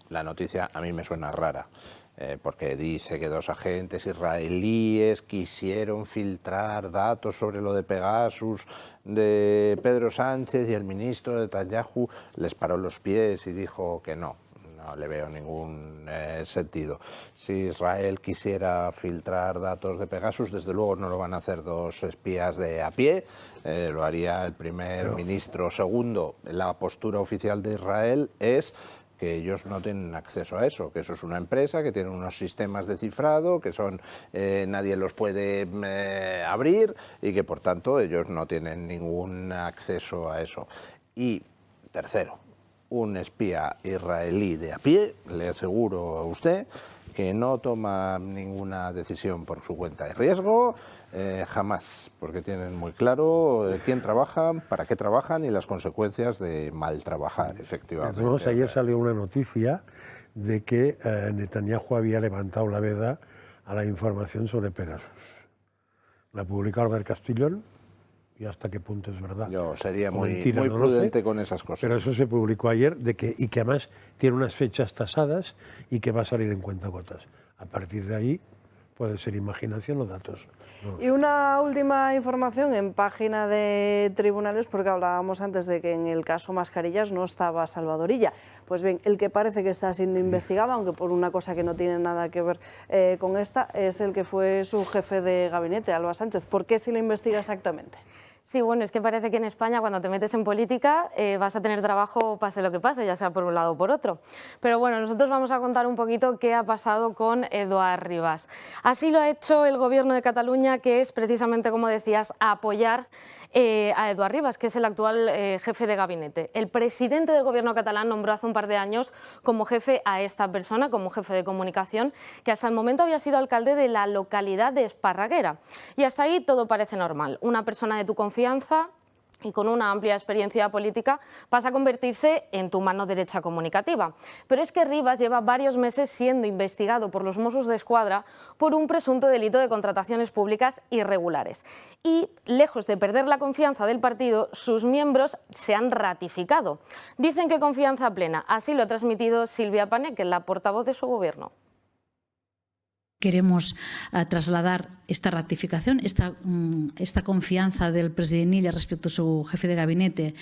la noticia a mí me suena rara. Porque dice que 2 agentes israelíes quisieron filtrar datos sobre lo de Pegasus de Pedro Sánchez y el ministro de Netanyahu les paró los pies y dijo que no. No le veo ningún sentido. Si Israel quisiera filtrar datos de Pegasus, desde luego no lo van a hacer 2 espías de a pie, lo haría el primer ministro. Segundo, la postura oficial de Israel es que ellos no tienen acceso a eso, que eso es una empresa que tiene unos sistemas de cifrado, que son nadie los puede abrir y que por tanto ellos no tienen ningún acceso a eso. Y tercero, un espía israelí de a pie, le aseguro a usted, que no toma ninguna decisión por su cuenta de riesgo, jamás, porque tienen muy claro quién trabajan, para qué trabajan y las consecuencias de mal trabajar, efectivamente. Además, ayer salió una noticia de que Netanyahu había levantado la veda a la información sobre Pegasus. La publicó Albert Castillón, y hasta qué punto es verdad. Yo sería muy mentira, no prudente sé, con esas cosas. Pero eso se publicó ayer, y que además tiene unas fechas tasadas y que va a salir en cuentagotas. A partir de ahí puede ser imaginación o datos. No y una última información en página de tribunales, porque hablábamos antes de que en el caso Mascarillas no estaba Salvador Illa. Pues bien, el que parece que está siendo investigado, aunque por una cosa que no tiene nada que ver con esta, es el que fue su jefe de gabinete, Alba Sánchez. ¿Por qué se le investiga exactamente? Sí, bueno, es que parece que en España cuando te metes en política vas a tener trabajo pase lo que pase, ya sea por un lado o por otro. Pero bueno, nosotros vamos a contar un poquito qué ha pasado con Eduard Rivas. Así lo ha hecho el Gobierno de Cataluña, que es precisamente, como decías, apoyar a Eduard Rivas, que es el actual jefe de gabinete. El presidente del Gobierno catalán nombró hace un par de años como jefe a esta persona, como jefe de comunicación, que hasta el momento había sido alcalde de la localidad de Esparraguera. Y hasta ahí todo parece normal. Una persona de tu confianza y con una amplia experiencia política pasa a convertirse en tu mano derecha comunicativa. Pero es que Rivas lleva varios meses siendo investigado por los Mossos d'Esquadra por un presunto delito de contrataciones públicas irregulares. Y, lejos de perder la confianza del partido, sus miembros se han ratificado. Dicen que confianza plena, así lo ha transmitido Silvia Paneque, la portavoz de su gobierno. Queremos trasladar esta ratificación, esta confianza del presidente Illa respecto a su jefe de gabinete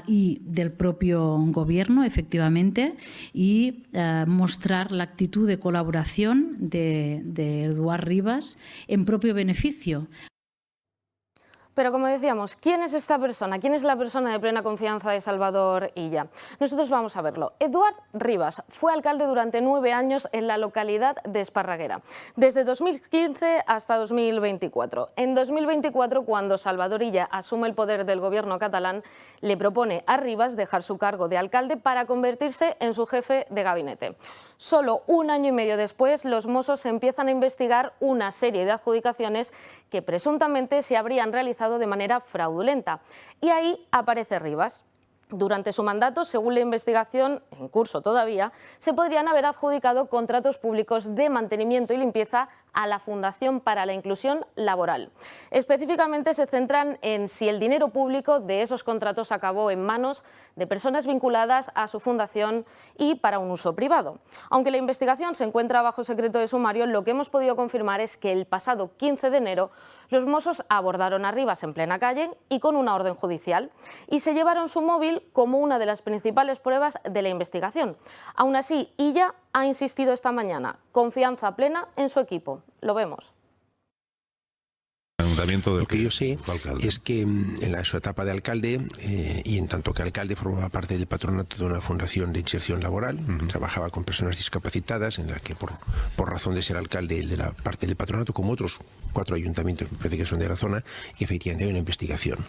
y del propio gobierno, efectivamente, y mostrar la actitud de colaboración de Eduard Rivas en propio beneficio. Pero como decíamos, ¿quién es esta persona? ¿Quién es la persona de plena confianza de Salvador Illa? Nosotros vamos a verlo. Eduard Rivas fue alcalde durante 9 años en la localidad de Esparraguera, desde 2015 hasta 2024. En 2024, cuando Salvador Illa asume el poder del gobierno catalán, le propone a Rivas dejar su cargo de alcalde para convertirse en su jefe de gabinete. Solo 1 año y medio después, los Mossos empiezan a investigar una serie de adjudicaciones que presuntamente se habrían realizado de manera fraudulenta. Y ahí aparece Rivas. Durante su mandato, según la investigación, en curso todavía, se podrían haber adjudicado contratos públicos de mantenimiento y limpieza a la Fundación para la Inclusión Laboral. Específicamente se centran en si el dinero público de esos contratos acabó en manos de personas vinculadas a su fundación y para un uso privado. Aunque la investigación se encuentra bajo secreto de sumario, lo que hemos podido confirmar es que el pasado 15 de enero los Mossos abordaron a Rivas en plena calle y con una orden judicial, y se llevaron su móvil como una de las principales pruebas de la investigación. Aún así, Illa ha insistido esta mañana, confianza plena en su equipo. Lo vemos. Lo que yo sé es que en su etapa de alcalde, y en tanto que alcalde formaba parte del patronato de una fundación de inserción laboral, trabajaba con personas discapacitadas, en la que por razón de ser alcalde de la parte del patronato, como otros 4 ayuntamientos, me parece que son de la zona, y efectivamente hay una investigación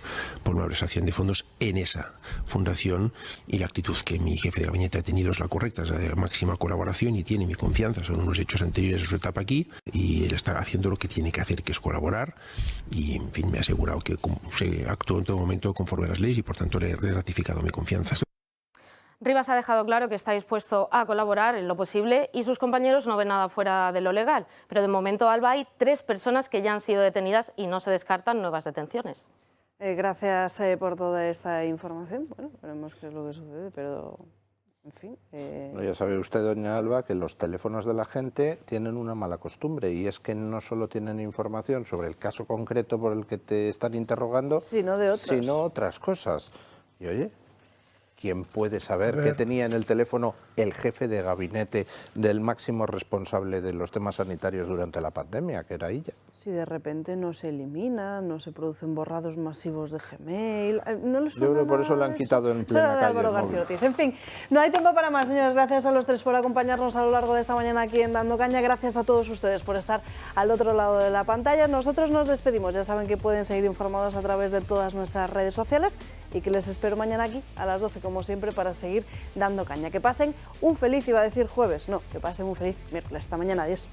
por una malversación de fondos en esa fundación, y la actitud que mi jefe de gabinete ha tenido es la correcta, es la de máxima colaboración y tiene mi confianza. Son unos hechos anteriores a su etapa aquí y él está haciendo lo que tiene que hacer, que es colaborar, y en fin, me ha asegurado que se actuó en todo momento conforme a las leyes y por tanto le he ratificado mi confianza. Rivas ha dejado claro que está dispuesto a colaborar en lo posible y sus compañeros no ven nada fuera de lo legal. Pero de momento, Alba, hay 3 personas que ya han sido detenidas y no se descartan nuevas detenciones. Gracias por toda esta información. Bueno, veremos qué es lo que sucede, pero en fin. Ya sabe usted, doña Alba, que los teléfonos de la gente tienen una mala costumbre, y es que no solo tienen información sobre el caso concreto por el que te están interrogando, sino otras cosas. Y oye, ¿quién puede saber qué tenía en el teléfono el jefe de gabinete del máximo responsable de los temas sanitarios durante la pandemia, que era Illa? Si de repente no se elimina, no se producen borrados masivos de Gmail, no le suena. Yo creo que por eso lo han quitado en plena calle. En fin, no hay tiempo para más, señores. Gracias a los 3 por acompañarnos a lo largo de esta mañana aquí en Dando Caña. Gracias a todos ustedes por estar al otro lado de la pantalla. Nosotros nos despedimos. Ya saben que pueden seguir informados a través de todas nuestras redes sociales y que les espero mañana aquí a las 12. como siempre, para seguir dando caña. Que pasen un feliz, iba a decir jueves, no, que pasen un feliz miércoles. Hasta mañana, adiós.